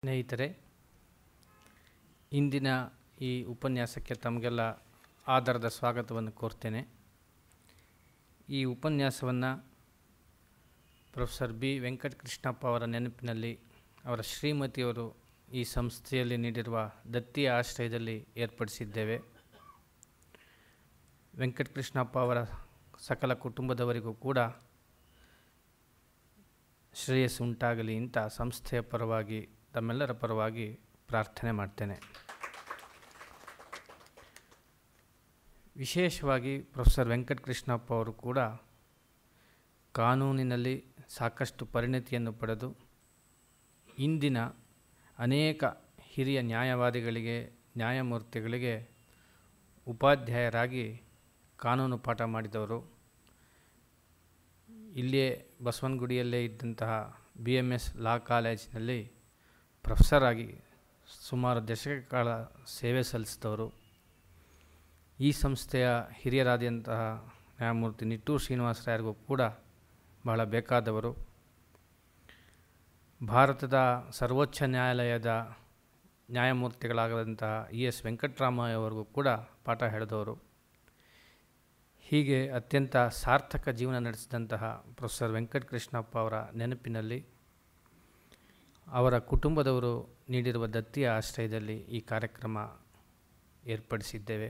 ಸ್ನೇಹಿತರೆ, ಇಂದಿನ ಈ ಉಪನ್ಯಾಸಕ್ಕೆ ತಮಗೆಲ್ಲ ಆದರದ ಸ್ವಾಗತವನ್ನು ಕೋರ್ತೇನೆ. ಈ ಉಪನ್ಯಾಸವನ್ನು ಪ್ರೊಫೆಸರ್ ಬಿ ವೆಂಕಟಕೃಷ್ಣಪ್ಪ ಅವರ ನೆನಪಿನಲ್ಲಿ ಅವರ ಶ್ರೀಮತಿಯವರು ಈ ಸಂಸ್ಥೆಯಲ್ಲಿ ನೀಡಿರುವ ದತ್ತಿ ಆಶ್ರಯದಲ್ಲಿ ಏರ್ಪಡಿಸಿದ್ದೇವೆ. ವೆಂಕಟಕೃಷ್ಣಪ್ಪ ಅವರ ಸಕಲ ಕುಟುಂಬದವರಿಗೂ ಕೂಡ ಶ್ರೇಯಸ್ಸು ಉಂಟಾಗಲಿ ಅಂತ ಸಂಸ್ಥೆಯ ಪರವಾಗಿ ತಮ್ಮೆಲ್ಲರ ಪರವಾಗಿ ಪ್ರಾರ್ಥನೆ ಮಾಡ್ತೇನೆ. ವಿಶೇಷವಾಗಿ ಪ್ರೊಫೆಸರ್ ವೆಂಕಟಕೃಷ್ಣಪ್ಪ ಅವರು ಕೂಡ ಕಾನೂನಿನಲ್ಲಿ ಸಾಕಷ್ಟು ಪರಿಣತಿಯನ್ನು ಪಡೆದು ಇಂದಿನ ಅನೇಕ ಹಿರಿಯ ನ್ಯಾಯವಾದಿಗಳಿಗೆ, ನ್ಯಾಯಮೂರ್ತಿಗಳಿಗೆ ಉಪಾಧ್ಯಾಯರಾಗಿ ಕಾನೂನು ಪಾಠ ಮಾಡಿದವರು. ಇಲ್ಲಿಯೇ ಬಸವನಗುಡಿಯಲ್ಲೇ ಇದ್ದಂತಹ BMS ಲಾ ಕಾಲೇಜಿನಲ್ಲಿ ಪ್ರೊಫೆಸರ್ ಆಗಿ ಸುಮಾರು ದಶಕ ಕಾಲ ಸೇವೆ ಸಲ್ಲಿಸಿದವರು. ಈ ಸಂಸ್ಥೆಯ ಹಿರಿಯರಾದಂತಹ ನ್ಯಾಯಮೂರ್ತಿ ನಿಟ್ಟೂರು ಶ್ರೀನಿವಾಸರಾಯರಿಗೂ ಕೂಡ ಬಹಳ ಬೇಕಾದವರು. ಭಾರತದ ಸರ್ವೋಚ್ಚ ನ್ಯಾಯಾಲಯದ ನ್ಯಾಯಮೂರ್ತಿಗಳಾದಂತಹ ES ವೆಂಕಟರಾಮಯ್ಯ ಅವರಿಗೂ ಕೂಡ ಪಾಠ ಹೇಳಿದವರು. ಹೀಗೆ ಅತ್ಯಂತ ಸಾರ್ಥಕ ಜೀವನ ನಡೆಸಿದಂತಹ ಪ್ರೊಫೆಸರ್ ವೆಂಕಟಕೃಷ್ಣಪ್ಪ ಅವರ ನೆನಪಿನಲ್ಲಿ ಅವರ ಕುಟುಂಬದವರು ನೀಡಿರುವ ದತ್ತಿ ಆಶ್ರಯದಲ್ಲಿ ಈ ಕಾರ್ಯಕ್ರಮ ಏರ್ಪಡಿಸಿದ್ದೇವೆ.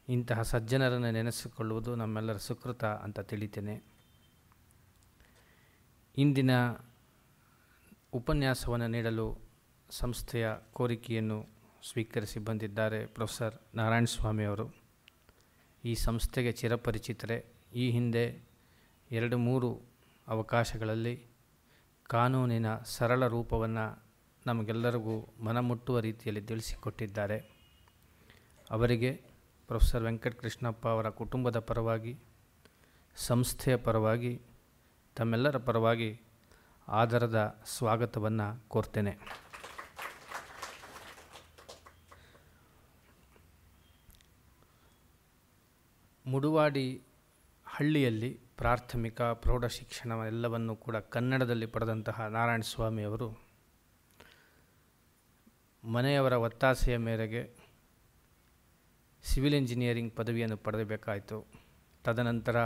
ಇಂತಹ ಸಜ್ಜನರನ್ನು ನೆನೆಸಿಕೊಳ್ಳುವುದು ನಮ್ಮೆಲ್ಲರ ಸುಕೃತ ಅಂತ ತಿಳಿತೇನೆ. ಇಂದಿನ ಉಪನ್ಯಾಸವನ್ನು ನೀಡಲು ಸಂಸ್ಥೆಯ ಕೋರಿಕೆಯನ್ನು ಸ್ವೀಕರಿಸಿ ಬಂದಿದ್ದಾರೆ ಪ್ರೊಫೆಸರ್ ನಾರಾಯಣಸ್ವಾಮಿ ಅವರು. ಈ ಸಂಸ್ಥೆಗೆ ಚಿರಪರಿಚಿತರೆ. ಈ ಹಿಂದೆ 2-3 ಅವಕಾಶಗಳಲ್ಲಿ ಕಾನೂನಿನ ಸರಳ ರೂಪವನ್ನು ನಮಗೆಲ್ಲರಿಗೂ ಮನಮುಟ್ಟುವ ರೀತಿಯಲ್ಲಿ ತಿಳಿಸಿಕೊಟ್ಟಿದ್ದಾರೆ. ಅವರಿಗೆ ಪ್ರೊಫೆಸರ್ ವೆಂಕಟಕೃಷ್ಣಪ್ಪ ಅವರ ಕುಟುಂಬದ ಪರವಾಗಿ, ಸಂಸ್ಥೆಯ ಪರವಾಗಿ, ತಮ್ಮೆಲ್ಲರ ಪರವಾಗಿ ಆದರದ ಸ್ವಾಗತವನ್ನು ಕೋರ್ತೇನೆ. ಮುಡುವಾಡಿ ಹಳ್ಳಿಯಲ್ಲಿ ಪ್ರಾಥಮಿಕ ಪ್ರೌಢ ಶಿಕ್ಷಣ ಎಲ್ಲವನ್ನು ಕೂಡ ಕನ್ನಡದಲ್ಲಿ ಪಡೆದಂತಹ ನಾರಾಯಣಸ್ವಾಮಿ ಅವರು ಮನೆಯವರ ಒತ್ತಾಸೆಯ ಮೇರೆಗೆ ಸಿವಿಲ್ ಇಂಜಿನಿಯರಿಂಗ್ ಪದವಿಯನ್ನು ಪಡೆಯಬೇಕಾಯಿತು. ತದನಂತರ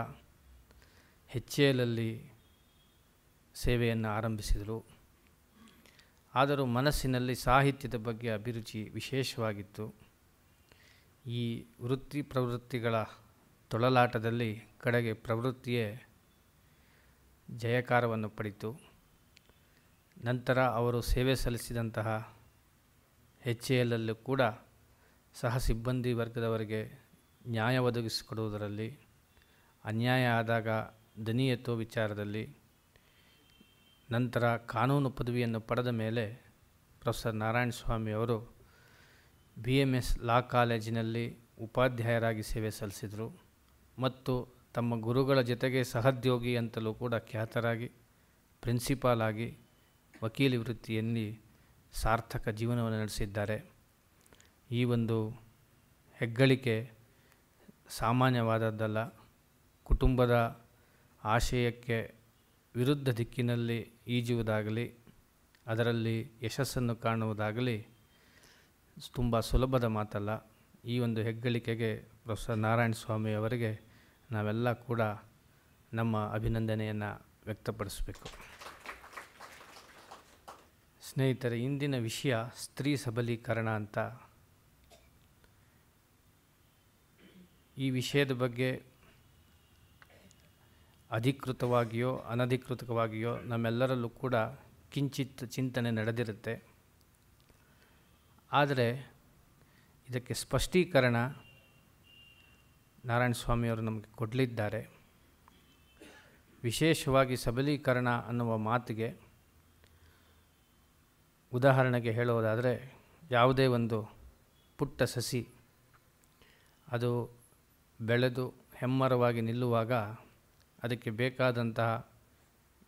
HALಲ್ಲಿ ಸೇವೆಯನ್ನು ಆರಂಭಿಸಿದರು. ಆದರೂ ಮನಸ್ಸಿನಲ್ಲಿ ಸಾಹಿತ್ಯದ ಬಗ್ಗೆ ಅಭಿರುಚಿ ವಿಶೇಷವಾಗಿತ್ತು. ಈ ವೃತ್ತಿ ಪ್ರವೃತ್ತಿಗಳ ತೊಳಲಾಟದಲ್ಲಿ ಕಡೆಗೆ ಪ್ರವೃತ್ತಿಯೇ ಜಯಕಾರವನ್ನು ಪಡೆಯಿತು. ನಂತರ ಅವರು ಸೇವೆ ಸಲ್ಲಿಸಿದಂತಹ HALಲ್ಲೂ ಕೂಡ ಸಹ ಸಿಬ್ಬಂದಿ ವರ್ಗದವರಿಗೆ ನ್ಯಾಯ ಒದಗಿಸಿಕೊಡುವುದರಲ್ಲಿ, ಅನ್ಯಾಯ ಆದಾಗ ದನಿ ಎತ್ತುವ ವಿಚಾರದಲ್ಲಿ, ನಂತರ ಕಾನೂನು ಪದವಿಯನ್ನು ಪಡೆದ ಮೇಲೆ ಪ್ರೊಫೆಸರ್ ನಾರಾಯಣಸ್ವಾಮಿ ಅವರು BMS ಲಾ ಕಾಲೇಜಿನಲ್ಲಿ ಉಪಾಧ್ಯಾಯರಾಗಿ ಸೇವೆ ಸಲ್ಲಿಸಿದರು ಮತ್ತು ತಮ್ಮ ಗುರುಗಳ ಜೊತೆಗೆ ಸಹೋದ್ಯೋಗಿ ಅಂತಲೂ ಕೂಡ ಖ್ಯಾತರಾಗಿ ಪ್ರಿನ್ಸಿಪಾಲ್ ಆಗಿ ವಕೀಲಿ ವೃತ್ತಿಯಲ್ಲಿ ಸಾರ್ಥಕ ಜೀವನವನ್ನು ನಡೆಸಿದ್ದಾರೆ. ಈ ಒಂದು ಹೆಗ್ಗಳಿಕೆ ಸಾಮಾನ್ಯವಾದದ್ದಲ್ಲ. ಕುಟುಂಬದ ಆಶಯಕ್ಕೆ ವಿರುದ್ಧ ದಿಕ್ಕಿನಲ್ಲಿ ಈಜುವುದಾಗಲಿ, ಅದರಲ್ಲಿ ಯಶಸ್ಸನ್ನು ಕಾಣುವುದಾಗಲಿ ತುಂಬ ಸುಲಭದ ಮಾತಲ್ಲ. ಈ ಒಂದು ಹೆಗ್ಗಳಿಕೆಗೆ ಪ್ರೊಫೆಸರ್ ನಾರಾಯಣಸ್ವಾಮಿ ಅವರಿಗೆ ನಾವೆಲ್ಲ ಕೂಡ ನಮ್ಮ ಅಭಿನಂದನೆಯನ್ನು ವ್ಯಕ್ತಪಡಿಸಬೇಕು. ಸ್ನೇಹಿತರೆ, ಇಂದಿನ ವಿಷಯ ಸ್ತ್ರೀ ಸಬಲೀಕರಣ ಅಂತ. ಈ ವಿಷಯದ ಬಗ್ಗೆ ಅಧಿಕೃತವಾಗಿಯೋ ಅನಧಿಕೃತವಾಗಿಯೋ ನಮ್ಮೆಲ್ಲರಲ್ಲೂ ಕೂಡ ಕಿಂಚಿತ್ ಚಿಂತನೆ ನಡೆದಿರುತ್ತೆ. ಆದರೆ ಇದಕ್ಕೆ ಸ್ಪಷ್ಟೀಕರಣ ನಾರಾಯಣಸ್ವಾಮಿಯವರು ನಮಗೆ ಕೊಡಲಿದ್ದಾರೆ. ವಿಶೇಷವಾಗಿ ಸಬಲೀಕರಣ ಅನ್ನುವ ಮಾತಿಗೆ ಉದಾಹರಣೆಗೆ ಹೇಳುವುದಾದರೆ, ಯಾವುದೇ ಒಂದು ಪುಟ್ಟ ಸಸಿ ಅದು ಬೆಳೆದು ಹೆಮ್ಮರವಾಗಿ ನಿಲ್ಲುವಾಗ ಅದಕ್ಕೆ ಬೇಕಾದಂತಹ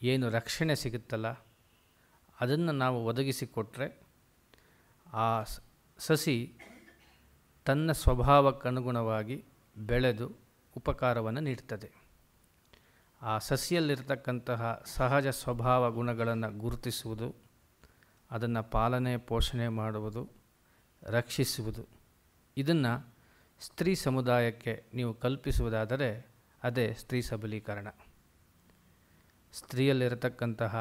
ಏನು ರಕ್ಷಣೆ ಸಿಗುತ್ತಲ್ಲ, ಅದನ್ನು ನಾವು ಒದಗಿಸಿಕೊಟ್ರೆ ಆ ಸಸಿ ತನ್ನ ಸ್ವಭಾವಕ್ಕನುಗುಣವಾಗಿ ಬೆಳೆದು ಉಪಕಾರವನ್ನು ನೀಡ್ತದೆ. ಆ ಸಸಿಯಲ್ಲಿರ್ತಕ್ಕಂತಹ ಸಹಜ ಸ್ವಭಾವ ಗುಣಗಳನ್ನು ಗುರುತಿಸುವುದು, ಅದನ್ನು ಪಾಲನೆ ಪೋಷಣೆ ಮಾಡುವುದು, ರಕ್ಷಿಸುವುದು, ಇದನ್ನು ಸ್ತ್ರೀ ಸಮುದಾಯಕ್ಕೆ ನೀವು ಕಲ್ಪಿಸುವುದಾದರೆ ಅದೇ ಸ್ತ್ರೀ ಸಬಲೀಕರಣ. ಸ್ತ್ರೀಯಲ್ಲಿರತಕ್ಕಂತಹ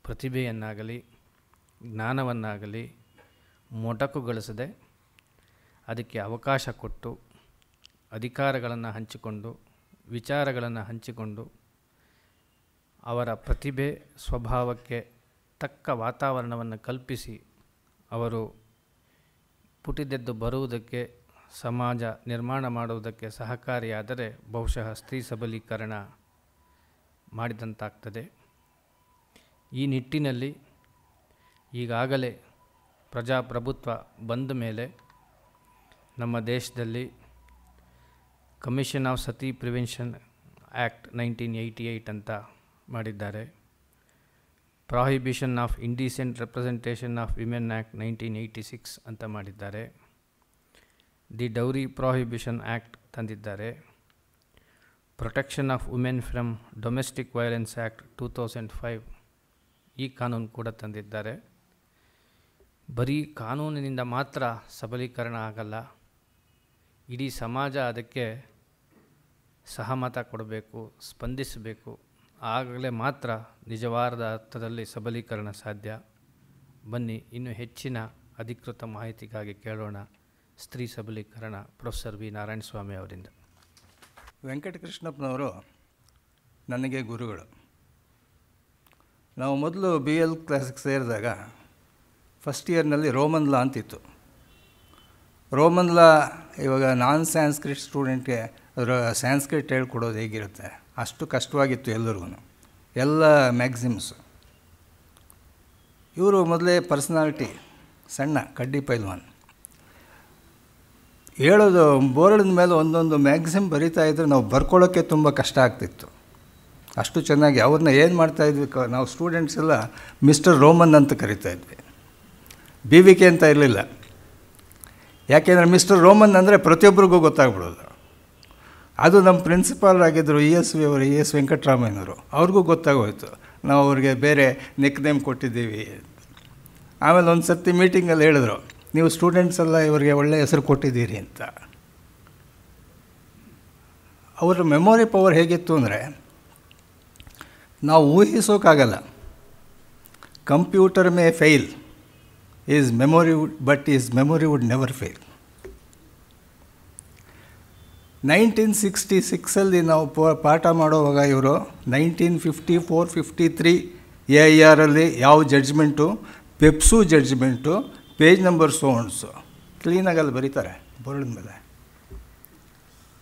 ಪ್ರತಿಭೆಯನ್ನಾಗಲಿ ಜ್ಞಾನವನ್ನಾಗಲಿ ಮೊಟಕುಗೊಳಿಸದೆ ಅದಕ್ಕೆ ಅವಕಾಶ ಕೊಟ್ಟು ಅಧಿಕಾರಗಳನ್ನು ಹಂಚಿಕೊಂಡು ವಿಚಾರಗಳನ್ನು ಹಂಚಿಕೊಂಡು ಅವರ ಪ್ರತಿಭೆ ಸ್ವಭಾವಕ್ಕೆ ತಕ್ಕ ವಾತಾವರಣವನ್ನು ಕಲ್ಪಿಸಿ ಅವರು ಪುಟಿದೆದ್ದು ಬರುವುದಕ್ಕೆ, ಸಮಾಜ ನಿರ್ಮಾಣ ಮಾಡುವುದಕ್ಕೆ ಸಹಕಾರಿಯಾದರೆ ಬಹುಶಃ ಸ್ತ್ರೀ ಸಬಲೀಕರಣ ಮಾಡಿದಂತಾಗ್ತದೆ. ಈ ನಿಟ್ಟಿನಲ್ಲಿ ಈಗಾಗಲೇ ಪ್ರಜಾಪ್ರಭುತ್ವ ಬಂದ ಮೇಲೆ ನಮ್ಮ ದೇಶದಲ್ಲಿ commission of sati prevention act 1988 ಅಂತ ಮಾಡಿದ್ದಾರೆ. Prohibition of indecent representation of women act 1986 ಅಂತ ಮಾಡಿದ್ದಾರೆ. ದಿ ಡೌರಿ ಪ್ರಾಹಿಬಿಷನ್ ಆ್ಯಕ್ಟ್ ತಂದಿದ್ದಾರೆ. Protection of women from domestic violence act 2005 ಈ ಕಾನೂನು ಕೂಡ ತಂದಿದ್ದಾರೆ. ಬರೀ ಕಾನೂನಿನಿಂದ ಮಾತ್ರ ಸಬಲೀಕರಣ ಆಗಲ್ಲ, ಇಡೀ ಸಮಾಜ ಅದಕ್ಕೆ ಸಹಮತ ಕೊಡಬೇಕು, ಸ್ಪಂದಿಸಬೇಕು. ಆಗಲೇ ಮಾತ್ರ ನಿಜವಾದ ಅರ್ಥದಲ್ಲಿ ಸಬಲೀಕರಣ ಸಾಧ್ಯ. ಬನ್ನಿ ಇನ್ನೂ ಹೆಚ್ಚಿನ ಅಧಿಕೃತ ಮಾಹಿತಿಗಾಗಿ ಕೇಳೋಣ ಸ್ತ್ರೀ ಸಬಲೀಕರಣ ಪ್ರೊಫೆಸರ್ ವಿ ನಾರಾಯಣಸ್ವಾಮಿ ಅವರಿಂದ. ವೆಂಕಟಕೃಷ್ಣಪ್ಪನವರು ನನಗೆ ಗುರುಗಳು. ನಾವು ಮೊದಲು BL ಕ್ಲಾಸಿಗೆ ಸೇರಿದಾಗ ಫಸ್ಟ್ ಇಯರ್ನಲ್ಲಿ ರೋಮನ್ ಲಾ ಅಂತಿತ್ತು. ರೋಮನ್ ಲಾ ಇವಾಗ ನಾನ್ ಸ್ಯಾನ್ಸ್ಕ್ರಿಟ್ ಸ್ಟೂಡೆಂಟ್ಗೆ ಸ್ಯಾನ್ಸ್ಕ್ರಿಟ್ ಹೇಳ್ಕೊಡೋದು ಹೇಗಿರುತ್ತೆ ಅಷ್ಟು ಕಷ್ಟವಾಗಿತ್ತು ಎಲ್ಲರಿಗೂ, ಎಲ್ಲ ಮ್ಯಾಕ್ಸಿಮ್ಸು. ಇವರು ಮೊದಲೇ ಪರ್ಸನಾಲಿಟಿ, ಸಣ್ಣ ಕಡ್ಡಿ ಪೈಲ್ವಾನ್. ಹೇಳೋದು ಬೋರ್ಡಿನ ಮೇಲೆ ಒಂದೊಂದು ಮ್ಯಾಕ್ಸಿಮ್ ಬರಿತಾಯಿದ್ರೆ ನಾವು ಬರ್ಕೊಳ್ಳೋಕ್ಕೆ ತುಂಬ ಕಷ್ಟ ಆಗ್ತಿತ್ತು. ಅಷ್ಟು ಚೆನ್ನಾಗಿ ಅವ್ರನ್ನ ಏನು ಮಾಡ್ತಾಯಿದ್ವಿ, ನಾವು ಸ್ಟೂಡೆಂಟ್ಸ್ ಎಲ್ಲ ಮಿಸ್ಟರ್ ರೋಮನ್ ಅಂತ ಕರಿತಾಯಿದ್ವಿ, BVK ಅಂತ ಇರಲಿಲ್ಲ. ಯಾಕೆಂದರೆ ಮಿಸ್ಟರ್ ರೋಮನ್ ಅಂದರೆ ಪ್ರತಿಯೊಬ್ಬರಿಗೂ ಗೊತ್ತಾಗ್ಬಿಡೋದು. ಅದು ನಮ್ಮ ಪ್ರಿನ್ಸಿಪಾಲ್ ಆಗಿದ್ದರು ESV ಅವರು, ES ವೆಂಕಟರಾಮಯ್ಯನವರು, ಅವ್ರಿಗೂ ಗೊತ್ತಾಗೋಯ್ತು ನಾವು ಅವ್ರಿಗೆ ಬೇರೆ ನಿಕ್ ನೇಮ್ ಕೊಟ್ಟಿದ್ದೀವಿ. ಆಮೇಲೆ ಒಂದು ಸರ್ತಿ ಮೀಟಿಂಗಲ್ಲಿ ಹೇಳಿದ್ರು, ನೀವು ಸ್ಟೂಡೆಂಟ್ಸ್ ಎಲ್ಲ ಇವರಿಗೆ ಒಳ್ಳೆಯ ಹೆಸರು ಕೊಟ್ಟಿದ್ದೀರಿ ಅಂತ. ಅವರ ಮೆಮೊರಿ ಪವರ್ ಹೇಗಿತ್ತು ಅಂದರೆ ನಾವು ಊಹಿಸೋಕ್ಕಾಗಲ್ಲ. Computer may fail his memory but his memory would never fail. 1966 ನಾವು ಪಾಠ ಮಾಡೋವಾಗ ಇವರು 1954-53 AIR ಯಾವ judgment, PEPSU judgment, page number ಸೋನ್ಸು ಕ್ಲೀನಾಗಿ ಅಲ್ಲಿ ಬರೀತಾರೆ ಬೋರ್ಡಿನ ಮೇಲೆ.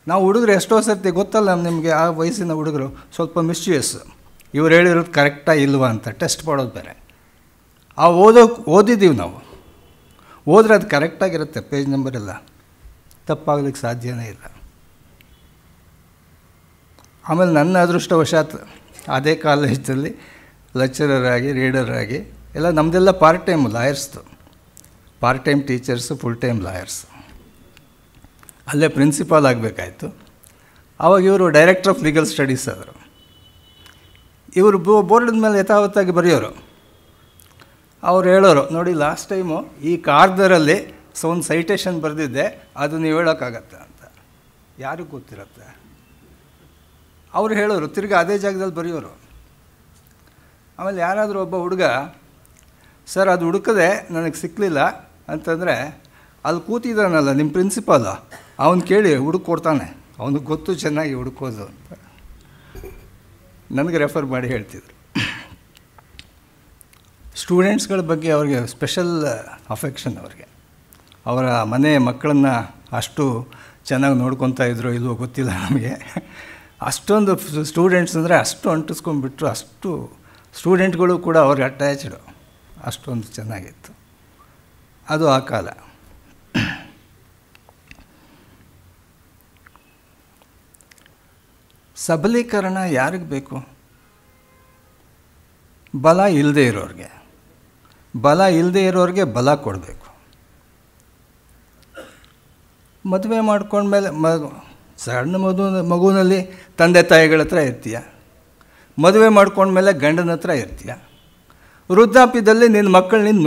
ನಾವು ಹುಡುಗರು ಎಷ್ಟೋ ಸರ್ತಿ ಗೊತ್ತಲ್ಲ ನಿಮಗೆ, ಆ ವಯಸ್ಸಿನ ಹುಡುಗರು ಸ್ವಲ್ಪ ಮಿಸ್ಚಿಯಸ್, ಇವ್ರು ಹೇಳಿರೋದು ಕರೆಕ್ಟಾ ಇಲ್ವಾ ಅಂತ ಟೆಸ್ಟ್ ಮಾಡೋದು ಬೇರೆ. ಆ ಓದಿದ್ದೀವಿ ನಾವು, ಓದ್ರೆ ಅದು ಕರೆಕ್ಟಾಗಿರುತ್ತೆ, ಪೇಜ್ ನಂಬರ್ ಎಲ್ಲ ತಪ್ಪಾಗಲಿಕ್ಕೆ ಸಾಧ್ಯನೇ ಇಲ್ಲ. ಆಮೇಲೆ ನನ್ನ ಅದೃಷ್ಟವಶಾತ್ ಅದೇ ಕಾಲೇಜಲ್ಲಿ ಲೆಕ್ಚರರ್ ಆಗಿ, ರೀಡರ್ ಆಗಿ ಎಲ್ಲ ನಮ್ಮದೆಲ್ಲ ಪಾರ್ಟ್ ಟೈಮ್ ಲಾಯರ್ಸ್ದು, part time teachers, full time lawyers. ಅಲ್ಲೇ ಪ್ರಿನ್ಸಿಪಾಲ್ ಆಗಬೇಕಾಯ್ತು. ಆವಾಗ ಇವರು ಡೈರೆಕ್ಟರ್ ಆಫ್ ಲೀಗಲ್ ಸ್ಟಡೀಸ್ ಆದರು. ಇವರು ಬೋರ್ಡಿನ ಮೇಲೆ ಯಥಾವತ್ತಾಗಿ ಬರೆಯೋರು. ಅವ್ರು ಹೇಳೋರು, ನೋಡಿ ಲಾಸ್ಟ್ ಟೈಮು ಈ ಕಾರ್ದರಲ್ಲಿ ಒಂದು ಸೈಟೇಷನ್ ಬರೆದಿದ್ದೆ, ಅದು ನೀವು ಹೇಳೋಕ್ಕಾಗತ್ತೆ ಅಂತ. ಯಾರಿಗೂ ಗೊತ್ತಿರುತ್ತೆ. ಅವ್ರು ಹೇಳೋರು, ತಿರ್ಗಿ ಅದೇ ಜಾಗದಲ್ಲಿ ಬರೆಯೋರು. ಆಮೇಲೆ ಯಾರಾದರೂ ಒಬ್ಬ ಹುಡುಗ, ಸರ್ ಅದು ಹುಡುಕದೆ ನನಗೆ ಸಿಕ್ಕಲಿಲ್ಲ ಅಂತಂದರೆ, ಅಲ್ಲಿ ಕೂತಿದ್ದಾನಲ್ಲ ನಿಮ್ಮ ಪ್ರಿನ್ಸಿಪಾಲು, ಅವನು ಕೇಳಿ ಹುಡುಕೊಡ್ತಾನೆ, ಅವನಿಗೆ ಗೊತ್ತು ಚೆನ್ನಾಗಿ ಹುಡುಕೋದು ಅಂತ ನನಗೆ ರೆಫರ್ ಮಾಡಿ ಹೇಳ್ತಿದ್ರು. ಸ್ಟೂಡೆಂಟ್ಸ್ಗಳ ಬಗ್ಗೆ ಅವ್ರಿಗೆ ಸ್ಪೆಷಲ್ ಅಫೆಕ್ಷನ್. ಅವ್ರಿಗೆ ಅವರ ಮನೆ ಮಕ್ಕಳನ್ನು ಅಷ್ಟು ಚೆನ್ನಾಗಿ ನೋಡ್ಕೊತಾ ಇದ್ರು ಇಲ್ವೋ ಗೊತ್ತಿಲ್ಲ ನಮಗೆ. ಅಷ್ಟೊಂದು ಸ್ಟೂಡೆಂಟ್ಸ್ ಅಂದರೆ ಅಷ್ಟು ಅಂಟಿಸ್ಕೊಂಡ್ಬಿಟ್ರು. ಅಷ್ಟು ಸ್ಟೂಡೆಂಟ್ಗಳು ಕೂಡ ಅವ್ರಿಗೆ ಅಟ್ಯಾಚ್ಡು, ಅಷ್ಟೊಂದು ಚೆನ್ನಾಗಿತ್ತು. ಅದು ಆ ಕಾಲ. ಸಬಲೀಕರಣ ಯಾರಿಗೆ ಬೇಕು? ಬಲ ಇಲ್ಲದೆ ಇರೋರಿಗೆ. ಬಲ ಇಲ್ಲದೆ ಇರೋರಿಗೆ ಬಲ ಕೊಡಬೇಕು. ಮದುವೆ ಮಾಡ್ಕೊಂಡ್ಮೇಲೆ ಸಣ್ಣ ಮಗುವಿನಲ್ಲಿ ತಂದೆ ತಾಯಿಗಳ ಹತ್ರ ಇರ್ತೀಯ, ಮದುವೆ ಮಾಡ್ಕೊಂಡ್ಮೇಲೆ ಗಂಡನ ಹತ್ರ ಇರ್ತೀಯ. ವೃದ್ಧಾಪ್ಯದಲ್ಲಿ ನಿನ್ನ ಮಕ್ಕಳು ನಿನ್ನ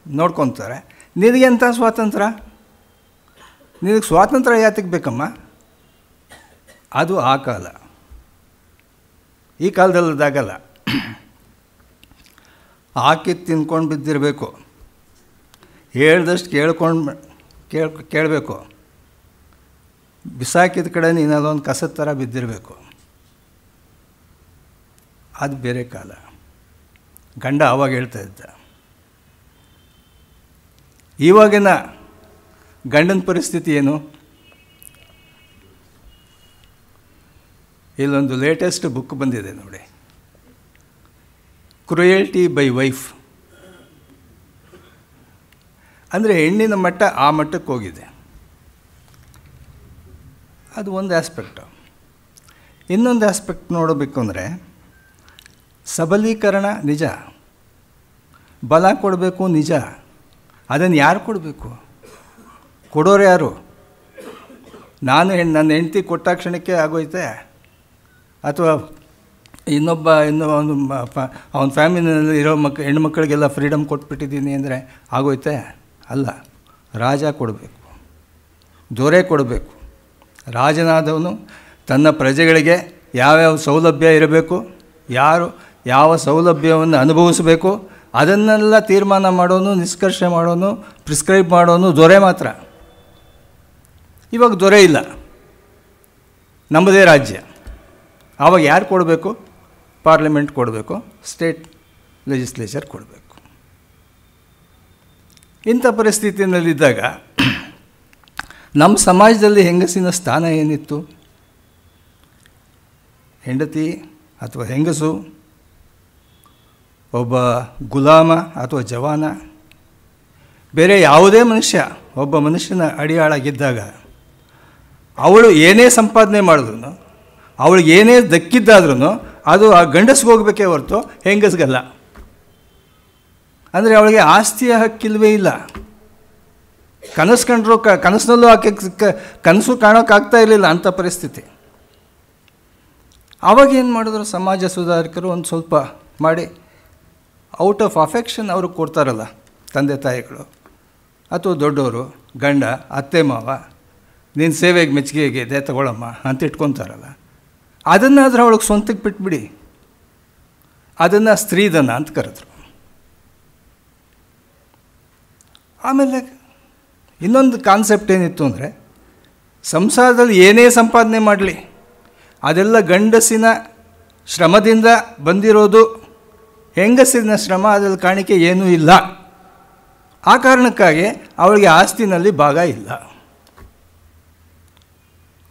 ನೋಡ್ಕೊತಾರೆ. ನಿನಗೆಂಥ ಸ್ವಾತಂತ್ರ್ಯ? ನಿನಗೆ ಸ್ವಾತಂತ್ರ್ಯ ಯಾತಕ್ಕೆ ಬೇಕಮ್ಮ? ಅದು ಆ ಕಾಲ. ಈ ಕಾಲದಲ್ಲದಾಗಲ್ಲ. ಹಾಕಿದ್ದು ತಿನ್ಕೊಂಡು ಬಿದ್ದಿರಬೇಕು, ಹೇಳ್ದಷ್ಟು ಕೇಳಬೇಕು, ಬಿಸಾಕಿದ ಕಡೆ ನೀನು ಅದೊಂದು ಕಸದ ಥರ ಬಿದ್ದಿರಬೇಕು. ಅದು ಬೇರೆ ಕಾಲ. ಗಂಡ ಆವಾಗ ಹೇಳ್ತಾ ಇದ್ದ. ಇವಾಗಿನ ಗಂಡನ ಪರಿಸ್ಥಿತಿ ಏನು? ಇಲ್ಲೊಂದು ಲೇಟೆಸ್ಟ್ ಬುಕ್ ಬಂದಿದೆ ನೋಡಿ, ಕ್ರುಯಲ್ಟಿ ಬೈ ವೈಫ್. ಅಂದರೆ ಹೆಣ್ಣಿನ ಮಟ್ಟ ಆ ಮಟ್ಟಕ್ಕೆ ಹೋಗಿದೆ. ಅದು ಒಂದು ಆಸ್ಪೆಕ್ಟು. ಇನ್ನೊಂದು ಆಸ್ಪೆಕ್ಟ್ ನೋಡಬೇಕು ಅಂದರೆ, ಸಬಲೀಕರಣ ನಿಜ, ಬಲ ಕೊಡಬೇಕು ನಿಜ. ಅದನ್ನು ಯಾರು ಕೊಡಬೇಕು? ಕೊಡೋರು ಯಾರು? ನನ್ನ ಹೆಂಡತಿ ಕೊಟ್ಟಾಕ್ಷಣಕ್ಕೆ ಆಗೋಯ್ತೆ, ಅಥವಾ ಇನ್ನೊಂದು ಅವನ ಫ್ಯಾಮಿಲಿನಲ್ಲಿ ಇರೋ ಹೆಣ್ಮಕ್ಳಿಗೆಲ್ಲ ಫ್ರೀಡಮ್ ಕೊಟ್ಬಿಟ್ಟಿದ್ದೀನಿ ಅಂದರೆ ಆಗೋಯ್ತೆ? ಅಲ್ಲ. ರಾಜ ಕೊಡಬೇಕು, ದೊರೆ ಕೊಡಬೇಕು. ರಾಜನಾದವನು ತನ್ನ ಪ್ರಜೆಗಳಿಗೆ ಯಾವ್ಯಾವ ಸೌಲಭ್ಯ ಇರಬೇಕು, ಯಾರು ಯಾವ ಸೌಲಭ್ಯವನ್ನು ಅನುಭವಿಸಬೇಕು, ಅದನ್ನೆಲ್ಲ ತೀರ್ಮಾನ ಮಾಡೋನು, ನಿಷ್ಕರ್ಷೆ ಮಾಡೋನು, ಪ್ರಿಸ್ಕ್ರೈಬ್ ಮಾಡೋನು ದೊರೆ ಮಾತ್ರ. ಇವಾಗ ದೊರೆ ಇಲ್ಲ, ನಮ್ಮದೇ ರಾಜ್ಯ. ಆವಾಗ ಯಾರು ಕೊಡಬೇಕು? ಪಾರ್ಲಿಮೆಂಟ್ ಕೊಡಬೇಕು, ಸ್ಟೇಟ್ ಲೆಜಿಸ್ಲೇಚರ್ ಕೊಡಬೇಕು. ಇಂಥ ಪರಿಸ್ಥಿತಿಯಲ್ಲಿದ್ದಾಗ ನಮ್ಮ ಸಮಾಜದಲ್ಲಿ ಹೆಂಗಸಿನ ಸ್ಥಾನ ಏನಿತ್ತು? ಹೆಂಡತಿ ಅಥವಾ ಹೆಂಗಸು ಒಬ್ಬ ಗುಲಾಮ ಅಥವಾ ಜವಾನ, ಬೇರೆ ಯಾವುದೇ ಮನುಷ್ಯ ಒಬ್ಬ ಮನುಷ್ಯನ ಅಡಿಯಾಳಾಗಿದ್ದಾಗ ಅವಳು ಏನೇ ಸಂಪಾದನೆ ಮಾಡಿದ್ರು, ಅವಳಿಗೆ ಏನೇ ದಕ್ಕಿದ್ದಾದ್ರೂ ಅದು ಆ ಗಂಡಸ್ಗೆ ಹೋಗಬೇಕೇ ಹೊರತು ಹೆಂಗಸ್ಗಲ್ಲ. ಅಂದರೆ ಅವಳಿಗೆ ಆಸ್ತಿಯ ಹಕ್ಕಿಲ್ವೇ ಇಲ್ಲ. ಕನಸಿನಲ್ಲೂ ಆಕೆ ಕನಸು ಕಾಣೋಕ್ಕಾಗ್ತಾ ಇರಲಿಲ್ಲ ಅಂಥ ಪರಿಸ್ಥಿತಿ. ಆವಾಗೇನು ಮಾಡಿದ್ರು ಸಮಾಜ ಸುಧಾರಕರು? ಒಂದು ಸ್ವಲ್ಪ ಮಾಡಿ ಔಟ್ ಆಫ್ ಅಫೆಕ್ಷನ್ ಅವ್ರಿಗೆ ಕೊಡ್ತಾರಲ್ಲ, ತಂದೆ ತಾಯಿಗಳು ಅಥವಾ ದೊಡ್ಡವರು, ಗಂಡ, ಅತ್ತೆ ಮಾವ, ನಿನ್ನ ಸೇವೆಗೆ ಮೆಚ್ಚುಗೆಗೆ ತಗೊಳಮ್ಮ ಅಂತ ಇಟ್ಕೊತಾರಲ್ಲ, ಅದನ್ನಾದ್ರೆ ಅವಳಿಗೆ ಸ್ವಂತಕ್ಕೆ ಬಿಟ್ಬಿಡಿ. ಅದನ್ನು ಸ್ತ್ರೀಧನ ಅಂತ ಕರೆದ್ರು. ಆಮೇಲೆ ಇನ್ನೊಂದು ಕಾನ್ಸೆಪ್ಟ್ ಏನಿತ್ತು ಅಂದರೆ, ಸಂಸಾರದಲ್ಲಿ ಏನೇ ಸಂಪಾದನೆ ಮಾಡಲಿ ಅದೆಲ್ಲ ಗಂಡಸಿನ ಶ್ರಮದಿಂದ ಬಂದಿರೋದು, ಹೆಂಗಸಿನ ಶ್ರಮ ಅದರಲ್ಲಿ ಕಾಣಿಕೆ ಏನೂ ಇಲ್ಲ. ಆ ಕಾರಣಕ್ಕಾಗಿ ಅವಳಿಗೆ ಆಸ್ತಿನಲ್ಲಿ ಭಾಗ ಇಲ್ಲ.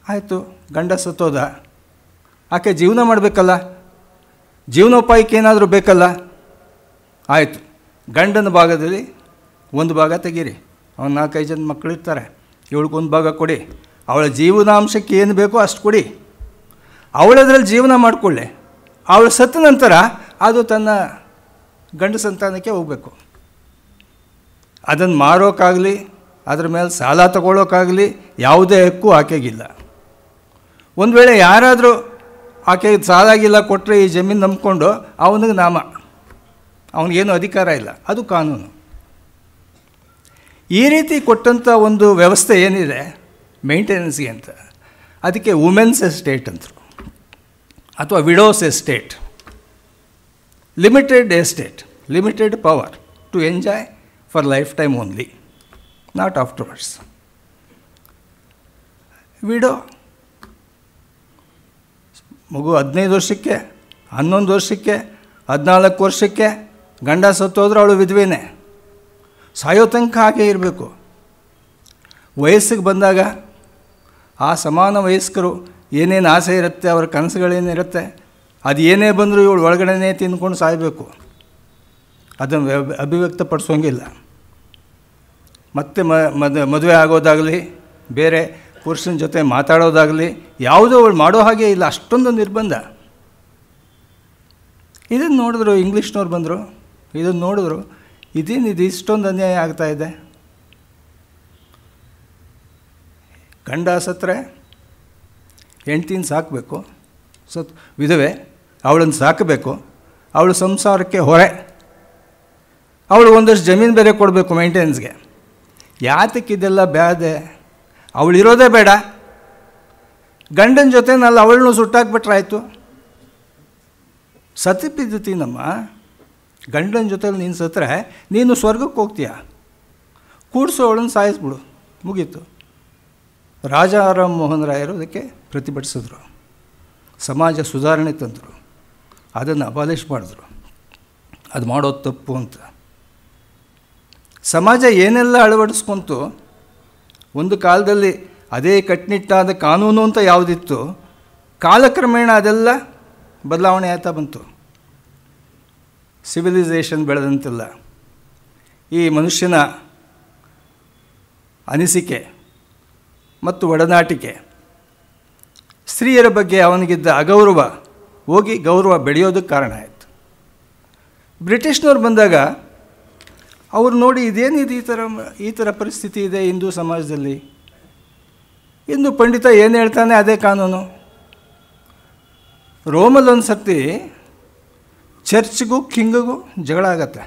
ಆಯಿತು, ಗಂಡ ಸತ್ತೋದ, ಆಕೆ ಜೀವನ ಮಾಡಬೇಕಲ್ಲ, ಜೀವನೋಪಾಯಕ್ಕೆ ಏನಾದರೂ ಬೇಕಲ್ಲ. ಆಯಿತು, ಗಂಡನ ಭಾಗದಲ್ಲಿ ಒಂದು ಭಾಗ ತೆಗೀರಿ. ಅವನು 4-5 ಜನ ಮಕ್ಕಳಿರ್ತಾರೆ, ಇವಳಿಗೊಂದು ಭಾಗ ಕೊಡಿ. ಅವಳ ಜೀವನಾಂಶಕ್ಕೆ ಏನು ಬೇಕೋ ಅಷ್ಟು ಕೊಡಿ. ಅವಳದ್ರಲ್ಲಿ ಜೀವನ ಮಾಡಿಕೊಳ್ಳಿ. ಅವಳು ಸತ್ತ ನಂತರ ಅದು ತನ್ನ ಗಂಡು ಸಂತಾನಕ್ಕೆ ಹೋಗಬೇಕು. ಅದನ್ನು ಮಾರೋಕ್ಕಾಗಲಿ, ಅದ್ರ ಮೇಲೆ ಸಾಲ ತಗೊಳ್ಳೋಕ್ಕಾಗಲಿ ಯಾವುದೇ ಹಕ್ಕು ಆಕೆಗಿಲ್ಲ. ಒಂದು ವೇಳೆ ಯಾರಾದರೂ ಆಕೆಗೆ ಸಾಲಾಗಿಲ್ಲ ಕೊಟ್ಟರೆ ಈ ಜಮೀನು ನಂಬಿಕೊಂಡು ಅವನಿಗೆ ಅವನಿಗೇನು ಅಧಿಕಾರ ಇಲ್ಲ. ಅದು ಕಾನೂನು. ಈ ರೀತಿ ಕೊಟ್ಟಂಥ ಒಂದು ವ್ಯವಸ್ಥೆ ಏನಿದೆ ಮೇಂಟೆನೆನ್ಸ್ಗೆ ಅಂತ, ಅದಕ್ಕೆ ವುಮೆನ್ಸ್ ಎಸ್ಟೇಟ್ ಅಂತರು, ಅಥವಾ widow's estate, limited estate, limited power to enjoy for life time only, not afterwards. Widow ಮಗು 15 ವರ್ಷಕ್ಕೆ, 11 ವರ್ಷಕ್ಕೆ, 14 ವರ್ಷಕ್ಕೆ ಗಂಡ ಸತ್ತೋದ್ರೆ ಅವಳು ವಿಧವೆನೇ. ಸಾಯೋ ತನಕ ಹಾಗೆ ಇರಬೇಕು. ವಯಸ್ಸಿಗೆ ಬಂದಾಗ ಆ ಸಮಾನ ವಯಸ್ಕರು ಏನೇನು ಆಸೆ ಇರುತ್ತೆ, ಅವರ ಕನಸುಗಳೇನಿರುತ್ತೆ, ಅದು ಏನೇ ಬಂದರೂ ಇವಳು ಒಳಗಡೆನೇ ತಿಂದ್ಕೊಂಡು ಸಾಯಬೇಕು. ಅದನ್ನು ಅಭಿವ್ಯಕ್ತಪಡಿಸೋಂಗಿಲ್ಲ. ಮತ್ತೆ ಮದುವೆ ಆಗೋದಾಗಲಿ, ಬೇರೆ ಪುರುಷನ ಜೊತೆ ಮಾತಾಡೋದಾಗಲಿ ಯಾವುದೋ ಅವಳು ಮಾಡೋ ಹಾಗೆ ಇಲ್ಲ. ಅಷ್ಟೊಂದು ನಿರ್ಬಂಧ. ಇದನ್ನು ನೋಡಿದ್ರು, ಇಂಗ್ಲೀಷ್ನವ್ರು ಬಂದರು, ಇದನ್ನು ನೋಡಿದ್ರು, ಇದು ಇಷ್ಟೊಂದು ಅನ್ಯಾಯ ಆಗ್ತಾಯಿದೆ. ಗಂಡ ಸತ್ತರೆ ಹೆಂಡ್ತಿನ ಸಾಕಬೇಕು, ವಿಧವೆ ಅವಳನ್ನು ಸಾಕಬೇಕು, ಅವಳು ಸಂಸಾರಕ್ಕೆ ಹೊರೆ, ಅವಳು ಒಂದಷ್ಟು ಜಮೀನು ಬೇರೆ ಕೊಡಬೇಕು ಮೇಂಟೆನೆನ್ಸ್ಗೆ. ಯಾತಕ್ಕಿದೆಲ್ಲ ಬ್ಯಾದೆ? ಅವಳಿರೋದೇ ಬೇಡ, ಗಂಡನ ಜೊತೆ ನಾನು ಅವಳನ್ನೂ ಸುಟ್ಟಾಕ್ಬಿಟ್ರಾಯ್ತು. ಸತಿ ಬಿದ್ದುತ್ತೀನಮ್ಮ, ಗಂಡನ ಜೊತೆಲಿ ನೀನು ಸತ್ತರೆ ನೀನು ಸ್ವರ್ಗಕ್ಕೆ ಹೋಗ್ತೀಯ, ಕೂಡಿಸೋ ಅವಳನ್ನು ಸಾಯಿಸ್ಬಿಡು, ಮುಗೀತು. ರಾಜಾ ರಾಮ್ ಮೋಹನ್ ರಾಯರು ಅದಕ್ಕೆ ಪ್ರತಿಭಟಿಸಿದ್ರು, ಸಮಾಜ ಸುಧಾರಣೆ ತಂದರು, ಅದನ್ನು ಅಬಾಲಿಷ್ ಮಾಡಿದ್ರು. ಅದು ಮಾಡೋದು ತಪ್ಪು ಅಂತ. ಸಮಾಜ ಏನೆಲ್ಲ ಅಳವಡಿಸ್ಕೊಂತು, ಒಂದು ಕಾಲದಲ್ಲಿ ಅದೇ ಕಟ್ಟುನಿಟ್ಟಾದ ಕಾನೂನು ಅಂತ ಯಾವುದಿತ್ತು, ಕಾಲಕ್ರಮೇಣ ಅದೆಲ್ಲ ಬದಲಾವಣೆ ಆಗ್ತಾ ಬಂತು. ಸಿವಿಲೈಸೇಷನ್ ಬೆಳೆದಂತೆಲ್ಲ ಈ ಮನುಷ್ಯನ ಅನಿಸಿಕೆ ಮತ್ತು ಒಡನಾಟಿಕೆ, ಸ್ತ್ರೀಯರ ಬಗ್ಗೆ ಅವನಿಗಿದ್ದ ಅಗೌರವ ಹೋಗಿ ಗೌರವ ಬೆಳೆಯೋದಕ್ಕೆ ಕಾರಣ ಆಯಿತು. ಬ್ರಿಟಿಷ್ನವ್ರು ಬಂದಾಗ ಅವ್ರು ನೋಡಿ ಇದೇನಿದು ಈ ಥರ ಪರಿಸ್ಥಿತಿ ಇದೆ ಹಿಂದೂ ಸಮಾಜದಲ್ಲಿ, ಹಿಂದೂ ಪಂಡಿತ ಏನು ಹೇಳ್ತಾನೆ ಅದೇ ಕಾನೂನು. ರೋಮಲ್ಲಿ ಒಂದು ಸರ್ತಿ ಚರ್ಚ್ಗೂ ಕಿಂಗಿಗೂ ಜಗಳ ಆಗತ್ತೆ.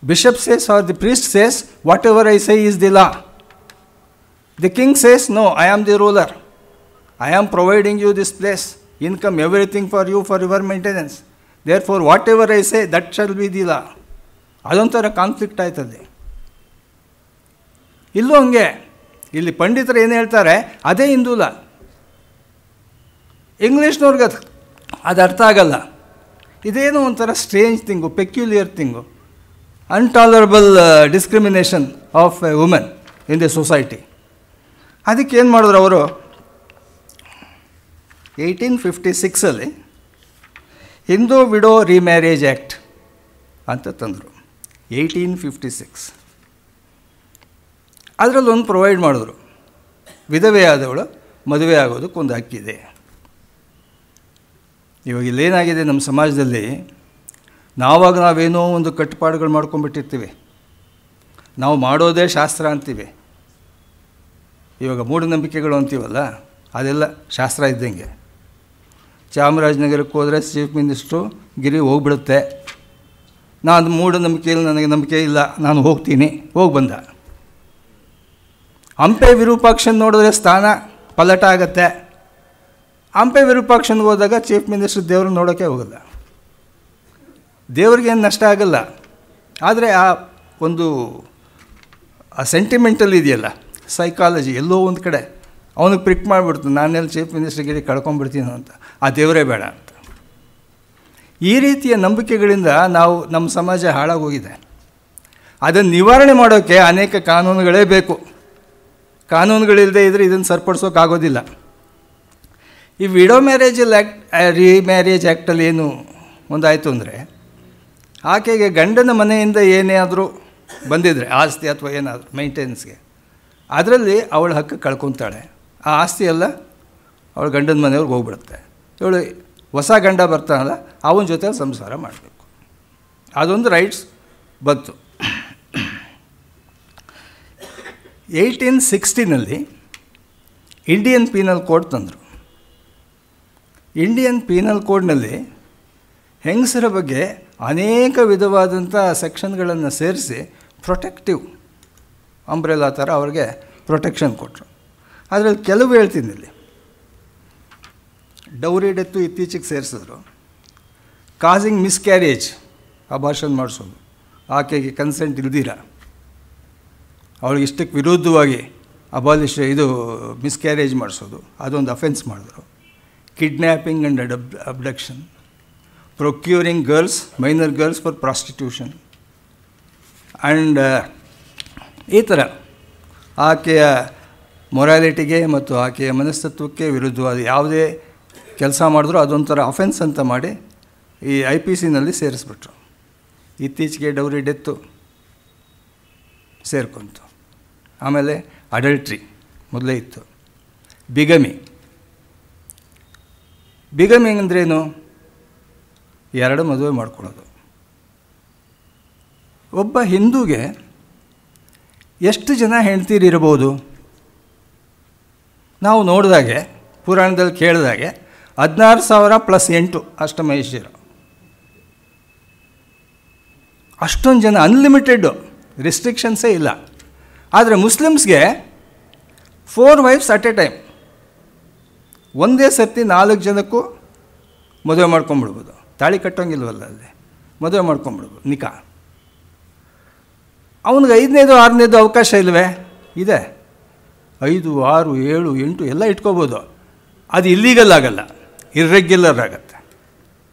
Bishop says or the priest says whatever I say is the law. The king says no, I am the ruler, I am providing you this place, income, everything for you, for your maintenance, therefore whatever I say that shall be the law. ಅದೊಂಥರ conflict ಆಯ್ತದೆ. ಇಲ್ಲೂ ಹಂಗೆ, ಇಲ್ಲಿ ಪಂಡಿತರು ಏನು ಹೇಳ್ತಾರೆ ಅದೇ ಹಿಂದೂ ಲಾ. ಇಂಗ್ಲೀಷ್ನವ್ರಿಗೆ ಅದು ಅರ್ಥ ಆಗಲ್ಲ. ಇದೇನೋ ಒಂಥರ strange thing, peculiar thing, untolerable discrimination of a women in the society. ಅದಕ್ಕೆ ಏನು ಮಾಡಿದ್ರು ಅವರು, 1856 ಹಿಂದೂ ವಿಡೋ ರಿಮ್ಯಾರೇಜ್ ಆ್ಯಕ್ಟ್ ಅಂತ ತಂದರು. 1856 ಅದರಲ್ಲಿ ಒಂದು ಪ್ರೊವೈಡ್ ಮಾಡಿದ್ರು, ವಿಧವೆಯಾದವಳು ಮದುವೆ ಆಗೋದಕ್ಕೊಂದು ಹಕ್ಕಿದೆ. ಇವಾಗ ಇಲ್ಲೇನಾಗಿದೆ ನಮ್ಮ ಸಮಾಜದಲ್ಲಿ, ನಾವೇನೋ ಒಂದು ಕಟ್ಟುಪಾಡುಗಳು ಮಾಡ್ಕೊಂಡ್ಬಿಟ್ಟಿರ್ತೀವಿ, ನಾವು ಮಾಡೋದೇ ಶಾಸ್ತ್ರ ಅಂತೀವಿ. ಇವಾಗ ಮೂಢನಂಬಿಕೆಗಳು ಅಂತೀವಲ್ಲ, ಅದೆಲ್ಲ ಶಾಸ್ತ್ರ ಇದ್ದಂಗೆ. ಚಾಮರಾಜನಗರಕ್ಕೆ ಹೋದರೆ ಚೀಫ್ ಮಿನಿಸ್ಟ್ರು ಗಿರಿ ಹೋಗ್ಬಿಡುತ್ತೆ, ನಾನು ಮೂಢನಂಬಿಕೆಯಲ್ಲಿ ನನಗೆ ನಂಬಿಕೆ ಇಲ್ಲ, ನಾನು ಹೋಗ್ತೀನಿ, ಹೋಗಿ ಬಂದ. ಹಂಪೆ ವಿರೂಪಾಕ್ಷನ್ ನೋಡಿದ್ರೆ ಸ್ಥಾನ ಪಲ್ಲಟ ಆಗತ್ತೆ. ಹಂಪೆ ವಿರೂಪಾಕ್ಷನ್ಗೆ ಹೋದಾಗ ಚೀಫ್ ಮಿನಿಸ್ಟರ್ ದೇವ್ರನ್ನ ನೋಡೋಕ್ಕೆ ಹೋಗಲ್ಲ. ದೇವ್ರಿಗೇನು ನಷ್ಟ ಆಗಲ್ಲ, ಆದರೆ ಆ ಒಂದು ಸೆಂಟಿಮೆಂಟಲ್ ಇದೆಯಲ್ಲ, ಸೈಕಾಲಜಿ ಎಲ್ಲೋ ಒಂದು ಕಡೆ ಅವನಿಗೆ ಪ್ರಿಕ್ ಮಾಡಿಬಿಡ್ತು, ನಾನೆಲ್ಲಿ ಚೀಫ್ ಮಿನಿಸ್ಟರ್ಗಿರಿ ಕಳ್ಕೊಂಡ್ಬಿಡ್ತೀನೋ ಅಂತ, ಆ ದೇವರೇ ಬೇಡ ಅಂತ. ಈ ರೀತಿಯ ನಂಬಿಕೆಗಳಿಂದ ನಮ್ಮ ಸಮಾಜ ಹಾಳಾಗೋಗಿದೆ. ಅದನ್ನು ನಿವಾರಣೆ ಮಾಡೋಕ್ಕೆ ಅನೇಕ ಕಾನೂನುಗಳೇ ಬೇಕು. ಕಾನೂನುಗಳಿಲ್ಲದೆ ಇದ್ದರೆ ಇದನ್ನು ಸರಿಪಡಿಸೋಕ್ಕಾಗೋದಿಲ್ಲ. ಈ ವಿಡೋ ಮ್ಯಾರೇಜಲ್ಲಿ ರಿಮ್ಯಾರೇಜ್ ಆ್ಯಕ್ಟಲ್ಲಿ ಏನು ಒಂದಾಯಿತು ಅಂದರೆ, ಆಕೆಗೆ ಗಂಡನ ಮನೆಯಿಂದ ಏನೇ ಆದರೂ ಬಂದಿದ್ದರೆ ಆಸ್ತಿ ಅಥವಾ ಏನಾದರೂ ಮೇಂಟೆನೆನ್ಸ್ಗೆ, ಅದರಲ್ಲಿ ಅವಳ ಹಕ್ಕು ಕಳ್ಕೊತಾಳೆ. ಆ ಆಸ್ತಿ ಎಲ್ಲ ಅವಳ ಗಂಡನ ಮನೆಯವ್ರಿಗೆ ಹೋಗ್ಬಿಡುತ್ತೆ. ಇವಳು ಹೊಸ ಗಂಡ ಬರ್ತಾನಲ್ಲ, ಅವನ ಜೊತೆ ಸಂಸಾರ ಮಾಡಬೇಕು. ಅದೊಂದು ರೈಟ್ಸ್ ಬಂತು. 1860 ಇಂಡಿಯನ್ ಪೀನಲ್ ಕೋಡ್ ತಂದರು. ಇಂಡಿಯನ್ ಪೀನಲ್ ಕೋಡ್ನಲ್ಲಿ ಹೆಂಗಸರ ಬಗ್ಗೆ ಅನೇಕ ವಿಧವಾದಂಥ ಸೆಕ್ಷನ್ಗಳನ್ನು ಸೇರಿಸಿ ಪ್ರೊಟೆಕ್ಟಿವ್ ಅಂಬ್ರೆಲಾ ಥರ ಅವ್ರಿಗೆ ಪ್ರೊಟೆಕ್ಷನ್ ಕೊಟ್ಟರು. ಅದರಲ್ಲಿ ಕೆಲವು ಹೇಳ್ತೀನಿ ಇಲ್ಲಿ. ಡೌರಿ ಡೆತ್ತು ಇತ್ತೀಚೆಗೆ ಸೇರಿಸಿದ್ರು. ಕಾಸಿಂಗ್ ಮಿಸ್ಕ್ಯಾರೇಜ್, ಅಬಾರ್ಷನ್ ಮಾಡಿಸೋದು, ಆಕೆಗೆ ಕನ್ಸೆಂಟ್ ಇಲ್ದಿರ ಅವಳಿಗೆ ಇಷ್ಟಕ್ಕೆ ವಿರುದ್ಧವಾಗಿ ಮಿಸ್ಕ್ಯಾರೇಜ್ ಮಾಡಿಸೋದು, ಅದೊಂದು ಅಫೆನ್ಸ್ ಮಾಡಿದ್ರು. Kidnapping and abduction, procuring girls, minor girls for prostitution and ಈ ಥರ ಆಕೆಯ ಮೊರಾಲಿಟಿಗೆ ಮತ್ತು ಆಕೆಯ ಮನಸ್ತತ್ವಕ್ಕೆ ವಿರುದ್ಧವಾದ ಯಾವುದೇ ಕೆಲಸ ಮಾಡಿದ್ರು ಅದೊಂಥರ ಅಫೆನ್ಸ್ ಅಂತ ಮಾಡಿ ಈ IPCನಲ್ಲಿ ಸೇರಿಸ್ಬಿಟ್ರು. ಇತ್ತೀಚೆಗೆ ಡೌರಿ ಡೆತ್ತು ಸೇರ್ಕೊಂತು. ಆಮೇಲೆ ಅಡಲ್ಟ್ರಿ ಮೊದಲೇ ಇತ್ತು. ಬಿಗಮಿ ಅಂದ್ರೇನು? ಎರಡು ಮದುವೆ ಮಾಡ್ಕೊಳ್ಳೋದು. ಒಬ್ಬ ಹಿಂದೂಗೆ ಎಷ್ಟು ಜನ ಹೆಂಡ್ತೀರಿರ್ಬೋದು? ನಾವು ನೋಡಿದಾಗೆ, ಪುರಾಣದಲ್ಲಿ ಕೇಳಿದಾಗೆ 16,000 + 8 ಅಷ್ಟಮೈಶ್ಯರು. ಅಷ್ಟೊಂದು ಜನ, ಅನ್ಲಿಮಿಟೆಡ್ಡು, ರಿಸ್ಟ್ರಿಕ್ಷನ್ಸೇ ಇಲ್ಲ. ಆದರೆ ಮುಸ್ಲಿಮ್ಸ್ಗೆ 4 ವೈಫ್ಸ್ ಅಟ್ ಎ ಟೈಮ್, ಒಂದೇ ಸರ್ತಿ 4 ಜನಕ್ಕೂ ಮದುವೆ ಮಾಡ್ಕೊಂಬಿಡ್ಬೋದು. ತಾಳಿ ಕಟ್ಟೋಂಗಿಲ್ವಲ್ಲ ಅಲ್ಲಿ, ಮದುವೆ ಮಾಡ್ಕೊಂಬಿಡ್ಬೋದು, ನಿಕಾ. ಅವನಿಗೆ 5ನೇದು 6ನೇದು ಅವಕಾಶ ಇಲ್ಲವೇ? ಇದೆ. 5, 6, 7, 8 ಎಲ್ಲ ಇಟ್ಕೋಬೋದು. ಅದು ಇಲ್ಲೀಗಲ್ ಆಗಲ್ಲ, ಇರ್ರೆಗ್ಯುಲರ್ ಆಗುತ್ತೆ.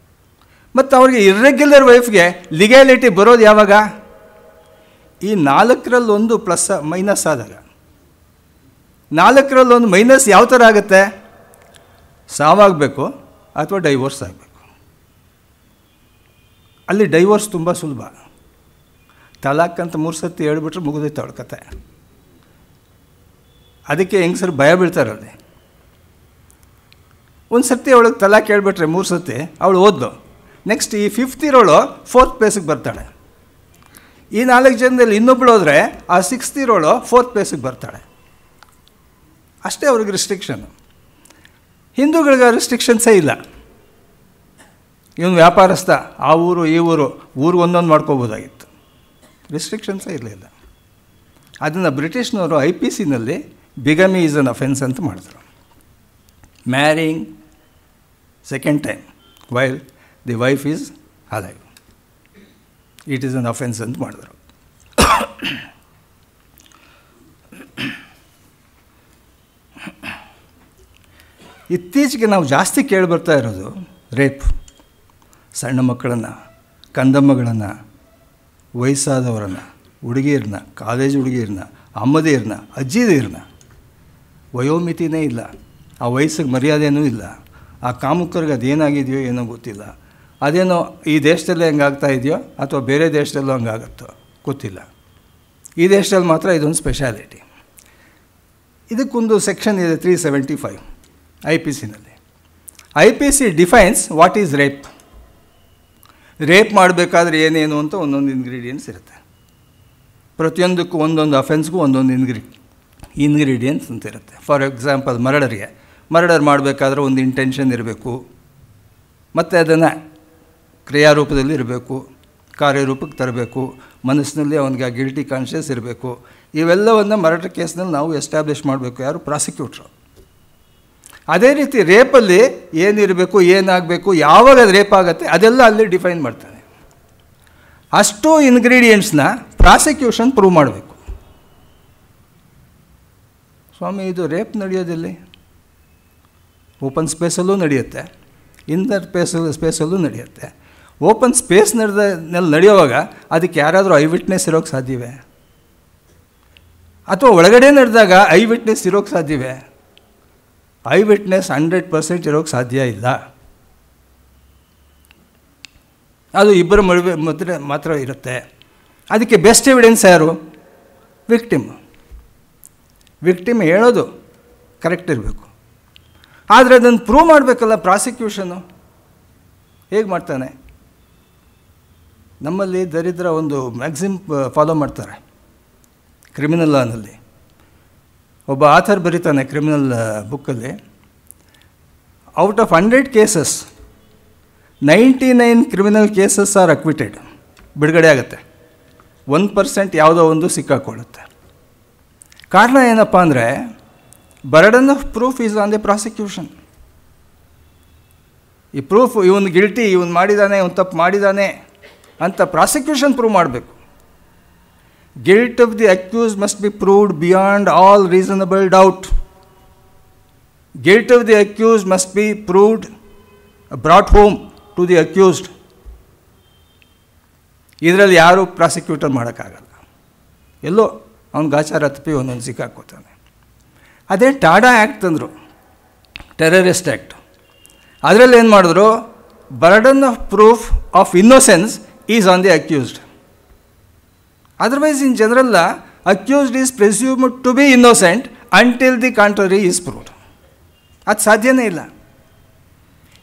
ಮತ್ತು ಅವ್ರಿಗೆ ಇರ್ರೆಗ್ಯುಲರ್ ವೈಫ್ಗೆ ಲಿಗ್ಯಾಲಿಟಿ ಬರೋದು ಯಾವಾಗ? ಈ 4ರಲ್ಲಿ 1 ಪ್ಲಸ್ ಮೈನಸ್ ಆದಾಗ. 4ರಲ್ಲಿ 1 ಮೈನಸ್ ಯಾವ ಥರ ಆಗುತ್ತೆ? ಸಾವಾಗಬೇಕು ಅಥವಾ ಡೈವೋರ್ಸ್ ಆಗಬೇಕು. ಅಲ್ಲಿ ಡೈವೋರ್ಸ್ ತುಂಬ ಸುಲಭ. ತಲಾಕ್ ಅಂತ 3 ಸರ್ತಿ ಹೇಳ್ಬಿಟ್ರೆ ಮುಗಿದೈತೆ ಅವಳ ಕತೆ. ಅದಕ್ಕೆ ಹೆಂಗಸರು ಭಯ ಬೀಳ್ತಾರಲ್ಲಿ. ಒಂದು ಸರ್ತಿ ಅವಳಿಗೆ ತಲಾಕ್ ಹೇಳ್ಬಿಟ್ರೆ 3 ಸರ್ತಿ ಅವಳು ಓದ್ಲು. ನೆಕ್ಸ್ಟ್ ಈ 5th ಇರೋಳು 4th ಪ್ಲೇಸಿಗೆ ಬರ್ತಾಳೆ. ಈ 4 ಜನದಲ್ಲಿ ಇನ್ನೊಬ್ಳು ಹೋದರೆ ಆ 6th ಇರೋಳು 4th ಪ್ಲೇಸಿಗೆ ಬರ್ತಾಳೆ. ಅಷ್ಟೇ ಅವ್ರಿಗೆ ರಿಸ್ಟ್ರಿಕ್ಷನ್ನು. ಹಿಂದೂಗಳಿಗೆ ರಿಸ್ಟ್ರಿಕ್ಷನ್ಸೇ ಇಲ್ಲ. ಇವನು ವ್ಯಾಪಾರಸ್ಥ, ಆ ಊರು ಈ ಊರು, ಊರಿಗೆ ಒಂದೊಂದು ಮಾಡ್ಕೋಬೋದಾಗಿತ್ತು. ರಿಸ್ಟ್ರಿಕ್ಷನ್ಸೇ ಇರಲಿಲ್ಲ. ಅದನ್ನು ಬ್ರಿಟಿಷ್ನವರು IPCನಲ್ಲಿ ಬಿಗಮಿ ಈಸ್ ಅನ್ ಅಫೆನ್ಸ್ ಅಂತ ಮಾಡಿದ್ರು. Marrying second time while the wife is alive, it is an offence ಅಂತ ಮಾಡಿದ್ರು. ಇತ್ತೀಚೆಗೆ ನಾವು ಜಾಸ್ತಿ ಕೇಳಿಬರ್ತಾ ಇರೋದು ರೇಪ್. ಸಣ್ಣ ಮಕ್ಕಳನ್ನು, ಕಂದಮ್ಮಗಳನ್ನು, ವಯಸ್ಸಾದವರನ್ನು, ಹುಡುಗಿಯರನ್ನ, ಕಾಲೇಜ್ ಹುಡುಗಿಯರನ್ನ, ಅಮ್ಮದಿಯರನ್ನ, ಅಜ್ಜಿದಿಯರನ್ನ. ವಯೋಮಿತಿನೇ ಇಲ್ಲ, ಆ ವಯಸ್ಸಿಗೆ ಮರ್ಯಾದೆನೂ ಇಲ್ಲ. ಆ ಕಾಮುಕರಿಗೆ ಅದೇನಾಗಿದೆಯೋ ಏನೋ ಗೊತ್ತಿಲ್ಲ. ಅದೇನೋ ಈ ದೇಶದಲ್ಲೇ ಹಂಗಾಗ್ತಾ ಇದೆಯೋ ಅಥವಾ ಬೇರೆ ದೇಶದಲ್ಲೂ ಹಂಗಾಗುತ್ತೋ ಗೊತ್ತಿಲ್ಲ. ಈ ದೇಶದಲ್ಲಿ ಮಾತ್ರ ಇದೊಂದು ಸ್ಪೆಷಾಲಿಟಿ. ಇದಕ್ಕೊಂದು ಸೆಕ್ಷನ್ ಇದೆ 375 IPCನಲ್ಲಿ. IPC defines what is rape. Rape ಮಾಡಬೇಕಾದ್ರೆ ಏನೇನು ಅಂತ ಒಂದೊಂದು ಇಂಗ್ರೀಡಿಯೆಂಟ್ಸ್ ಇರುತ್ತೆ. ಪ್ರತಿಯೊಂದಕ್ಕೂ ಒಂದೊಂದು ಅಫೆನ್ಸ್ಗೂ ಒಂದೊಂದು ಇಂಗ್ರೀಡಿಯೆಂಟ್ಸ್ ಅಂತ ಇರುತ್ತೆ. ಫಾರ್ ಎಕ್ಸಾಂಪಲ್ ಮರ್ಡರ್ ಮಾಡಬೇಕಾದ್ರೆ ಒಂದು ಇಂಟೆನ್ಷನ್ ಇರಬೇಕು, ಮತ್ತು ಅದನ್ನು ಕ್ರಿಯಾರೂಪದಲ್ಲಿ ಇರಬೇಕು, ಕಾರ್ಯರೂಪಕ್ಕೆ ತರಬೇಕು, ಮನಸ್ಸಿನಲ್ಲಿ ಅವನಿಗೆ ಆ ಗಿಲ್ಟಿ ಕಾನ್ಷಿಯಸ್ ಇರಬೇಕು. ಇವೆಲ್ಲವನ್ನು ಮರ್ಡರ್ ಕೇಸ್ನಲ್ಲಿ ನಾವು ಎಸ್ಟಾಬ್ಲಿಷ್ ಮಾಡಬೇಕು, ಯಾರು? ಪ್ರಾಸಿಕ್ಯೂಟ್ರು. ಅದೇ ರೀತಿ ರೇಪಲ್ಲಿ ಏನಿರಬೇಕು, ಏನಾಗಬೇಕು, ಯಾವಾಗ ಅದು ರೇಪ್ ಆಗುತ್ತೆ ಅದೆಲ್ಲ ಅಲ್ಲಿ ಡಿಫೈನ್ ಮಾಡ್ತಾನೆ. ಅಷ್ಟು ಇಂಗ್ರೀಡಿಯೆಂಟ್ಸ್ನ ಪ್ರಾಸಿಕ್ಯೂಷನ್ ಪ್ರೂವ್ ಮಾಡಬೇಕು. ಸ್ವಾಮಿ, ಇದು ರೇಪ್ ನಡೆಯೋದಿಲ್ಲಿ ಓಪನ್ ಸ್ಪೇಸಲ್ಲೂ ನಡೆಯುತ್ತೆ, ಇನ್ನರ್ ಸ್ಪೇಸಲ್ಲೂ ನಡೆಯುತ್ತೆ. ಓಪನ್ ಸ್ಪೇಸ್ ನಡೆಯುವಾಗ ಅದಕ್ಕೆ ಯಾರಾದರೂ ಐ ವಿಟ್ನೆಸ್ ಇರೋಕ್ಕೆ ಸಾಧ್ಯವೇ? ಅಥವಾ ಒಳಗಡೆ ನಡೆದಾಗ ಐ ವಿಟ್ನೆಸ್ ಇರೋಕ್ಕೆ ಸಾಧ್ಯವೇ? ಐ ವಿಟ್ನೆಸ್ 100% ಇರೋಕ್ಕೆ ಸಾಧ್ಯ ಇಲ್ಲ. ಅದು ಇಬ್ಬರು ಮಾತ್ರ ಇರುತ್ತೆ. ಅದಕ್ಕೆ ಬೆಸ್ಟ್ ಎವಿಡೆನ್ಸ್ ಯಾರು? ವಿಕ್ಟಿಮ್ ಹೇಳೋದು ಕರೆಕ್ಟ್ ಇರಬೇಕು. ಆದರೆ ಅದನ್ನು ಪ್ರೂವ್ ಮಾಡಬೇಕಲ್ಲ ಪ್ರಾಸಿಕ್ಯೂಷನ್ನು. ಹೇಗೆ ಮಾಡ್ತಾನೆ? ನಮ್ಮಲ್ಲಿ ದರಿದ್ರ ಒಂದು ಮ್ಯಾಕ್ಸಿಮ್ ಫಾಲೋ ಮಾಡ್ತಾರೆ ಕ್ರಿಮಿನಲ್ ಲಾನಲ್ಲಿ. ಒಬ್ಬ ಆಥರ್ ಬರೀತಾನೆ ಕ್ರಿಮಿನಲ್ ಬುಕ್ಕಲ್ಲಿ, out of 100 cases 99 criminal cases are acquitted, ಬಿಡುಗಡೆ ಆಗುತ್ತೆ. 1% ಯಾವುದೋ ಒಂದು ಸಿಕ್ಕಾಕೊಳ್ಳುತ್ತೆ. ಕಾರಣ ಏನಪ್ಪ ಅಂದರೆ burden of proof is on the prosecution. ಈ ಪ್ರೂಫ್ ಇವನು ಗಿಲ್ಟಿ, ಇವನು ಮಾಡಿದ್ದಾನೆ, ಇವನು ತಪ್ಪು ಮಾಡಿದ್ದಾನೆ ಅಂತ ಪ್ರಾಸಿಕ್ಯೂಷನ್ ಪ್ರೂವ್ ಮಾಡಬೇಕು. Guilt of the accuse must be proved beyond all reasonable doubt. Guilt of the accuse must be proved, brought home to the accused. ಇದರಲ್ಲಿ ಯಾರೂ ಪ್ರಾಸಿಕ್ಯೂಟರ್ ಮಾಡೋಕ್ಕಾಗಲ್ಲ. ಎಲ್ಲೋ ಅವ್ನು ಗಾಚಾರ ತಪ್ಪಿ ಒಂದೊಂದು ಸಿಕ್ಕಾಕೋತಾನೆ. ಅದೇ ಟಾಡಾ ಆ್ಯಕ್ಟ್ ತಂದರು, ಟೆರರಿಸ್ಟ್ ಆ್ಯಕ್ಟ್. ಅದರಲ್ಲಿ ಏನು ಮಾಡಿದ್ರು? Burden of proof of innocence is on the accused. Otherwise in general accused is presumed to be innocent until the contrary is proved. ಅದು ಸಾಧ್ಯನೇ ಇಲ್ಲ.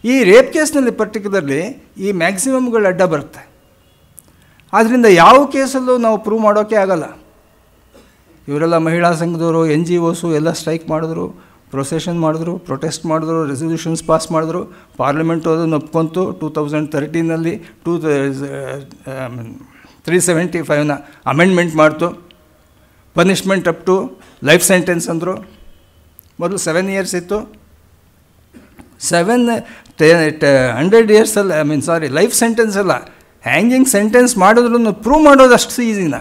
ಈ ರೇಪ್ ಕೇಸ್ನಲ್ಲಿ ಪರ್ಟಿಕ್ಯುಲರ್ಲಿ ಈ ಮ್ಯಾಕ್ಸಿಮಮ್ಗಳು ಅಡ್ಡ ಬರುತ್ತೆ. ಆದ್ದರಿಂದ ಯಾವ ಕೇಸಲ್ಲೂ ನಾವು ಪ್ರೂವ್ ಮಾಡೋಕ್ಕೆ ಆಗಲ್ಲ. ಇವರೆಲ್ಲ ಮಹಿಳಾ ಸಂಘದವರು, NGOಸು ಎಲ್ಲ ಸ್ಟ್ರೈಕ್ ಮಾಡಿದ್ರು, ಪ್ರೊಸೆಷನ್ ಮಾಡಿದ್ರು, ಪ್ರೊಟೆಸ್ಟ್ ಮಾಡಿದ್ರು, ರೆಸಲ್ಯೂಷನ್ಸ್ ಪಾಸ್ ಮಾಡಿದ್ರು. ಪಾರ್ಲಿಮೆಂಟು ಅದನ್ನು ಒಪ್ಕೊಂತು 2013ನಲ್ಲಿ. 375ನ ಅಮೆಂಡ್ಮೆಂಟ್ ಮಾಡ್ತು. Punishment up to life sentence ಅಂದರು. ಮೊದಲು 7 years ಇತ್ತು. 100 years ಅಲ್ಲ, ಲೈಫ್ ಸೆಂಟೆನ್ಸ್ ಅಲ್ಲ, ಹ್ಯಾಂಗಿಂಗ್ ಸೆಂಟೆನ್ಸ್ ಮಾಡಿದ್ರು ಪ್ರೂವ್ ಮಾಡೋದು ಅಷ್ಟು ಈಸಿನಾ?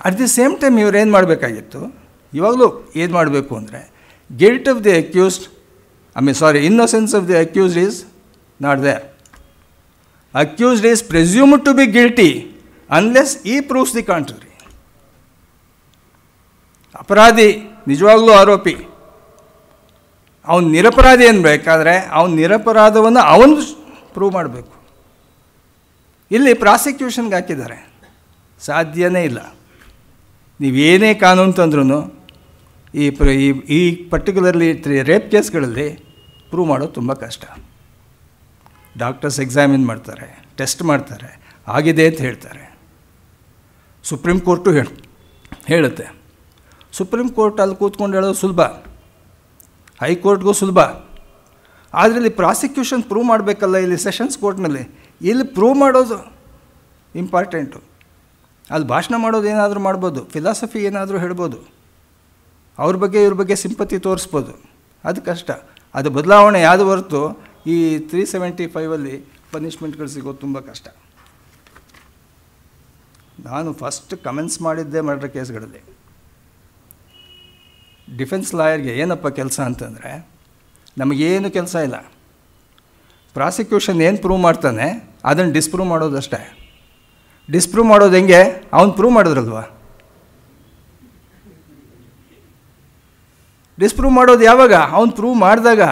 ಅಟ್ ದಿ ಸೇಮ್ ಟೈಮ್ ಇವ್ರು ಏನು ಮಾಡಬೇಕಾಗಿತ್ತು, ಇವಾಗಲೂ ಏನು ಮಾಡಬೇಕು ಅಂದರೆ, guilt of the accused innocence of the accused is not there. Accused is presumed to be guilty unless he proves the contrary. ಅಪರಾಧಿ ನಿಜವಾಗ್ಲೂ ಆರೋಪಿ, ಅವನು ನಿರಪರಾಧಿ ಅನ್ಬೇಕಾದ್ರೆ ಅವನ ನಿರಪರಾಧವನ್ನು ಅವನು ಪ್ರೂವ್ ಮಾಡಬೇಕು. ಇಲ್ಲಿ ಪ್ರಾಸಿಕ್ಯೂಷನ್ಗೆ ಹಾಕಿದ್ದಾರೆ, ಸಾಧ್ಯನೇ ಇಲ್ಲ. ನೀವೇನೇ ಕಾನೂನು ತಂದ್ರೂ ಈ ಪರ್ಟಿಕ್ಯುಲರ್ಲಿ ರೇಪ್ ಕೇಸ್ಗಳಲ್ಲಿ ಪ್ರೂವ್ ಮಾಡೋದು ತುಂಬ ಕಷ್ಟ. ಡಾಕ್ಟರ್ಸ್ ಎಕ್ಸಾಮಿನ್ ಮಾಡ್ತಾರೆ, ಟೆಸ್ಟ್ ಮಾಡ್ತಾರೆ, ಆಗಿದೆ ಅಂತ ಹೇಳ್ತಾರೆ. ಸುಪ್ರೀಂ ಕೋರ್ಟು ಹೇಳುತ್ತೆ. ಸುಪ್ರೀಂ ಕೋರ್ಟ್ ಅಲ್ಲಿ ಕೂತ್ಕೊಂಡು ಹೇಳೋದು ಸುಲಭ, ಹೈಕೋರ್ಟ್ಗೂ ಸುಲಭ. ಆದರೆ ಇಲ್ಲಿ ಪ್ರಾಸಿಕ್ಯೂಷನ್ ಪ್ರೂವ್ ಮಾಡಬೇಕಲ್ಲ, ಇಲ್ಲಿ ಸೆಷನ್ಸ್ ಕೋರ್ಟ್ನಲ್ಲಿ. ಇಲ್ಲಿ ಪ್ರೂವ್ ಮಾಡೋದು ಇಂಪಾರ್ಟೆಂಟು. ಅಲ್ಲಿ ಭಾಷಣ ಮಾಡೋದು ಏನಾದರೂ ಮಾಡ್ಬೋದು, ಫಿಲಾಸಫಿ ಏನಾದರೂ ಹೇಳ್ಬೋದು, ಅವ್ರ ಬಗ್ಗೆ ಇವ್ರ ಬಗ್ಗೆ ಸಿಂಪತಿ ತೋರಿಸ್ಬೋದು. ಅದು ಕಷ್ಟ. ಅದು ಬದಲಾವಣೆ ಯಾವುದು ಹೊರತು ಈ 375 ಪನಿಷ್ಮೆಂಟ್ಗಳು ಸಿಗೋದು ತುಂಬ ಕಷ್ಟ. ನಾನು ಫಸ್ಟ್ ಕಮೆನ್ಸ್ ಮಾಡಿದ್ದೆ ಮರ್ಡರ್ ಕೇಸ್ಗಳಲ್ಲಿ. ಡಿಫೆನ್ಸ್ ಲಾಯರ್ಗೆ ಏನಪ್ಪ ಕೆಲಸ ಅಂತಂದರೆ, ನಮಗೇನು ಕೆಲಸ ಇಲ್ಲ. ಪ್ರಾಸಿಕ್ಯೂಷನ್ ಏನು ಪ್ರೂವ್ ಮಾಡ್ತಾನೆ ಅದನ್ನು ಡಿಸ್ಪ್ರೂವ್ ಮಾಡೋದಷ್ಟೇ. ಡಿಸ್ಪ್ರೂವ್ ಮಾಡೋದು ಹೆಂಗೆ? ಅವನು ಪ್ರೂವ್ ಮಾಡಿದ್ರಲ್ವ. ಡಿಸ್ಪ್ರೂವ್ ಮಾಡೋದು ಯಾವಾಗ? ಅವ್ನು ಪ್ರೂವ್ ಮಾಡಿದಾಗ.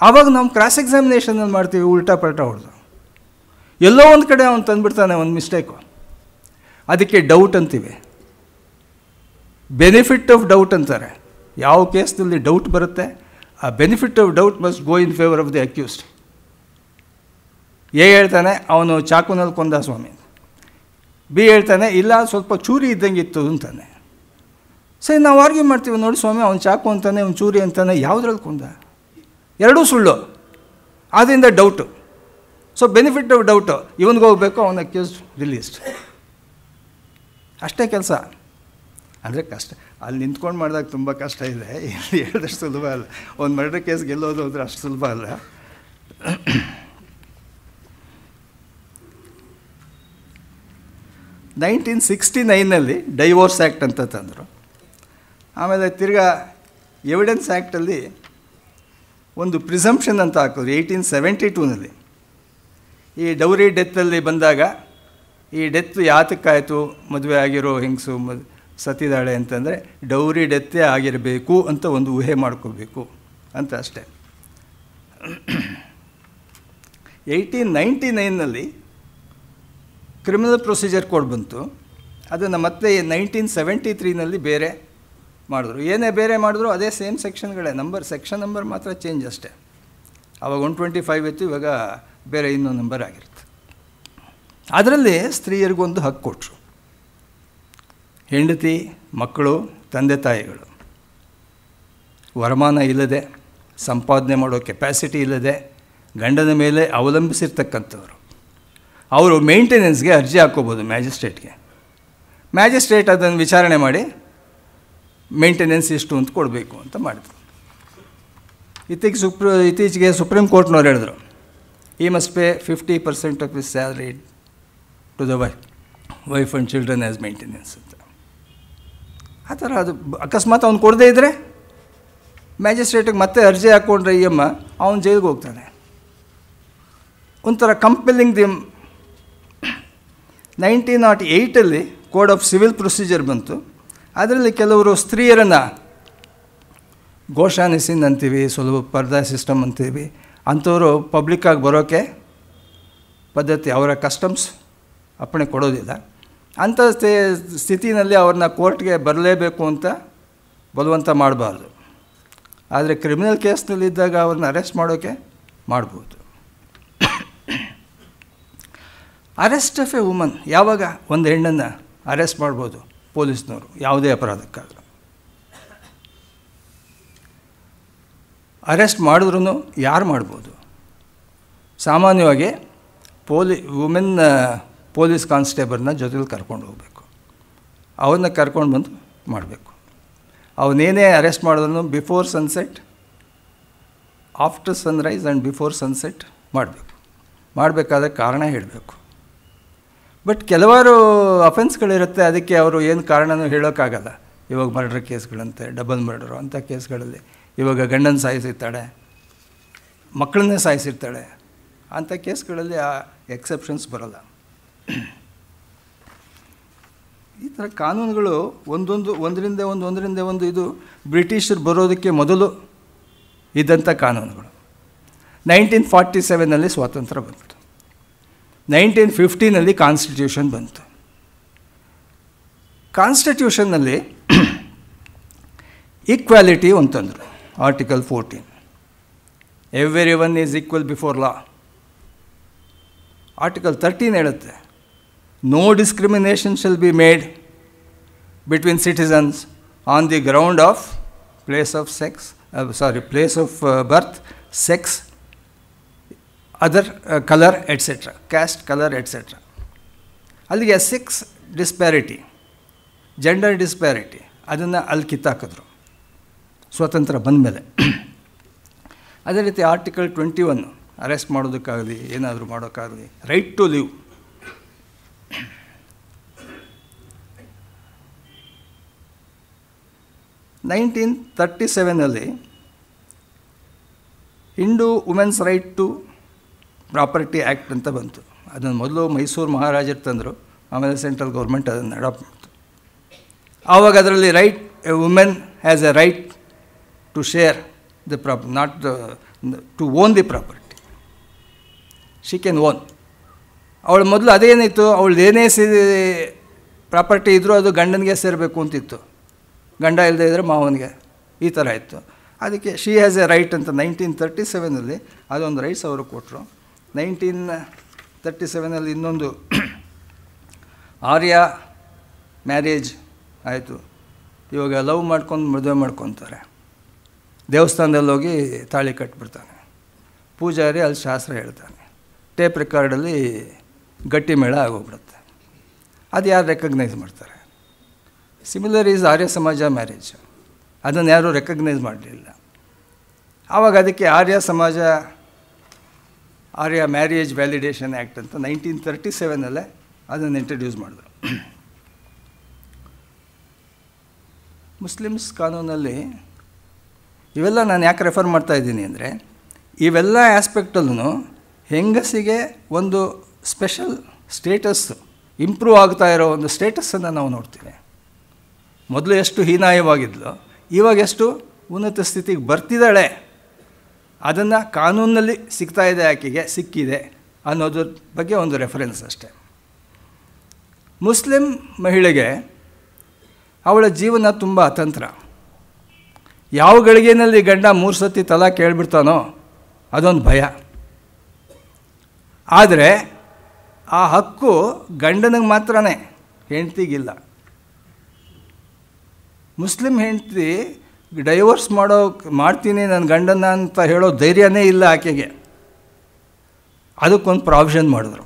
ಆವಾಗ ನಾವು ಕ್ರಾಸ್ ಎಕ್ಸಾಮಿನೇಷನಲ್ಲಿ ಮಾಡ್ತೀವಿ ಉಲ್ಟಾ ಪಲ್ಟಾ ಹೊಡೆದು. ಎಲ್ಲೋ ಒಂದು ಕಡೆ ಅವ್ನು ತಂದುಬಿಡ್ತಾನೆ ಒಂದು ಮಿಸ್ಟೇಕು, ಅದಕ್ಕೆ ಡೌಟ್ ಅಂತೀವಿ. ಬೆನಿಫಿಟ್ ಆಫ್ ಡೌಟ್ ಅಂತಾರೆ. ಯಾವ ಕೇಸ್ನಲ್ಲಿ ಡೌಟ್ ಬರುತ್ತೆ, ಆ benefit of doubt must go in favour of the accused. A ಹೇಳ್ತಾನೆ ಅವನು ಚಾಕುನಲ್ಲಿ ಕೊಂದ ಸ್ವಾಮಿ, ಬಿ ಹೇಳ್ತಾನೆ ಇಲ್ಲ ಸ್ವಲ್ಪ ಚೂರಿ ಇದ್ದಂಗೆ ಇತ್ತು ಅಂತಾನೆ. ಸರಿ, ನಾವು ಆರ್ಗ್ಯೂ ಮಾಡ್ತೀವಿ, ನೋಡಿ ಸ್ವಾಮಿ ಅವ್ನು ಚಾಕು ಅಂತಾನೆ, ಅವ್ನು ಚೂರಿ ಅಂತಾನೆ, ಯಾವುದ್ರಲ್ಲಿ ಕೊಂದ? ಎರಡೂ ಸುಳ್ಳು. ಆದ್ದರಿಂದ doubt. So benefit of doubt ಇವನಿಗೆ ಹೋಗಬೇಕು, ಅವನ ಅಕ್ಯೂಸ್ಡ್ ರಿಲೀಸ್ಡ್. ಅಷ್ಟೇ ಕೆಲಸ. ಅಂದರೆ ಕಷ್ಟ. ಅಲ್ಲಿ ನಿಂತ್ಕೊಂಡು ಮಾಡಿದಾಗ ತುಂಬ ಕಷ್ಟ ಇದೆ, ಇಲ್ಲಿ ಹೇಳಿದಷ್ಟು ಸುಲಭ ಅಲ್ಲ. ಒಂದು ಮರ್ಡರ್ ಕೇಸ್ ಗೆಲ್ಲೋದು ಅಂದರೆ ಅಷ್ಟು ಸುಲಭ ಅಲ್ಲ. 1969 ಡೈವೋರ್ಸ್ ಆ್ಯಕ್ಟ್ ಅಂತ ತಂದರು. ಆಮೇಲೆ ತಿರ್ಗಾ ಎವಿಡೆನ್ಸ್ ಆ್ಯಕ್ಟಲ್ಲಿ ಒಂದು ಪ್ರಿಸಂಪ್ಷನ್ ಅಂತ ಹಾಕಿದ್ರು 1872. ಈ ಡೌರಿ ಡೆತ್ತಲ್ಲಿ ಬಂದಾಗ, ಈ ಡೆತ್ ಯಾತಕ್ಕಾಯಿತು, ಮದುವೆ ಆಗಿರೋ ಹೆಂಗಸು ಸತ್ತಿದ್ದಾಳೆ ಅಂತಂದರೆ ಡೌರಿ ಡೆತ್ತೇ ಆಗಿರಬೇಕು ಅಂತ ಒಂದು ಊಹೆ ಮಾಡ್ಕೋಬೇಕು ಅಂತ ಅಷ್ಟೆ. 1899 ಕ್ರಿಮಿನಲ್ ಪ್ರೊಸೀಜರ್ ಕೋಡ್ ಬಂತು. ಅದನ್ನು ಮತ್ತೆ 1973 ಬೇರೆ ಮಾಡಿದ್ರು. ಏನೇ ಬೇರೆ ಮಾಡಿದ್ರು ಅದೇ ಸೇಮ್ ಸೆಕ್ಷನ್ಗಳೇ, ಸೆಕ್ಷನ್ ನಂಬರ್ ಮಾತ್ರ ಚೇಂಜ್ ಅಷ್ಟೇ. ಆವಾಗ 125 ಇತ್ತು, ಇವಾಗ ಬೇರೆ ಇನ್ನೊಂದು ನಂಬರ್ ಆಗಿರುತ್ತೆ. ಅದರಲ್ಲಿ ಸ್ತ್ರೀಯರಿಗೊಂದು ಹಕ್ಕು ಕೊಟ್ಟರು. ಹೆಂಡತಿ, ಮಕ್ಕಳು, ತಂದೆ ತಾಯಿಗಳು ವರಮಾನ ಇಲ್ಲದೆ, ಸಂಪಾದನೆ ಮಾಡೋ ಕೆಪಾಸಿಟಿ ಇಲ್ಲದೆ, ಗಂಡನ ಮೇಲೆ ಅವಲಂಬಿಸಿರ್ತಕ್ಕಂಥವ್ರು, ಅವರು ಮೇಂಟೆನೆನ್ಸ್ಗೆ ಅರ್ಜಿ ಹಾಕ್ಕೋಬೋದು ಮ್ಯಾಜಿಸ್ಟ್ರೇಟ್ಗೆ. ಮ್ಯಾಜಿಸ್ಟ್ರೇಟ್ ಅದನ್ನು ವಿಚಾರಣೆ ಮಾಡಿ ಮೇಂಟೆನೆನ್ಸ್ ಇಷ್ಟು ಅಂತ ಕೊಡಬೇಕು ಅಂತ ಮಾಡಿದ್ರು. ಇತ್ತೀಚೆಗೆ ಸುಪ್ರೀಂ ಕೋರ್ಟ್ನವ್ರು ಹೇಳಿದ್ರು, ಈ must pay 50% of his salary to the wife and children as maintenance ಅಂತ. ಆ ಥರ ಅದು ಅಕಸ್ಮಾತ್ ಅವ್ನು ಕೊಡದೇ ಇದ್ದರೆ ಮ್ಯಾಜಿಸ್ಟ್ರೇಟಿಗೆ ಮತ್ತೆ ಅರ್ಜಿ ಹಾಕ್ಕೊಂಡ್ರೆ ಅವನು ಜೈಲಿಗೆ ಹೋಗ್ತಾನೆ. ಒಂಥರ compelling the 1908 code of civil procedure ಬಂತು. ಅದರಲ್ಲಿ ಕೆಲವರು ಸ್ತ್ರೀಯರನ್ನು ಗೋಶಾನಿಸಿನ್ ಅಂತೀವಿ, ಸುಲಭ ಪರ್ದಾ ಸಿಸ್ಟಮ್ ಅಂತೀವಿ, ಅಂಥವರು ಪಬ್ಲಿಕ್ಕಾಗಿ ಬರೋಕ್ಕೆ ಪದ್ಧತಿ, ಅವರ ಕಸ್ಟಮ್ಸ್ ಅಪ್ಪಣೆ ಕೊಡೋದಿಲ್ಲ. ಅಂಥ ಸ್ಥಿತಿನಲ್ಲಿ ಅವ್ರನ್ನ ಕೋರ್ಟ್ಗೆ ಬರಲೇಬೇಕು ಅಂತ ಬಲವಂತ ಮಾಡಬಾರ್ದು. ಆದರೆ ಕ್ರಿಮಿನಲ್ ಕೇಸ್ನಲ್ಲಿದ್ದಾಗ ಅವ್ರನ್ನ ಅರೆಸ್ಟ್ ಮಾಡೋಕ್ಕೆ ಮಾಡ್ಬೋದು. ಅರೆಸ್ಟ್ ಆಫ್ ಎ ವುಮನ್, ಯಾವಾಗ ಒಂದು ಹೆಣ್ಣನ್ನು ಅರೆಸ್ಟ್ ಮಾಡ್ಬೋದು ಪೊಲೀಸ್ನವರು ಯಾವುದೇ ಅಪರಾಧಕ್ಕಾದರೂ. ಅರೆಸ್ಟ್ ಮಾಡಿದ್ರೂ ಯಾರು ಮಾಡ್ಬೋದು? ಸಾಮಾನ್ಯವಾಗಿ ವುಮೆನ್ ಪೊಲೀಸ್ ಕಾನ್ಸ್ಟೇಬಲ್ನ ಜೊತೆಲಿ ಕರ್ಕೊಂಡು ಹೋಗಬೇಕು. ಅವನ್ನ ಕರ್ಕೊಂಡು ಬಂದು ಮಾಡಬೇಕು. ಅವನೇನೇ ಅರೆಸ್ಟ್ ಮಾಡಿದ್ರು before sunset, after Sunrise and before sunset ಮಾಡಬೇಕು. ಮಾಡಬೇಕಾದ್ರೆ ಕಾರಣ ಹೇಳಬೇಕು. ಬಟ್ ಕೆಲವಾರು ಅಫೆನ್ಸ್ಗಳಿರುತ್ತೆ, ಅದಕ್ಕೆ ಅವರು ಏನು ಕಾರಣನೂ ಹೇಳೋಕ್ಕಾಗಲ್ಲ. ಇವಾಗ ಮರ್ಡರ್ ಕೇಸ್ಗಳಂತೆ, ಡಬಲ್ ಮರ್ಡರು ಅಂಥ ಕೇಸ್ಗಳಲ್ಲಿ ಇವಾಗ ಗಂಡನ ಸಾಯಿಸಿರ್ತಾಳೆ, ಮಕ್ಕಳನ್ನೇ ಸಾಯಿಸಿರ್ತಾಳೆ, ಅಂಥ ಕೇಸ್ಗಳಲ್ಲಿ ಆ ಎಕ್ಸೆಪ್ಷನ್ಸ್ ಬರೋಲ್ಲ. ಈ ಥರ ಕಾನೂನುಗಳು ಒಂದರಿಂದ ಒಂದು ಇದು ಬ್ರಿಟಿಷರು ಬರೋದಕ್ಕೆ ಮೊದಲು ಇದ್ದಂಥ ಕಾನೂನುಗಳು. 1947 ಸ್ವಾತಂತ್ರ್ಯ ಬಂತು. 1950 ಕಾನ್ಸ್ಟಿಟ್ಯೂಷನ್ ಬಂತು. ಕಾನ್ಸ್ಟಿಟ್ಯೂಷನ್ನಲ್ಲಿ ಈಕ್ವಾಲಿಟಿ ಅಂತಂದರು, article 14. Everyone is equal before law. Article 13 ಹೇಳುತ್ತೆ, no discrimination shall be made between citizens on the ground of place of birth, sex, other colour etcetera, caste, colour etcetera. ಅಲ್ಲಿಗೆ sex disparity, gender disparity, ಅದನ್ನು ಅಲ್ಲಿ ಕಿತ್ತಾಕಿದ್ರು ಸ್ವಾತಂತ್ರ್ಯ ಬಂದ ಮೇಲೆ. ಅದೇ ರೀತಿ article 21, arrest ಮಾಡೋದಕ್ಕಾಗಲಿ ಏನಾದರೂ ಮಾಡೋಕ್ಕಾಗಲಿ, right to live. Nineteen 37 Hindu women's right to property act ಅಂತ ಬಂತು. ಅದನ್ನು ಮೊದಲು ಮೈಸೂರು ಮಹಾರಾಜರು ತಂದರು, ಆಮೇಲೆ ಸೆಂಟ್ರಲ್ ಗೌರ್ಮೆಂಟ್ ಅದನ್ನು ಅಡಾಪ್ಟ್ ಮಾಡ್ತು. ಆವಾಗ ಅದರಲ್ಲಿ right, a women has a right to share the property, not to own the property. She can own. ಅವಳು ಮೊದಲು ಅದೇನಿತ್ತು, ಅವಳದ್ದು ಏನೇ ಪ್ರಾಪರ್ಟಿ ಇದ್ದರೂ ಅದು ಗಂಡನಿಗೆ ಸೇರಬೇಕು ಅಂತಿತ್ತು, ಗಂಡ ಇಲ್ಲದೆ ಇದ್ದರೆ ಮಾವನಿಗೆ, ಈ ಥರ ಇತ್ತು. ಅದಕ್ಕೆ ಶಿ ಹ್ಯಾಸ್ ಎ ರೈಟ್ ಅಂತ 1937 ಅದೊಂದು ರೈಟ್ಸ್ ಅವರು ಕೊಟ್ಟರು. 1937 ಇನ್ನೊಂದು ಆರ್ಯ ಮ್ಯಾರೇಜ್ ಆಯಿತು. ಇವಾಗ ಲವ್ ಮಾಡ್ಕೊಂಡು ಮದುವೆ ಮಾಡ್ಕೊತಾರೆ, ದೇವಸ್ಥಾನದಲ್ಲಿ ಹೋಗಿ ತಾಳಿ ಕಟ್ಬಿಡ್ತಾನೆ, ಪೂಜಾರಿ ಅಲ್ಲಿ ಶಾಸ್ತ್ರ ಹೇಳ್ತಾನೆ, ಟೇಪ್ ರೆಕಾರ್ಡಲ್ಲಿ ಗಟ್ಟಿ ಮೇಳ ಆಗೋಗ್ಬಿಡುತ್ತೆ. ಅದು ಯಾರು ರೆಕಗ್ನೈಸ್ ಮಾಡ್ತಾರೆ? ಸಿಮಿಲರ್ ಈಸ್ ಆರ್ಯ ಸಮಾಜ ಮ್ಯಾರೇಜ್, ಅದನ್ನು ಯಾರೂ ರೆಕಗ್ನೈಸ್ ಮಾಡಲಿಲ್ಲ. ಆವಾಗ ಅದಕ್ಕೆ ಆರ್ಯ ಮ್ಯಾರೇಜ್ ವ್ಯಾಲಿಡೇಷನ್ ಆ್ಯಕ್ಟ್ ಅಂತ 1937 ಅದನ್ನು ಇಂಟ್ರಡ್ಯೂಸ್ ಮಾಡಿದ್ರು. ಮುಸ್ಲಿಮ್ಸ್ ಕಾನೂನಲ್ಲಿ ಇವೆಲ್ಲ ನಾನು ಯಾಕೆ ರೆಫರ್ ಮಾಡ್ತಾಯಿದ್ದೀನಿ ಅಂದರೆ, ಇವೆಲ್ಲ ಆಸ್ಪೆಕ್ಟಲ್ಲೂ ಹೆಂಗಸಿಗೆ ಒಂದು ಸ್ಪೆಷಲ್ ಸ್ಟೇಟಸ್, ಇಂಪ್ರೂವ್ ಆಗ್ತಾ ಇರೋ ಒಂದು ಸ್ಟೇಟಸ್ಸನ್ನು ನಾವು ನೋಡ್ತೀವಿ. ಮೊದಲು ಎಷ್ಟು ಹೀನಾಯವಾಗಿದ್ಲು, ಇವಾಗ ಎಷ್ಟು ಉನ್ನತ ಸ್ಥಿತಿಗೆ ಬರ್ತಿದ್ದಾಳೆ, ಅದನ್ನು ಕಾನೂನಲ್ಲಿ ಸಿಗ್ತಾಯಿದೆ, ಆಕೆಗೆ ಸಿಕ್ಕಿದೆ ಅನ್ನೋದ್ರ ಬಗ್ಗೆ ಒಂದು ರೆಫರೆನ್ಸ್ ಅಷ್ಟೆ. ಮುಸ್ಲಿಂ ಮಹಿಳೆಗೆ ಅವಳ ಜೀವನ ತುಂಬ ಅತಂತ್ರ. ಯಾವ ಗಳಿಗೆಯಲ್ಲಿ ಗಂಡ 3 ಸತಿ ತಲಾಖ್ ಕೇಳಿಬಿಡ್ತಾನೋ ಅದೊಂದು ಭಯ. ಆದರೆ ಆ ಹಕ್ಕು ಗಂಡನಿಗೆ ಮಾತ್ರನೇ, ಹೆಂಡ್ತಿಗಿಲ್ಲ. ಮುಸ್ಲಿಂ ಹೆಂಡ್ತಿ ಡೈವರ್ಸ್ ಮಾಡ್ತೀನಿ ನನ್ನ ಗಂಡನ ಅಂತ ಹೇಳೋ ಧೈರ್ಯನೇ ಇಲ್ಲ ಆಕೆಗೆ. ಅದಕ್ಕೊಂದು ಪ್ರಾವಿಷನ್ ಮಾಡಿದ್ರು.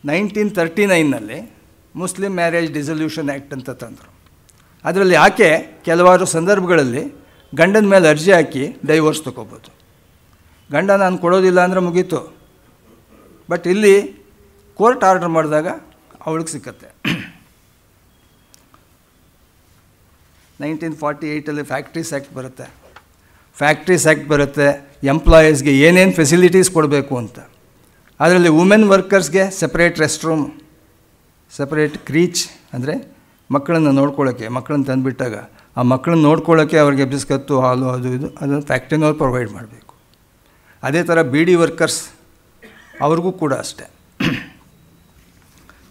1939 ಮುಸ್ಲಿಂ ಮ್ಯಾರೇಜ್ ಡಿಸಲ್ಯೂಷನ್ ಆ್ಯಕ್ಟ್ ಅಂತ ತಂದರು. ಅದರಲ್ಲಿ ಆಕೆ ಕೆಲವಾರು ಸಂದರ್ಭಗಳಲ್ಲಿ ಗಂಡನ ಮೇಲೆ ಅರ್ಜಿ ಹಾಕಿ ಡೈವೋರ್ಸ್ ತೊಗೋಬೋದು. ಗಂಡ ನಾನು ಕೊಡೋದಿಲ್ಲ ಅಂದರೆ ಮುಗೀತು. ಬಟ್ ಇಲ್ಲಿ ಕೋರ್ಟ್ ಆರ್ಡರ್ ಮಾಡಿದಾಗ ಅವಳಿಗೆ ಸಿಕ್ಕತ್ತೆ. 1948 ಫ್ಯಾಕ್ಟ್ರೀಸ್ ಆ್ಯಕ್ಟ್ ಬರುತ್ತೆ. ಫ್ಯಾಕ್ಟ್ರೀಸ್ ಆ್ಯಕ್ಟ್ ಬರುತ್ತೆ, ಎಂಪ್ಲಾಯೀಸ್ಗೆ ಏನೇನು ಫೆಸಿಲಿಟೀಸ್ ಕೊಡಬೇಕು ಅಂತ. ಅದರಲ್ಲಿ ವುಮೆನ್ ವರ್ಕರ್ಸ್ಗೆ separate rest room, separate creche, ಅಂದರೆ ಮಕ್ಕಳನ್ನು ನೋಡ್ಕೊಳ್ಳೋಕ್ಕೆ, ಮಕ್ಕಳನ್ನ ತಂದುಬಿಟ್ಟಾಗ ಆ ಮಕ್ಕಳನ್ನ ನೋಡ್ಕೊಳ್ಳೋಕ್ಕೆ ಅವ್ರಿಗೆ ಬಿಸ್ಕತ್ತು, ಹಾಲು, ಅದು ಇದು ಅದನ್ನು ಫ್ಯಾಕ್ಟ್ರಿನವ್ರು ಪ್ರೊವೈಡ್ ಮಾಡಬೇಕು. ಅದೇ ಥರ ಬೀಡಿ ವರ್ಕರ್ಸ್ ಅವ್ರಿಗೂ ಕೂಡ ಅಷ್ಟೇ.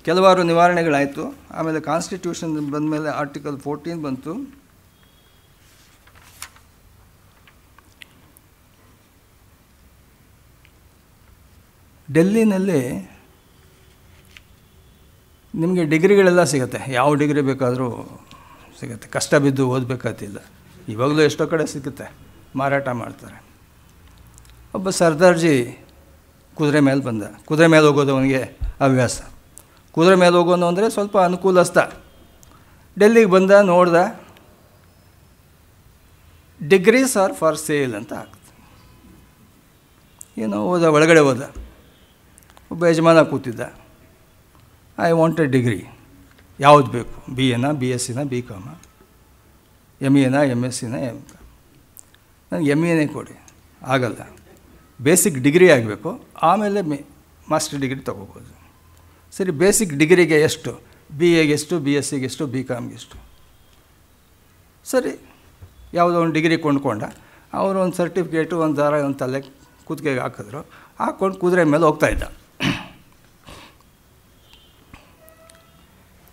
ಕೆಲವಾರು ನಿವಾರಣೆಗಳಾಯಿತು. ಆಮೇಲೆ ಕಾನ್ಸ್ಟಿಟ್ಯೂಷನ್ ಬಂದ ಮೇಲೆ ಆರ್ಟಿಕಲ್ 14 ಬಂತು. ಡೆಲ್ಲಿನಲ್ಲಿ ನಿಮಗೆ ಡಿಗ್ರಿಗಳೆಲ್ಲ ಸಿಗುತ್ತೆ, ಯಾವ ಡಿಗ್ರಿ ಬೇಕಾದರೂ ಸಿಗುತ್ತೆ, ಕಷ್ಟ ಬಿದ್ದು ಓದಬೇಕಾತಿಲ್ಲ. ಇವಾಗಲೂ ಎಷ್ಟೋ ಕಡೆ ಸಿಗುತ್ತೆ, ಮಾರಾಟ ಮಾಡ್ತಾರೆ. ಒಬ್ಬ ಸರ್ದಾರ್ಜಿ ಕುದುರೆ ಮೇಲೆ ಬಂದ. ಕುದುರೆ ಮೇಲೆ ಹೋಗೋದು ಅವನಿಗೆ ಹವ್ಯಾಸ. ಕುದುರೆ ಮೇಲೆ ಹೋಗೋನು ಅಂದರೆ ಸ್ವಲ್ಪ ಅನುಕೂಲಸ್ಥ. ಡೆಲ್ಲಿಗೆ ಬಂದ, ನೋಡ್ದ, ಡಿಗ್ರೀಸ್ ಆರ್ ಫಾರ್ ಸೇಲ್ ಅಂತ ಆಗ್ತದೆ. ಏನೋ ಹೋದ, ಒಳಗಡೆ ಹೋದ. ಒಬ್ಬ ಯಜಮಾನ ಕೂತಿದ್ದ. I want a degree. ಯಾವುದು ಬೇಕು? ಬಿ ಎನಾ, ಬಿ ಎಸ್ ಸಿನ, ಬಿ ಕಾಮ, ಎಮ್ ಎನಾ, ಎಮ್ ಎಸ್ ಸಿನ, ಎಮ್ ಕಾಮ್? ನನಗೆ ಎಮ್ ಎನೇ ಕೊಡಿ. ಆಗಲ್ಲ, ಬೇಸಿಕ್ ಡಿಗ್ರಿ ಆಗಬೇಕು, ಆಮೇಲೆ ಮಾಸ್ಟರ್ ಡಿಗ್ರಿ ತೊಗೋಬೋದು. ಸರಿ, ಬೇಸಿಕ್ ಡಿಗ್ರಿಗೆ ಎಷ್ಟು? ಬಿ ಎಗೆ ಎಷ್ಟು, ಬಿ ಎಸ್ ಸಿಗೆ ಎಷ್ಟು, ಬಿ ಕಾಮ್ಗೆ ಎಷ್ಟು? ಸರಿ, ಯಾವುದೋ ಒಂದು ಡಿಗ್ರಿ ಕೊಂಡ್ಕೊಂಡ. ಅವರು ಒಂದು ಸರ್ಟಿಫಿಕೇಟು, ಒಂದು ದಾರ, ಒಂದು ತಲೆ ಕುತ್ತಿಗೆಗೆ ಹಾಕಿದ್ರು. ಹಾಕ್ಕೊಂಡು ಕುದುರೆ ಮೇಲೆ ಹೋಗ್ತಾಯಿದ್ದ.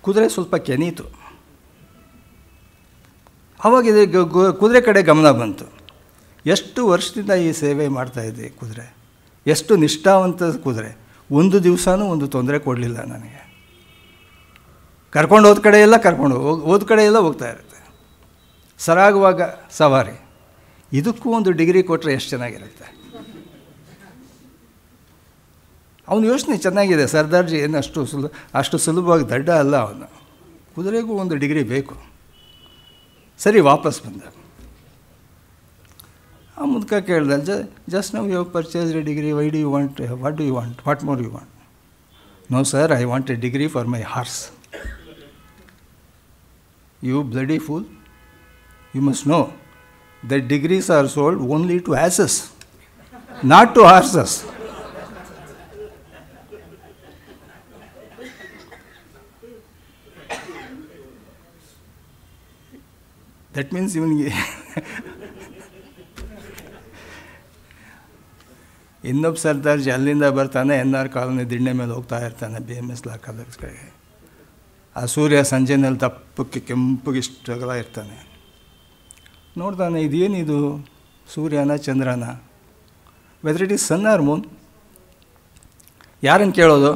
ಕುದುರೆ ಸ್ವಲ್ಪ ಕೆನೀತು. ಆವಾಗ ಇದು ಕುದುರೆ ಕಡೆ ಗಮನ ಬಂತು. ಎಷ್ಟು ವರ್ಷದಿಂದ ಈ ಸೇವೆ ಮಾಡ್ತಾಯಿದ್ದೆ ಕುದುರೆ, ಎಷ್ಟು ನಿಷ್ಠಾವಂತ ಕುದುರೆ. ಒಂದು ದಿವಸನೂ ಒಂದು ತೊಂದರೆ ಕೊಡಲಿಲ್ಲ ನನಗೆ. ಕರ್ಕೊಂಡು ಹೋದ ಕಡೆ ಎಲ್ಲ ಹೋದ ಕಡೆ ಎಲ್ಲ ಹೋಗ್ತಾ ಇರುತ್ತೆ. ಸರಾಗುವಾಗ ಸವಾರಿ. ಇದಕ್ಕೂ ಒಂದು ಡಿಗ್ರಿ ಕೊಟ್ಟರೆ ಎಷ್ಟು ಚೆನ್ನಾಗಿರುತ್ತೆ. ಅವನ ಯೋಚನೆ ಚೆನ್ನಾಗಿದೆ. ಸರ್ದಾರ್ಜಿ ಏನು ಅಷ್ಟು ಸುಲಭವಾಗಿ ದಡ್ಡ ಅಲ್ಲ ಅವನು. ಕುದುರೆಗೂ ಒಂದು ಡಿಗ್ರಿ ಬೇಕು. ಸರಿ, ವಾಪಸ್ ಬಂದ. ಆ ಮುದುಕ ಕೇಳ್ದ, just now you purchase a degree, why do you want, what do you want, what more you want? No sir, I want a degree for my horse. You bloody fool, you must know that degrees are sold only to asses, not to horses. That means ಇವನಿಗೆ ಇನ್ನೊಬ್ಬ ಸರ್ದಾರ್ಜಿ ಅಲ್ಲಿಂದ ಬರ್ತಾನೆ, NR colony ದಿಣ್ಣೆ ಮೇಲೆ ಹೋಗ್ತಾ ಇರ್ತಾನೆ, BMS law college ಕಡೆಗೆ. ಆ ಸೂರ್ಯ ಸಂಜೆನಲ್ಲಿ ದಪ್ಪಕ್ಕೆ ಕೆಂಪಗೆ ಇಷ್ಟಗಲ ಇರ್ತಾನೆ. ನೋಡ್ತಾನೆ, ಇದೇನಿದು ಸೂರ್ಯನ ಚಂದ್ರನ? Whether it is sun or moon? ಯಾರನ್ನು ಕೇಳೋದು?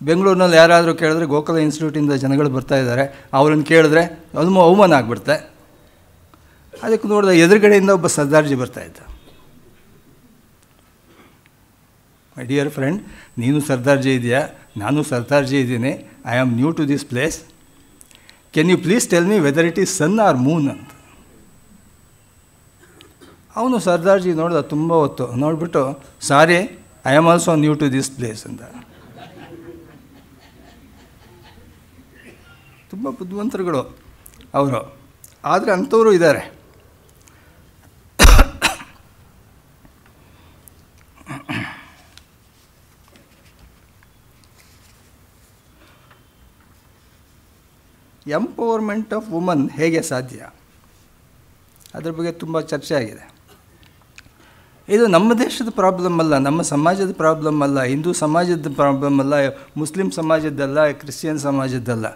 ಬೆಂಗಳೂರಿನಲ್ಲಿ ಯಾರಾದರೂ ಕೇಳಿದ್ರೆ, ಗೋಕುಲ ಇನ್ಸ್ಟಿಟ್ಯೂಟಿಂದ ಜನಗಳು ಬರ್ತಾಯಿದ್ದಾರೆ, ಅವ್ರನ್ನ ಕೇಳಿದ್ರೆ ಅವಮಾನ ಆಗಿಬಿಡ್ತೆ. ಅದಕ್ಕೆ ನೋಡಿದ, ಎದುರುಗಡೆಯಿಂದ ಒಬ್ಬ ಸರ್ದಾರ್ಜಿ ಬರ್ತಾಯಿದ್ದ. ಮೈ ಡಿಯರ್ ಫ್ರೆಂಡ್, ನೀನು ಸರ್ದಾರ್ಜಿ ಇದೆಯಾ? ನಾನು ಸರ್ದಾರ್ಜಿ ಇದ್ದೀನಿ. I am new to this place. Can you please tell me whether it is sun or moon ಅಂತ. ಅವನು ಸರ್ದಾರ್ಜಿ ನೋಡಿದ ತುಂಬ ಹೊತ್ತು. ನೋಡಿಬಿಟ್ಟು, sorry, I am also new to this place ಅಂತ. ತುಂಬ ಬುದ್ಧಿವಂತರುಗಳು ಅವರು. ಆದರೆ ಅಂಥವರು ಇದ್ದಾರೆ. ಎಂಪವರ್ಮೆಂಟ್ ಆಫ್ ವುಮನ್ ಹೇಗೆ ಸಾಧ್ಯ? ಅದ್ರ ಬಗ್ಗೆ ತುಂಬ ಚರ್ಚೆ ಆಗಿದೆ. ಇದು ನಮ್ಮ ದೇಶದ ಪ್ರಾಬ್ಲಮ್ ಅಲ್ಲ, ನಮ್ಮ ಸಮಾಜದ ಪ್ರಾಬ್ಲಮ್ ಅಲ್ಲ, ಹಿಂದೂ ಸಮಾಜದ ಪ್ರಾಬ್ಲಮ್ ಅಲ್ಲ, ಮುಸ್ಲಿಂ ಸಮಾಜದ್ದಲ್ಲ, ಕ್ರಿಶ್ಚಿಯನ್ ಸಮಾಜದ್ದಲ್ಲ.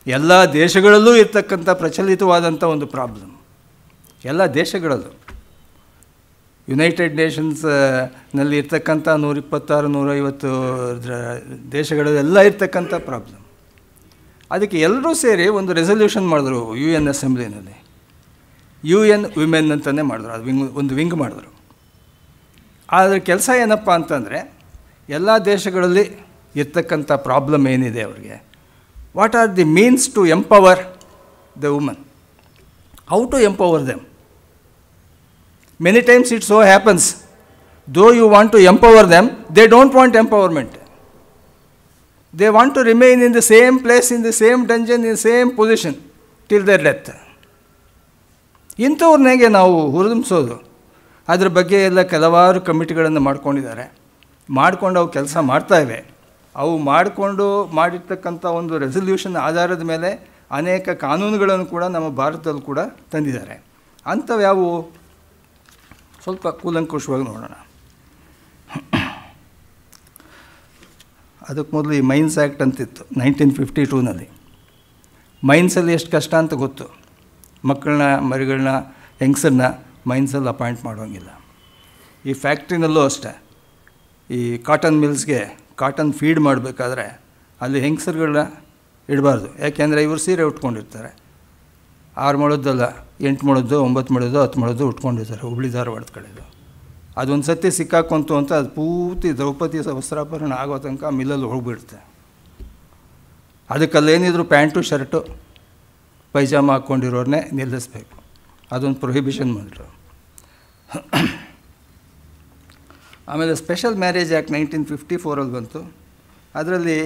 ಎಲ್ಲ ದೇಶಗಳಲ್ಲೂ ಇರ್ತಕ್ಕಂಥ ಪ್ರಚಲಿತವಾದಂಥ ಒಂದು ಪ್ರಾಬ್ಲಮ್. ಎಲ್ಲ ದೇಶಗಳಲ್ಲೂ. ಯುನೈಟೆಡ್ ನೇಷನ್ಸ್ನಲ್ಲಿ ಇರ್ತಕ್ಕಂಥ 126-150 ದೇಶಗಳಲ್ಲೆಲ್ಲ ಇರ್ತಕ್ಕಂಥ ಪ್ರಾಬ್ಲಮ್. ಅದಕ್ಕೆ ಎಲ್ಲರೂ ಸೇರಿ ಒಂದು ರೆಸಲ್ಯೂಷನ್ ಮಾಡಿದ್ರು UN ಅಸೆಂಬ್ಲಿನಲ್ಲಿ. UN ವಿಮೆನ್ ಅಂತಲೇ ಮಾಡಿದ್ರು. ಅದು ಒಂದು ವಿಂಗ್ ಮಾಡಿದ್ರು. ಆದರೆ ಕೆಲಸ ಏನಪ್ಪ ಅಂತಂದರೆ, ಎಲ್ಲ ದೇಶಗಳಲ್ಲಿ ಇರ್ತಕ್ಕಂಥ ಪ್ರಾಬ್ಲಮ್ ಏನಿದೆ ಅವ್ರಿಗೆ, what are the means to empower the woman, how to empower them. Many times it so happens, though you want to empower them, they don't want empowerment. They want to remain in the same place, in the same dungeon, in same position till their death. ಇಂಥವ್ರನ್ನೇಗೆ ನಾವು ಹುರಿದುಂಬಿಸೋದು? ಅದ್ರ ಬಗ್ಗೆ ಎಲ್ಲ ಕೆಲವಾರು ಕಮಿಟಿಗಳನ್ನು ಮಾಡ್ಕೊಂಡಿದ್ದಾರೆ. ಮಾಡ್ಕೊಂಡು ಅವು ಕೆಲಸ ಮಾಡ್ತಾಯಿವೆ. ಅವು ಮಾಡಿರ್ತಕ್ಕಂಥ ಒಂದು ರೆಸಲ್ಯೂಷನ್ ಆಧಾರದ ಮೇಲೆ ಅನೇಕ ಕಾನೂನುಗಳನ್ನು ಕೂಡ ನಮ್ಮ ಭಾರತದಲ್ಲಿ ಕೂಡ ತಂದಿದ್ದಾರೆ. ಅಂಥವು ಯಾವುವು? ಸ್ವಲ್ಪ ಕೂಲಂಕುಷವಾಗಿ ನೋಡೋಣ. ಅದಕ್ಕೆ ಮೊದಲು ಈ ಮೈನ್ಸ್ ಆ್ಯಕ್ಟ್ ಅಂತಿತ್ತು 1952ನಲ್ಲಿ. ಮೈನ್ಸಲ್ಲಿ ಎಷ್ಟು ಕಷ್ಟ ಅಂತ ಗೊತ್ತು. ಮಕ್ಕಳನ್ನ, ಮರಿಗಳನ್ನ, ಹೆಂಗಸರನ್ನ ಮೈನ್ಸಲ್ಲಿ ಅಪಾಯಿಂಟ್ ಮಾಡೋಂಗಿಲ್ಲ. ಈ ಫ್ಯಾಕ್ಟ್ರಿನಲ್ಲೂ ಅಷ್ಟೇ, ಈ ಕಾಟನ್ ಮಿಲ್ಸ್ಗೆ ಕಾಟನ್ ಫೀಡ್ ಮಾಡಬೇಕಾದ್ರೆ ಅಲ್ಲಿ ಹೆಂಗಸರುಗಳನ್ನ ಇಡಬಾರ್ದು. ಯಾಕೆಂದರೆ ಇವರು ಸೀರೆ ಉಟ್ಕೊಂಡಿರ್ತಾರೆ. 6 ಮೊಳದ್ದಲ್ಲ, 8 ಮೊಳದ್ದು, 9 ಮೊಳದ್ದು, 10 ಮೊಳದ್ದು ಉಟ್ಕೊಂಡಿರ್ತಾರೆ. ಹುಬ್ಳಿ ಧಾರವಾಡದ ಕಡೆದು ಅದೊಂದು ಸತಿ ಸಿಕ್ಕಾಕೊಂತು ಅಂತ ಅದು ಪೂರ್ತಿ ದ್ರೌಪದಿ ವಸ್ತ್ರಾಪರಣ ಆಗೋ ತನಕ ಮಿಲ್ಲಲ್ಲಿ ಹೋಗ್ಬಿಡುತ್ತೆ. ಅದಕ್ಕಲ್ಲೇನಿದ್ರು ಪ್ಯಾಂಟು ಶರ್ಟು ಪೈಜಾಮ ಹಾಕ್ಕೊಂಡಿರೋರನ್ನೇ ನಿಲ್ಲಿಸ್ಬೇಕು. ಅದೊಂದು ಪ್ರೊಹಿಬಿಷನ್ ಮಾಡಿದ್ರು. ಆಮೇಲೆ ಸ್ಪೆಷಲ್ ಮ್ಯಾರೇಜ್ ಆ್ಯಕ್ಟ್ 1954 ಬಂತು. ಅದರಲ್ಲಿ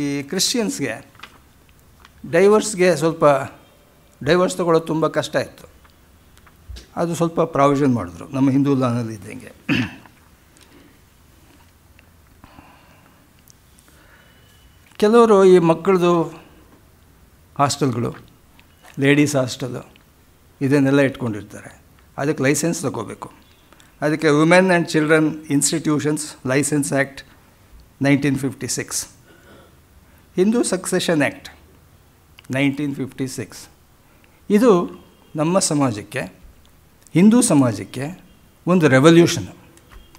ಈ ಕ್ರಿಶ್ಚಿಯನ್ಸ್ಗೆ ಡೈವರ್ಸ್ ತೊಗೊಳ್ಳೋದು ತುಂಬ ಕಷ್ಟ ಇತ್ತು. ಅದು ಸ್ವಲ್ಪ ಪ್ರಾವಿಷನ್ ಮಾಡಿದ್ರು ನಮ್ಮ ಹಿಂದೂ ಲಾನಲ್ಲಿ ಇದ್ದಂಗೆ. ಕೆಲವರು ಈ ಮಕ್ಕಳದು ಹಾಸ್ಟೆಲ್ಗಳು, ಲೇಡೀಸ್ ಹಾಸ್ಟೆಲು ಇದನ್ನೆಲ್ಲ ಇಟ್ಕೊಂಡಿರ್ತಾರೆ. ಅದಕ್ಕೆ ಲೈಸೆನ್ಸ್ ತಗೋಬೇಕು. ಅದಕ್ಕೆ women and children institutions license act 1956, Hindu succession act 1956. ಇದು ನಮ್ಮ ಸಮಾಜಕ್ಕೆ, ಹಿಂದೂ ಸಮಾಜಕ್ಕೆ ಒಂದು ರೆವಲ್ಯೂಷನ್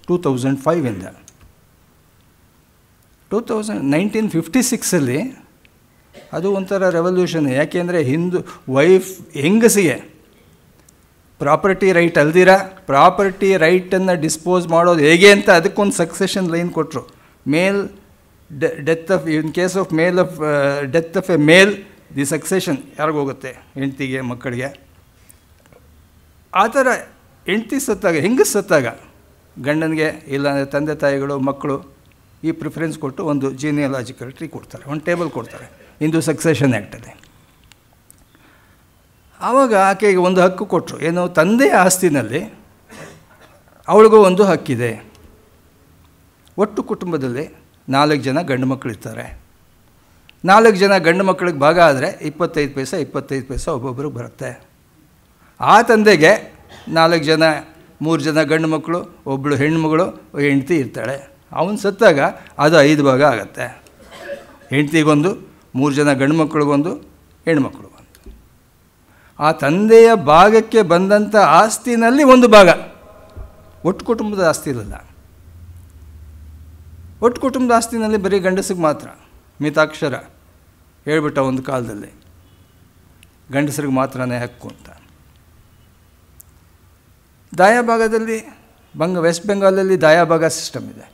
2005ಇಂದ. 1956 ಅದು ಒಂಥರ ರೆವಲ್ಯೂಷನ್. ಯಾಕೆಂದರೆ ಹೆಂಗಸಿಗೆ ಪ್ರಾಪರ್ಟಿ ರೈಟ್ ಅಲ್ದಿರ ಪ್ರಾಪರ್ಟಿ ರೈಟನ್ನು ಡಿಸ್ಪೋಸ್ ಮಾಡೋದು ಹೇಗೆ ಅಂತ ಅದಕ್ಕೊಂದು ಸಕ್ಸೆಷನ್ ಲೈನ್ ಕೊಟ್ಟರು. Death of in case of death of a male the succession ಯಾರಿಗೋಗುತ್ತೆ? ಹೆಂಡ್ತಿಗೆ, ಮಕ್ಕಳಿಗೆ. ಆ ಥರ ಹೆಂಡ್ತಿ ಸತ್ತಾಗ, ಹೆಂಗಸು ಸತ್ತಾಗ ಗಂಡನಿಗೆ ಇಲ್ಲ ತಂದೆ ತಾಯಿಗಳು, ಮಕ್ಕಳು ಈ ಪ್ರಿಫರೆನ್ಸ್ ಕೊಟ್ಟು ಒಂದು ಜೀನಿಯಾಲಜಿಕಲ್ ಟ್ರೀ ಕೊಡ್ತಾರೆ, ಒಂದು ಟೇಬಲ್ ಕೊಡ್ತಾರೆ ಹಿಂದೂ ಸಕ್ಸೆಷನ್ ಆ್ಯಕ್ಟಲ್ಲಿ. ಆವಾಗ ಆಕೆಗೆ ಒಂದು ಹಕ್ಕು ಕೊಟ್ಟರು. ಏನು, ತಂದೆಯ ಆಸ್ತಿನಲ್ಲಿ ಅವಳಿಗೂ ಒಂದು ಹಕ್ಕಿದೆ. ಒಟ್ಟು ಕುಟುಂಬದಲ್ಲಿ 4 ಜನ ಗಂಡು ಮಕ್ಕಳಿರ್ತಾರೆ. 4 ಜನ ಗಂಡು ಮಕ್ಕಳಿಗೆ ಭಾಗ ಆದರೆ 25 ಪೈಸೆ ಒಬ್ಬೊಬ್ಬರಿಗೆ ಬರುತ್ತೆ. ಆ ತಂದೆಗೆ 4 ಜನ, 3 ಜನ ಗಂಡು ಮಕ್ಕಳು, ಒಬ್ಬಳು ಹೆಣ್ಮಗಳು, ಹೆಂಡ್ತಿ ಇರ್ತಾಳೆ. ಅವನು ಸತ್ತಾಗ ಅದು 5 ಭಾಗ ಆಗುತ್ತೆ. ಹೆಂಡ್ತಿಗೊಂದು, 3 ಜನ ಗಂಡು ಮಕ್ಕಳಿಗೊಂದು, ಹೆಣ್ಮಕ್ಳಿಗೊಂದು. ಆ ತಂದೆಯ ಭಾಗಕ್ಕೆ ಬಂದಂಥ ಆಸ್ತಿನಲ್ಲಿ ಒಂದು ಭಾಗ. ಒಟ್ಟು ಕುಟುಂಬದ ಆಸ್ತಿ ಇರಲ್ಲ. ಒಟ್ಟು ಕುಟುಂಬದ ಆಸ್ತಿನಲ್ಲಿ ಬರೀ ಗಂಡಸಿಗೆ ಮಾತ್ರ. ಮಿತಾಕ್ಷರ ಹೇಳ್ಬಿಟ್ಟ ಒಂದು ಕಾಲದಲ್ಲಿ, ಗಂಡಸರಿಗೆ ಮಾತ್ರನೇ ಹಕ್ಕು ಅಂತ. ದಾಯಾಭಾಗದಲ್ಲಿ ವೆಸ್ಟ್ ಬೆಂಗಾಲಲ್ಲಿ ದಾಯಾಭಾಗ ಸಿಸ್ಟಮ್ ಇದೆ.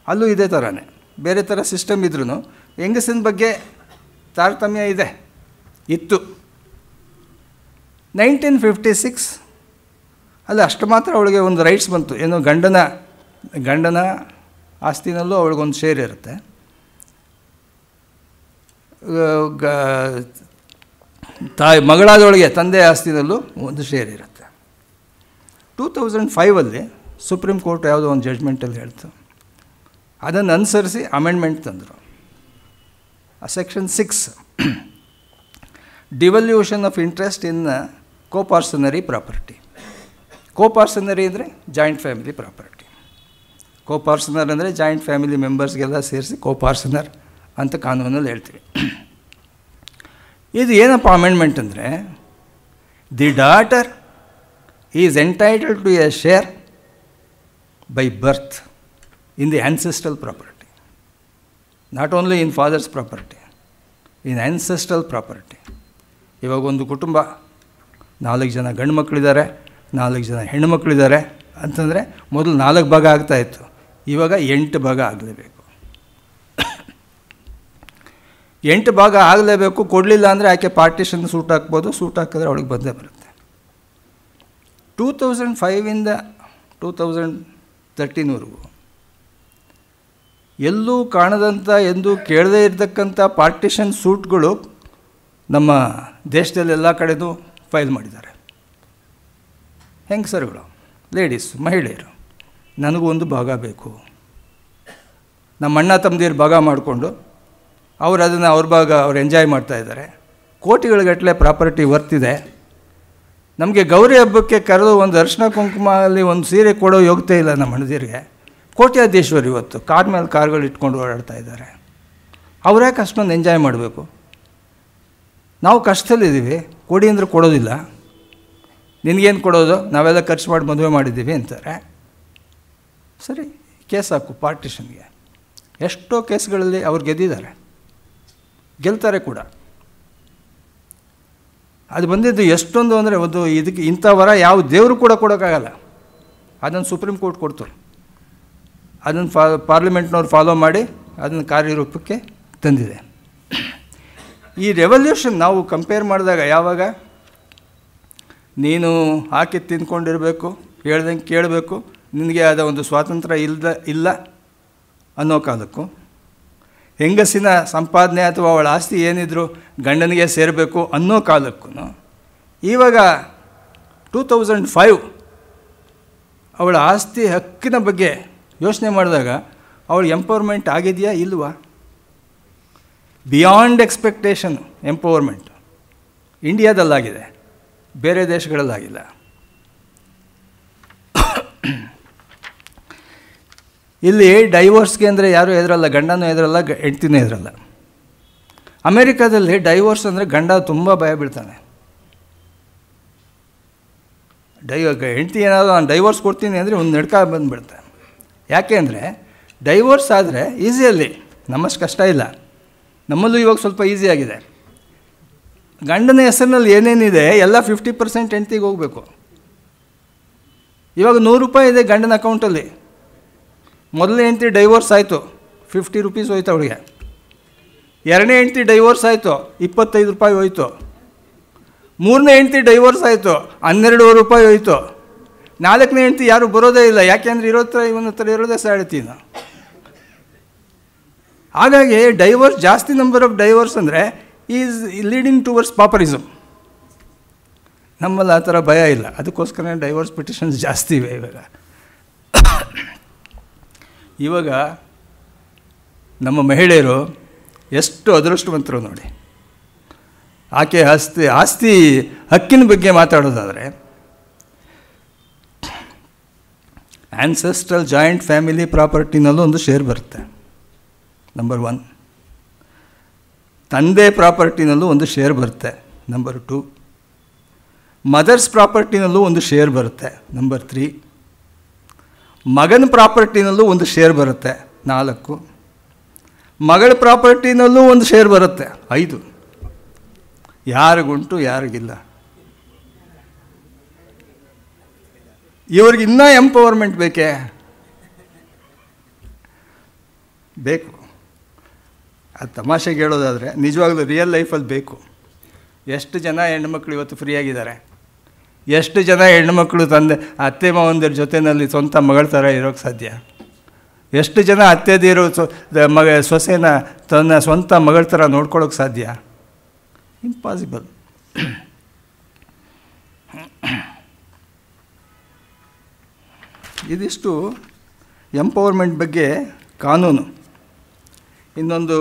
ಅಲ್ಲೂ ಇದೇ ಥರನೇ. ಬೇರೆ ಥರ ಸಿಸ್ಟಮ್ ಇದ್ರೂ ಹೆಂಗಸಿನ ಬಗ್ಗೆ ತಾರತಮ್ಯ ಇತ್ತು. 1956 ಅಲ್ಲಿ ಅಷ್ಟು ಮಾತ್ರ ಅವಳಿಗೆ ಒಂದು ರೈಟ್ಸ್ ಬಂತು. ಏನು, ಗಂಡನ ಆಸ್ತಿನಲ್ಲೂ ಅವಳಿಗೊಂದು ಶೇರ್ ಇರುತ್ತೆ, ಮಗಳಾದವಳಿಗೆ ತಂದೆ ಆಸ್ತಿನಲ್ಲೂ ಒಂದು ಶೇರ್ ಇರುತ್ತೆ. 2005 ಸುಪ್ರೀಂ ಕೋರ್ಟ್ ಯಾವುದೋ ಒಂದು ಜಡ್ಜ್ಮೆಂಟಲ್ಲಿ ಹೇಳ್ತು. ಅದನ್ನು ಅನುಸರಿಸಿ ಅಮೆಂಡ್ಮೆಂಟ್ ತಂದರು. Section 6, devolution of interest in coparcenary property. Coparcenary ಅಂದರೆ ಜಾಯಿಂಟ್ ಫ್ಯಾಮಿಲಿ ಪ್ರಾಪರ್ಟಿ. ಕೋಪಾರ್ಸನರ್ ಅಂದರೆ ಜಾಯಿಂಟ್ ಫ್ಯಾಮಿಲಿ ಮೆಂಬರ್ಸ್ಗೆಲ್ಲ ಸೇರಿಸಿ ಕೋಪಾರ್ಸನರ್ ಅಂತ ಕಾನೂನಲ್ಲಿ ಹೇಳ್ತೀವಿ. ಇದು ಏನಪ್ಪ ಅಮೆಂಡ್ಮೆಂಟ್ ಅಂದರೆ, the daughter is entitled to a share by birth in the ancestral property, not only in father's property, in ancestral property. ಇವಾಗ ಒಂದು ಕುಟುಂಬ 4 ಜನ ಗಂಡು ಮಕ್ಕಳಿದ್ದಾರೆ, 4 ಜನ ಹೆಣ್ಣುಮಕ್ಕಳಿದ್ದಾರೆ ಅಂತಂದರೆ ಮೊದಲು 4 ಭಾಗ ಆಗ್ತಾಯಿತ್ತು, ಇವಾಗ 8 ಭಾಗ ಆಗಲೇಬೇಕು. 8 ಭಾಗ ಆಗಲೇಬೇಕು. ಕೊಡಲಿಲ್ಲ ಅಂದರೆ ಆಕೆ ಪಾರ್ಟಿಷನ್ ಸೂಟ್ ಹಾಕ್ಬೋದು, ಸೂಟ್ ಹಾಕಿದ್ರೆ ಅವಳಿಗೆ ಬಂದೇ ಬರುತ್ತೆ. 2005ಇಂದ 2013ವರೆಗೂ ಎಲ್ಲೂ ಕಾಣದಂಥ, ಎಂದೂ ಕೇಳದೇ ಇರತಕ್ಕಂಥ ಪಾರ್ಟಿಷನ್ ಸೂಟ್ಗಳು ನಮ್ಮ ದೇಶದಲ್ಲಿ ಎಲ್ಲ ಕಡೆಯೂ ಫೈಲ್ ಮಾಡಿದ್ದಾರೆ. ಹೆಂಗಸರುಗಳು, ಲೇಡೀಸ್, ಮಹಿಳೆಯರು, ನನಗೂ ಒಂದು ಭಾಗ ಬೇಕು. ನಮ್ಮ ಅಣ್ಣ ತಮ್ಮದಿರು ಭಾಗ ಮಾಡಿಕೊಂಡು ಅವರು ಅದನ್ನು ಅವ್ರ ಭಾಗ ಅವ್ರು ಎಂಜಾಯ್ ಮಾಡ್ತಾಯಿದ್ದಾರೆ. ಕೋಟಿಗಳಿಗಟ್ಟಲೆ ಪ್ರಾಪರ್ಟಿ ವರ್ತಿದೆ. ನಮಗೆ ಗೌರಿ ಹಬ್ಬಕ್ಕೆ ಕರೆದು ಒಂದು ಅರಿಶಿನ ಕುಂಕುಮಲ್ಲಿ ಒಂದು ಸೀರೆ ಕೊಡೋ ಯೋಗ್ಯತೆ ಇಲ್ಲ ನಮ್ಮ ಅಣ್ಣದಿರಿಗೆ. ಕೋಟ್ಯಾಧೀಶ್ವರಿ ಇವತ್ತು ಕಾರ್ ಮೇಲೆ ಕಾರ್ಗಳು ಇಟ್ಕೊಂಡು ಓಡಾಡ್ತಾ ಇದ್ದಾರೆ. ಅವ್ರ್ಯಾಕೆ ಅಷ್ಟೊಂದು ಎಂಜಾಯ್ ಮಾಡಬೇಕು? ನಾವು ಕಷ್ಟದಲ್ಲಿದ್ದೀವಿ, ಕೊಡಿ ಅಂದರೆ ಕೊಡೋದಿಲ್ಲ. ನಿನಗೇನು ಕೊಡೋದು, ನಾವೆಲ್ಲ ಖರ್ಚು ಮಾಡಿ ಮದುವೆ ಮಾಡಿದ್ದೀವಿ ಅಂತಾರೆ. ಸರಿ, ಕೇಸ್ ಹಾಕು ಪಾರ್ಟಿಷನ್ಗೆ. ಎಷ್ಟೋ ಕೇಸ್ಗಳಲ್ಲಿ ಅವ್ರು ಗೆದ್ದಿದ್ದಾರೆ, ಗೆಲ್ತಾರೆ ಕೂಡ. ಅದು ಬಂದಿದ್ದು ಎಷ್ಟೊಂದು ಅಂದರೆ, ಒಂದು ಇದಕ್ಕೆ ಇಂಥ ವರ ಯಾವ ದೇವರು ಕೂಡ ಕೊಡೋಕ್ಕಾಗಲ್ಲ. ಅದನ್ನು ಸುಪ್ರೀಂ ಕೋರ್ಟ್ ಕೊಡ್ತು. ಅದನ್ನು ಪಾರ್ಲಿಮೆಂಟ್ನವ್ರು ಫಾಲೋ ಮಾಡಿ ಅದನ್ನು ಕಾರ್ಯರೂಪಕ್ಕೆ ತಂದಿದೆ. ಈ ರೆವಲ್ಯೂಷನ್ ನಾವು ಕಂಪೇರ್ ಮಾಡಿದಾಗ ಯಾವಾಗ ನೀನು ಹಾಕಿ ತಿಂದ್ಕೊಂಡಿರಬೇಕು, ಹೇಳ್ದಂಗೆ ಕೇಳಬೇಕು, ನಿನಗೆ ಆದ ಒಂದು ಸ್ವಾತಂತ್ರ್ಯ ಇಲ್ಲ ಅನ್ನೋ ಕಾಲಕ್ಕೂ, ಹೆಂಗಸಿನ ಸಂಪಾದನೆ ಅಥವಾ ಅವಳ ಆಸ್ತಿ ಏನಿದ್ರು ಗಂಡನಿಗೆ ಸೇರಬೇಕು ಅನ್ನೋ ಕಾಲಕ್ಕೂ, ಇವಾಗ 2005 ಅವಳ ಆಸ್ತಿ ಹಕ್ಕಿನ ಬಗ್ಗೆ ಯೋಚನೆ ಮಾಡಿದಾಗ ಅವಳು ಎಂಪವರ್ಮೆಂಟ್ ಆಗಿದೆಯಾ ಇಲ್ವಾ? ಬಿಯಾಂಡ್ ಎಕ್ಸ್ಪೆಕ್ಟೇಷನ್ ಎಂಪವರ್ಮೆಂಟ್ ಇಂಡಿಯಾದಲ್ಲಾಗಿದೆ, ಬೇರೆ ದೇಶಗಳಲ್ಲಾಗಿಲ್ಲ. ಇಲ್ಲಿ ಡೈವೋರ್ಸ್ಗೆ ಅಂದರೆ ಯಾರೂ ಹೆದರಲ್ಲ, ಗಂಡನೂ ಹೆದರಲ್ಲ, ಹೆಂಡ್ತಿನೂ ಹೆದರಲ್ಲ. ಅಮೇರಿಕಾದಲ್ಲಿ ಡೈವೋರ್ಸ್ ಅಂದರೆ ಗಂಡ ತುಂಬ ಭಯ ಬೀಳ್ತಾನೆ. ಹೆಂಡ್ತಿ ಏನಾದರೂ ನಾನು ಡೈವೋರ್ಸ್ ಕೊಡ್ತೀನಿ ಅಂದರೆ ಒಂದು ನಡ್ಕ ಬಂದುಬಿಡ್ತಾನೆ. ಯಾಕೆ ಅಂದರೆ ಡೈವೋರ್ಸ್ ಆದರೆ ಈಸಿಯಲ್ಲಿ, ನಮ್ಮಷ್ಟು ಕಷ್ಟ ಇಲ್ಲ, ನಮ್ಮಲ್ಲೂ ಇವಾಗ ಸ್ವಲ್ಪ ಈಸಿಯಾಗಿದೆ. ಗಂಡನ ಹೆಸರಿನಲ್ಲಿ ಏನೇನಿದೆ ಎಲ್ಲ 50% ಹೆಂಡ್ತಿಗೆ ಹೋಗಬೇಕು. ಇವಾಗ ₹100 ಇದೆ ಗಂಡನ ಅಕೌಂಟಲ್ಲಿ. ಮೊದಲನೇ ಹೆಂಡ್ತಿ ಡೈವೋರ್ಸ್ ಆಯಿತು, ₹50 ಹೋಯ್ತು ಅವಳಿಗೆ. ಎರಡನೇ ಹೆಂಡ್ತಿ ಡೈವೋರ್ಸ್ ಆಯಿತು, ₹25 ಹೋಯ್ತು. ಮೂರನೇ ಹೆಂಡ್ತಿ ಡೈವೋರ್ಸ್ ಆಯಿತು, ₹12 ಹೋಯ್ತು. ನಾಲ್ಕನೇ ಹೆಂಡ್ತಿ ಯಾರೂ ಬರೋದೇ ಇಲ್ಲ, ಯಾಕೆಂದರೆ ಇವನ ಹತ್ರ ಇರೋದೇ ಸಾಡ್ತೀನ. ಹಾಗಾಗಿ ಡೈವೋರ್ಸ್, ಜಾಸ್ತಿ ನಂಬರ್ ಆಫ್ ಡೈವೋರ್ಸ್ ಅಂದರೆ ಈಸ್ ಲೀಡಿಂಗ್ ಟುವರ್ಡ್ಸ್ ಪಾಪರಿಸಮ್. ನಮ್ಮಲ್ಲಿ ಆ ಥರ ಭಯ ಇಲ್ಲ, ಅದಕ್ಕೋಸ್ಕರ ಡೈವೋರ್ಸ್ ಪಿಟಿಷನ್ಸ್ ಜಾಸ್ತಿ ಇವೆ ಇವಾಗ ನಮ್ಮ ಮಹಿಳೆಯರು ಎಷ್ಟು ಅದೃಷ್ಟವಂತರು ನೋಡಿ. ಆಕೆ ಆಸ್ತಿ ಹಕ್ಕಿನ ಬಗ್ಗೆ ಮಾತಾಡೋದಾದರೆ, ಆ್ಯನ್ಸೆಸ್ಟ್ರಲ್ ಜಾಯಿಂಟ್ ಫ್ಯಾಮಿಲಿ ಪ್ರಾಪರ್ಟಿನಲ್ಲೂ ಒಂದು ಶೇರ್ ಬರುತ್ತೆ, ನಂಬರ್ 1. ತಂದೆ ಪ್ರಾಪರ್ಟಿನಲ್ಲೂ ಒಂದು ಶೇರ್ ಬರುತ್ತೆ, ನಂಬರ್ 2. ಮದರ್ಸ್ ಪ್ರಾಪರ್ಟಿನಲ್ಲೂ ಒಂದು ಶೇರ್ ಬರುತ್ತೆ, ನಂಬರ್ 3. ಮಗನ ಪ್ರಾಪರ್ಟಿನಲ್ಲೂ ಒಂದು ಶೇರ್ ಬರುತ್ತೆ, 4. ಮಗಳ ಪ್ರಾಪರ್ಟಿನಲ್ಲೂ ಒಂದು ಶೇರ್ ಬರುತ್ತೆ, 5. ಯಾರಿಗುಂಟು ಯಾರಿಗಿಲ್ಲ. ಇವ್ರಿಗೆ ಇನ್ನೂ ಎಂಪವರ್ಮೆಂಟ್ ಬೇಕೇ? ಬೇಕು. ಅದು ತಮಾಷೆಗೆ ಹೇಳೋದಾದರೆ ನಿಜವಾಗ್ಲೂ ರಿಯಲ್ ಲೈಫಲ್ಲಿ ಬೇಕು. ಎಷ್ಟು ಜನ ಹೆಣ್ಣುಮಕ್ಳು ಇವತ್ತು ಫ್ರೀಯಾಗಿದ್ದಾರೆ, ಎಷ್ಟು ಜನ ಹೆಣ್ಣುಮಕ್ಕಳು ಅತ್ತೆ ಮಾವಂದಿರ ಜೊತೆಯಲ್ಲಿ ಸ್ವಂತ ಮಗಳ ಥರ ಇರೋಕ್ಕೆ ಸಾಧ್ಯ? ಎಷ್ಟು ಜನ ಅತ್ತೆದಿರು ಸೊಸೆನ ತನ್ನ ಸ್ವಂತ ಮಗಳ ಥರ ನೋಡ್ಕೊಳ್ಳೋಕೆ ಸಾಧ್ಯ? ಇಂಪಾಸಿಬಲ್. ಇದಿಷ್ಟು ಎಂಪವರ್ಮೆಂಟ್ ಬಗ್ಗೆ ಕಾನೂನು. ಇನ್ನೊಂದು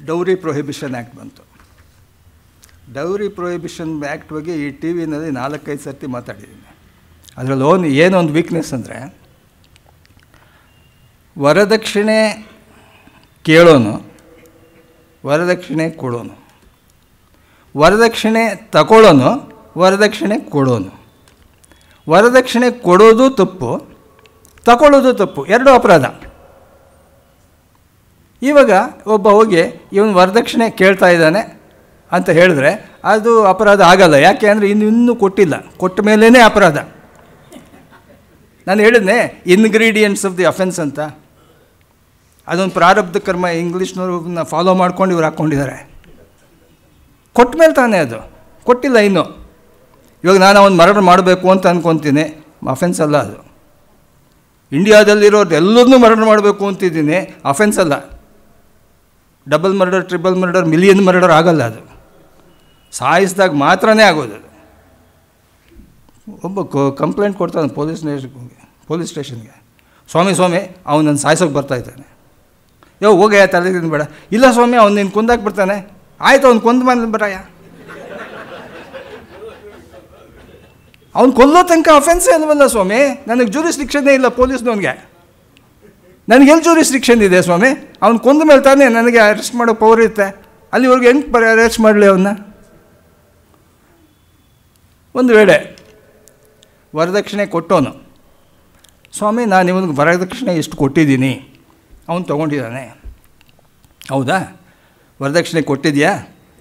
ಡೌರಿ ಪ್ರೊಹಿಬಿಷನ್ ಆ್ಯಕ್ಟ್ ಬಂತು. ಡೌರಿ ಪ್ರೊಹಿಬಿಷನ್ ಆ್ಯಕ್ಟ್ ಬಗ್ಗೆ ಈ ಟಿ ವಿನಲ್ಲಿ 4-5 ಸರ್ತಿ ಮಾತಾಡಿದ್ದೀನಿ. ಅದರಲ್ಲಿ ಏನೊಂದು ವೀಕ್ನೆಸ್ ಅಂದರೆ, ವರದಕ್ಷಿಣೆ ಕೇಳೋನು, ವರದಕ್ಷಿಣೆ ಕೊಡೋನು, ವರದಕ್ಷಿಣೆ ತಗೊಳ್ಳೋನು, ವರದಕ್ಷಿಣೆ ಕೊಡೋನು. ವರದಕ್ಷಿಣೆ ಕೊಡೋದು ತಪ್ಪು, ತಗೊಳ್ಳೋದು ತಪ್ಪು, ಎರಡೂ ಅಪರಾಧ. ಇವಾಗ ಒಬ್ಬ ಹೋಗಿ ಇವನು ವರದಕ್ಷಿಣೆ ಕೇಳ್ತಾ ಇದ್ದಾನೆ ಅಂತ ಹೇಳಿದ್ರೆ ಅದು ಅಪರಾಧ ಆಗಲ್ಲ. ಯಾಕೆ ಅಂದರೆ ಇನ್ನೂ ಕೊಟ್ಟಿಲ್ಲ, ಕೊಟ್ಟ ಮೇಲೇ ಅಪರಾಧ. ನಾನು ಹೇಳಿದ್ನೆ ಇನ್ಗ್ರೀಡಿಯೆಂಟ್ಸ್ ಆಫ್ ದಿ ಅಫೆನ್ಸ್ ಅಂತ. ಅದೊಂದು ಪ್ರಾರಬ್ಧ ಕರ್ಮ ಇಂಗ್ಲೀಷ್ನವ್ರನ್ನ ಫಾಲೋ ಮಾಡ್ಕೊಂಡು ಇವ್ರು ಹಾಕ್ಕೊಂಡಿದ್ದಾರೆ. ಕೊಟ್ಟ ಮೇಲೆ ತಾನೇ ಅದು, ಕೊಟ್ಟಿಲ್ಲ ಇನ್ನೂ. ಇವಾಗ ನಾನು ಅವನು ಮರ್ಡರ್ ಮಾಡಬೇಕು ಅಂತ ಅಂದ್ಕೊತೀನಿ, ಅಫೆನ್ಸ್ ಅಲ್ಲ ಅದು. ಇಂಡಿಯಾದಲ್ಲಿರೋದು ಎಲ್ಲರನ್ನೂ ಮರ್ಡರ್ ಮಾಡಬೇಕು ಅಂತಿದ್ದೀನಿ, ಅಫೆನ್ಸ್ ಅಲ್ಲ. Double murder, triple murder, million murder ಆಗಲ್ಲ ಅದು. ಸಾಯಿಸಿದಾಗ ಮಾತ್ರನೇ ಆಗೋದು. ಒಬ್ಬ ಕಂಪ್ಲೇಂಟ್ ಕೊಡ್ತಾನೆ ಪೊಲೀಸ್ ಸ್ಟೇಷನ್ಗೆ, ಸ್ವಾಮಿ ಅವನು ನನ್ನ ಸಾಯಿಸೋಕೆ ಬರ್ತಾಯಿದ್ದಾನೆ. ಹೋಗಯ್ಯ ತಲೆ ತಿಂದ್ಬೇಡ. ಇಲ್ಲ ಸ್ವಾಮಿ, ಅವ್ನು ನೀನು ಕೊಂದಾಕ್ ಬಿಡ್ತಾನೆ. ಆಯಿತು, ಅವ್ನು ಕೊಂದು ಬಂದು ಬರಯ್ಯ. ಅವ್ನು ಕೊಲ್ಲೋ ತನಕ ಅಫೆನ್ಸೇ ಅಲ್ವಲ್ಲ ಸ್ವಾಮಿ. ನನಗೆ ಜೂರಿಸ್ಡಿಕ್ಷನ್ನೇ ಇಲ್ಲ ಪೊಲೀಸ್ನವನಿಗೆ. ನನಗೆಲ್ಲಿ ಜೂರಿಸ್ಡಿಕ್ಷನ್ ಇದೆ ಸ್ವಾಮಿ? ಅವ್ನು ಕೊಂದ ಮೇಲೆ ತಾನೇ ನನಗೆ ಅರೆಸ್ಟ್ ಮಾಡೋ ಪವರ್ ಇರುತ್ತೆ. ಅಲ್ಲಿವರೆಗೆ ಹೆಂಗೆ ಅರೆಸ್ಟ್ ಮಾಡಲಿ ಅವನ್ನ? ಒಂದು ವೇಳೆ ವರದಕ್ಷಿಣೆ ಕೊಟ್ಟವನು, ಸ್ವಾಮಿ ನಾನು ಇವನಿಗೆ ವರದಕ್ಷಿಣೆ ಇಷ್ಟು ಕೊಟ್ಟಿದ್ದೀನಿ, ಅವನು ತೊಗೊಂಡಿದ್ದಾನೆ, ಹೌದಾ? ವರದಕ್ಷಿಣೆ ಕೊಟ್ಟಿದ್ಯಾ?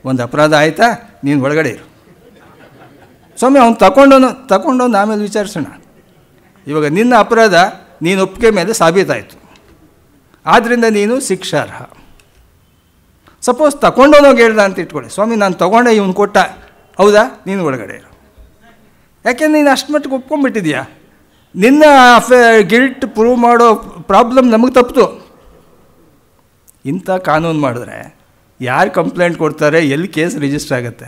ಒಂದು ಅಪರಾಧ ಆಯಿತಾ? ನೀನು ಒಳಗಡೆ ಇರು. ಸ್ವಾಮಿ ಅವ್ನು ತಗೊಂಡವನು ಆಮೇಲೆ ವಿಚಾರಿಸೋಣ. ಇವಾಗ ನಿನ್ನ ಅಪರಾಧ ನೀನು ಒಪ್ಪಿಗೆ ಮೇಲೆ ಸಾಬೀತಾಯಿತು, ಆದ್ದರಿಂದ ನೀನು ಶಿಕ್ಷಾರ್ಹ. ಸಪೋಸ್ ತಗೊಂಡವನೋಗಿ ಹೇಳ್ದ ಅಂತ ಇಟ್ಕೊಳ್ಳಿ, ಸ್ವಾಮಿ ನಾನು ತಗೊಂಡೆ, ಇವನು ಕೊಟ್ಟ, ಹೌದಾ, ನೀನು ಒಳಗಡೆ ಇರು. ಯಾಕೆಂದ್ರೆ ನೀನು ಅಷ್ಟು ಮಟ್ಟಿಗೆ ಒಪ್ಕೊಂಡ್ಬಿಟ್ಟಿದ್ಯಾ. ನಿನ್ನ ಗಿಲ್ಟ್ ಪ್ರೂವ್ ಮಾಡೋ ಪ್ರಾಬ್ಲಮ್ ನಮಗೆ ತಪ್ಪಿತು. ಇಂಥ ಕಾನೂನು ಮಾಡಿದ್ರೆ ಯಾರು ಕಂಪ್ಲೇಂಟ್ ಕೊಡ್ತಾರೆ, ಎಲ್ಲಿ ಕೇಸ್ ರಿಜಿಸ್ಟರ್ ಆಗುತ್ತೆ?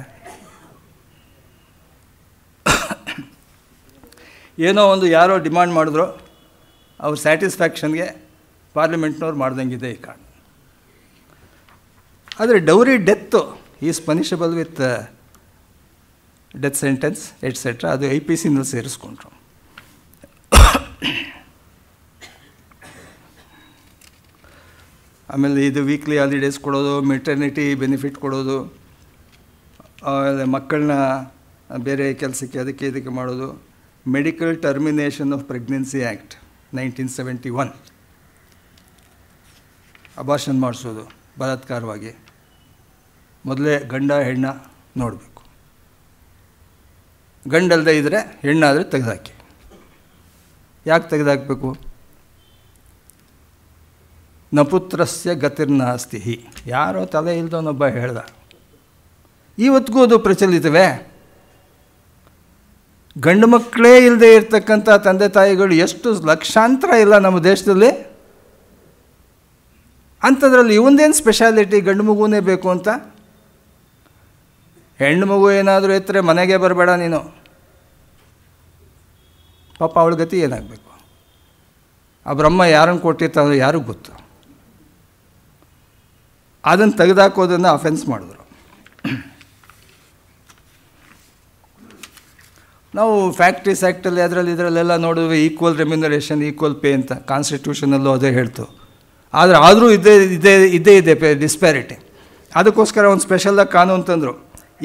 ಏನೋ ಒಂದು ಯಾರೋ ಡಿಮಾಂಡ್ ಮಾಡಿದ್ರು, ಅವ್ರ ಸ್ಯಾಟಿಸ್ಫ್ಯಾಕ್ಷನ್ಗೆ ಪಾರ್ಲಿಮೆಂಟ್ನವ್ರು ಮಾಡ್ದಂಗಿದೆ ಈ ಕಾನೂನು. ಆದರೆ dowry ಡೆತ್ತು is punishable with death sentence et cetera. ಅದು IPCನಲ್ಲಿ ಸೇರಿಸ್ಕೊಂಡ್ರು. ಆಮೇಲೆ ಇದು ವೀಕ್ಲಿ ಹಾಲಿಡೇಸ್ ಕೊಡೋದು, ಮೆಟರ್ನಿಟಿ ಬೆನಿಫಿಟ್ ಕೊಡೋದು, ಆಮೇಲೆ ಮಕ್ಕಳನ್ನ ಬೇರೆ ಕೆಲಸಕ್ಕೆ ಅದಕ್ಕೆ ಇದಕ್ಕೆ ಮಾಡೋದು. Medical termination of pregnancy act 1971, abortion ಮಾಡಿಸೋದು ಬಲಾತ್ಕಾರವಾಗಿ. ಮೊದಲೇ ಗಂಡ ಹೆಣ್ಣ ನೋಡಬೇಕು, ಗಂಡಲ್ಲದೆ ಇದ್ದರೆ ಹೆಣ್ಣಾದರೆ ತೆಗೆದಾಕಿ. ಯಾಕೆ ತೆಗೆದಾಕಬೇಕು? ನಪುತ್ರಸ್ಯ ಗತಿರ್ನಾಸ್ತಿ. ಯಾರೋ ತಲೆ ಇಲ್ದವನೊಬ್ಬ ಹೇಳ್ದ. ಇವತ್ತಿಗೂ ಅದು ಪ್ರಚಲಿತವೇ. ಗಂಡು ಮಕ್ಕಳೇ ಇಲ್ಲದೆ ಇರ್ತಕ್ಕಂಥ ತಂದೆ ತಾಯಿಗಳು ಎಷ್ಟು ಲಕ್ಷಾಂತರ ಇಲ್ಲ ನಮ್ಮ ದೇಶದಲ್ಲಿ. ಅಂಥದ್ರಲ್ಲಿ ಇವಂದೇನು ಸ್ಪೆಷಾಲಿಟಿ, ಗಂಡು ಮಗುವೇ ಬೇಕು ಅಂತ? ಹೆಣ್ಣು ಮಗು ಏನಾದರೂ ಎತ್ತರೆ ಮನೆಗೆ ಬರಬೇಡ ನೀನು. ಪಾಪ ಅವಳ ಗತಿ ಏನಾಗಬೇಕು? ಆ ಬ್ರಹ್ಮ ಯಾರನ್ನು ಕೊಟ್ಟಿರ್ತಾರೋ ಯಾರಿಗೂ ಗೊತ್ತು. ಅದನ್ನು ತೆಗೆದಾಕೋದನ್ನು ಅಫೆನ್ಸ್ ಮಾಡಿದ್ರು. ನಾವು ಫ್ಯಾಕ್ಟ್ರೀಸ್ ಆ್ಯಕ್ಟಲ್ಲಿ ಅದರಲ್ಲಿ ಇದರಲ್ಲೆಲ್ಲ ನೋಡಿದ್ವಿ, ಈಕ್ವಲ್ ರೆಮ್ಯುನರೇಷನ್ ಈಕ್ವಲ್ ಪೇ ಅಂತ. ಕಾನ್ಸ್ಟಿಟ್ಯೂಷನಲ್ಲೂ ಅದೇ ಹೇಳ್ತು. ಆದರೂ ಇದೇ ಡಿಸ್ಪ್ಯಾರಿಟಿ. ಅದಕ್ಕೋಸ್ಕರ ಒಂದು ಸ್ಪೆಷಲಾಗಿ ಕಾನೂನು ತಂದರು,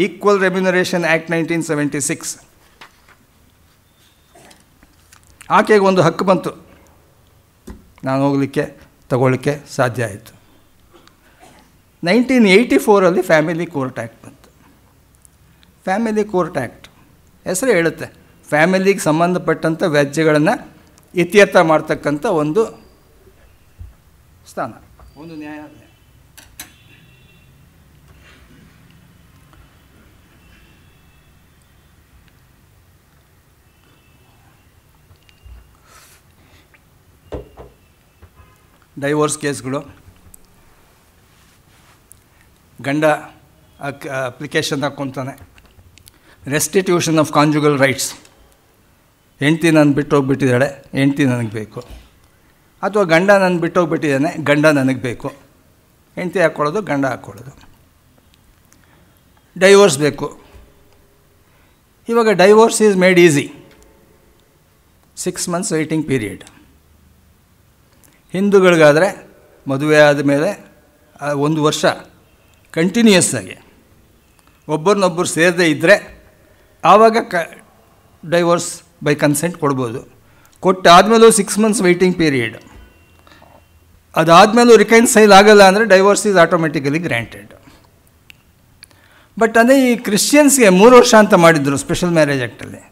ಈಕ್ವಲ್ ರೆಮ್ಯುನರೇಷನ್ ಆ್ಯಕ್ಟ್ 1976. ಆಕೆಗೆ ಒಂದು ಹಕ್ಕು ಬಂತು, ನಾನು ಹೋಗಲಿಕ್ಕೆ ತಗೊಳ್ಳಿಕ್ಕೆ ಸಾಧ್ಯ ಆಯಿತು. 1984 ಫ್ಯಾಮಿಲಿ ಕೋರ್ಟ್ ಆ್ಯಕ್ಟ್ ಬಂತು. ಫ್ಯಾಮಿಲಿ ಕೋರ್ಟ್ ಆ್ಯಕ್ಟ್ ಹೆಸರು ಹೇಳುತ್ತೆ, ಫ್ಯಾಮಿಲಿಗೆ ಸಂಬಂಧಪಟ್ಟಂಥ ವ್ಯಾಜ್ಯಗಳನ್ನು ಇತ್ಯರ್ಥ ಮಾಡ್ತಕ್ಕಂಥ ಒಂದು ಸ್ಥಾನ, ಒಂದು ನ್ಯಾಯಾಲಯ. ಡೈವೋರ್ಸ್ ಕೇಸ್ಗಳು, ಗಂಡ ಅಪ್ಲಿಕೇಶನ್ ಹಾಕ್ಕೊತಾನೆ, ರೆಸ್ಟಿಟ್ಯೂಷನ್ ಆಫ್ ಕಾಂಜುಗಲ್ ರೈಟ್ಸ್. ಹೆಂಡ್ತಿ ನಾನು ಬಿಟ್ಟು ಹೋಗ್ಬಿಟ್ಟಿದ್ದಾಳೆ, ಹೆಂಡ್ತಿ ನನಗೆ ಬೇಕು. ಅಥವಾ ಗಂಡ ನಾನು ಬಿಟ್ಟು ಹೋಗ್ಬಿಟ್ಟಿದ್ದಾನೆ, ಗಂಡ ನನಗೆ ಬೇಕು. ಹೆಂಡ್ತಿ ಹಾಕ್ಕೊಳ್ಳೋದು, ಗಂಡ ಹಾಕ್ಕೊಳ್ಳೋದು. ಡೈವೋರ್ಸ್ ಬೇಕು. ಇವಾಗ divorce is made easy. 6 months waiting period. ಹಿಂದೂಗಳಿಗಾದರೆ ಮದುವೆ ಆದಮೇಲೆ 1 ವರ್ಷ ಕಂಟಿನ್ಯೂಯಸ್ ಆಗಿ ಒಬ್ಬರನ್ನೊಬ್ಬರು ಸೇರದೇ ಇದ್ದರೆ ಆವಾಗ ಡೈವೋರ್ಸ್ ಬೈ ಕನ್ಸೆಂಟ್ ಕೊಡ್ಬೋದು. ಕೊಟ್ಟಾದಮೇಲೂ 6 months ವೇಟಿಂಗ್ ಪೀರಿಯಡ್. ಅದಾದಮೇಲೂ ರಿಕನ್ಸೈಲ್ ಆಗಲ್ಲ ಅಂದರೆ divorce is automatically granted. But ಅದೇ ಈ ಕ್ರಿಶ್ಚಿಯನ್ಸ್ಗೆ 3 ವರ್ಷ ಅಂತ ಮಾಡಿದ್ರು ಸ್ಪೆಷಲ್ ಮ್ಯಾರೇಜ್ ಆ್ಯಕ್ಟಲ್ಲಿ.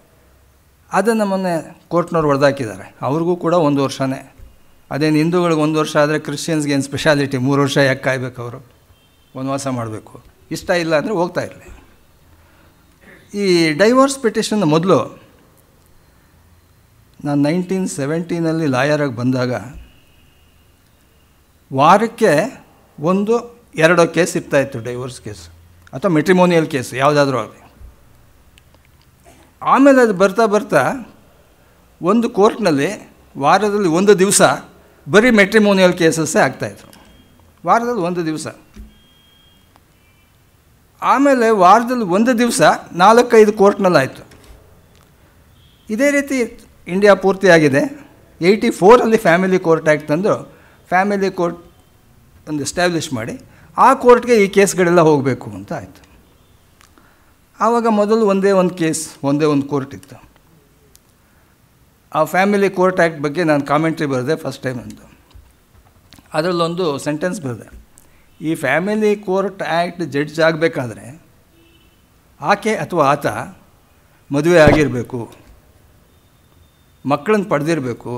ಅದನ್ನು ಮೊನ್ನೆ ಕೋರ್ಟ್ನವ್ರು ಹೊಡೆದಾಕಿದ್ದಾರೆ. ಅವ್ರಿಗೂ ಕೂಡ 1 ವರ್ಷನೇ. ಅದೇನು ಹಿಂದೂಗಳಿಗೆ 1 ವರ್ಷ ಆದರೆ ಕ್ರಿಶ್ಚಿಯನ್ಸ್ಗೆ ಏನು ಸ್ಪೆಷಾಲಿಟಿ? 3 ವರ್ಷ ಯಾಕೆ ಕಾಯಬೇಕು? ಅವರು ವನವಾಸ ಮಾಡಬೇಕು. ಇಷ್ಟ ಇಲ್ಲ ಅಂದರೆ ಹೋಗ್ತಾ ಇರಲಿ. ಈ ಡೈವೋರ್ಸ್ ಪಿಟಿಷನ್ ಮೊದಲು ನಾನು 1970 ಲಾಯರಾಗಿ ಬಂದಾಗ ವಾರಕ್ಕೆ 1-2 ಕೇಸ್ ಇರ್ತಾಯಿತ್ತು, ಡೈವೋರ್ಸ್ ಕೇಸ್ ಅಥವಾ ಮೆಟ್ರಿಮೋನಿಯಲ್ ಕೇಸ್ ಯಾವುದಾದ್ರೂ ಆಗಲಿ. ಆಮೇಲೆ ಅದು ಬರ್ತಾ ಬರ್ತಾ ಒಂದು ಕೋರ್ಟ್ನಲ್ಲಿ ವಾರದಲ್ಲಿ 1 ದಿವಸ ಬರೀ ಮೆಟ್ರಿಮೋನಿಯಲ್ ಕೇಸಸ್ಸೇ ಆಗ್ತಾಯಿದ್ರು. ವಾರದಲ್ಲಿ 1 ದಿವಸ. ಆಮೇಲೆ ವಾರದಲ್ಲಿ 1 ದಿವಸ 4-5 ಕೋರ್ಟ್ನಲ್ಲಾಯಿತು. ಇದೇ ರೀತಿ ಇಂಡಿಯಾ ಪೂರ್ತಿ ಆಗಿದೆ. 84 ಫ್ಯಾಮಿಲಿ ಕೋರ್ಟ್ ಆ್ಯಕ್ಟ್ ತಂದು ಫ್ಯಾಮಿಲಿ ಕೋರ್ಟ್ ಒಂದು ಎಸ್ಟ್ಯಾಬ್ಲಿಷ್ ಮಾಡಿ ಆ ಕೋರ್ಟ್ಗೆ ಈ ಕೇಸ್ಗಳೆಲ್ಲ ಹೋಗಬೇಕು ಅಂತ ಆಯಿತು. ಆವಾಗ ಮೊದಲು ಒಂದೇ ಒಂದು ಕೋರ್ಟ್ ಇತ್ತು. ಆ ಫ್ಯಾಮಿಲಿ ಕೋರ್ಟ್ ಆ್ಯಕ್ಟ್ ಬಗ್ಗೆ ನಾನು ಕಾಮೆಂಟ್ರಿ ಬರೆದೆ ಫಸ್ಟ್ ಟೈಮ್. ಅದರಲ್ಲೊಂದು ಸೆಂಟೆನ್ಸ್ ಬರೆದೆ, ಈ ಫ್ಯಾಮಿಲಿ ಕೋರ್ಟ್ ಆ್ಯಕ್ಟ್ ಜಡ್ಜ್ ಆಗಬೇಕಾದ್ರೆ ಆಕೆ ಅಥವಾ ಆತ ಮದುವೆ ಆಗಿರಬೇಕು, ಮಕ್ಕಳನ್ನು ಪಡೆದಿರಬೇಕು,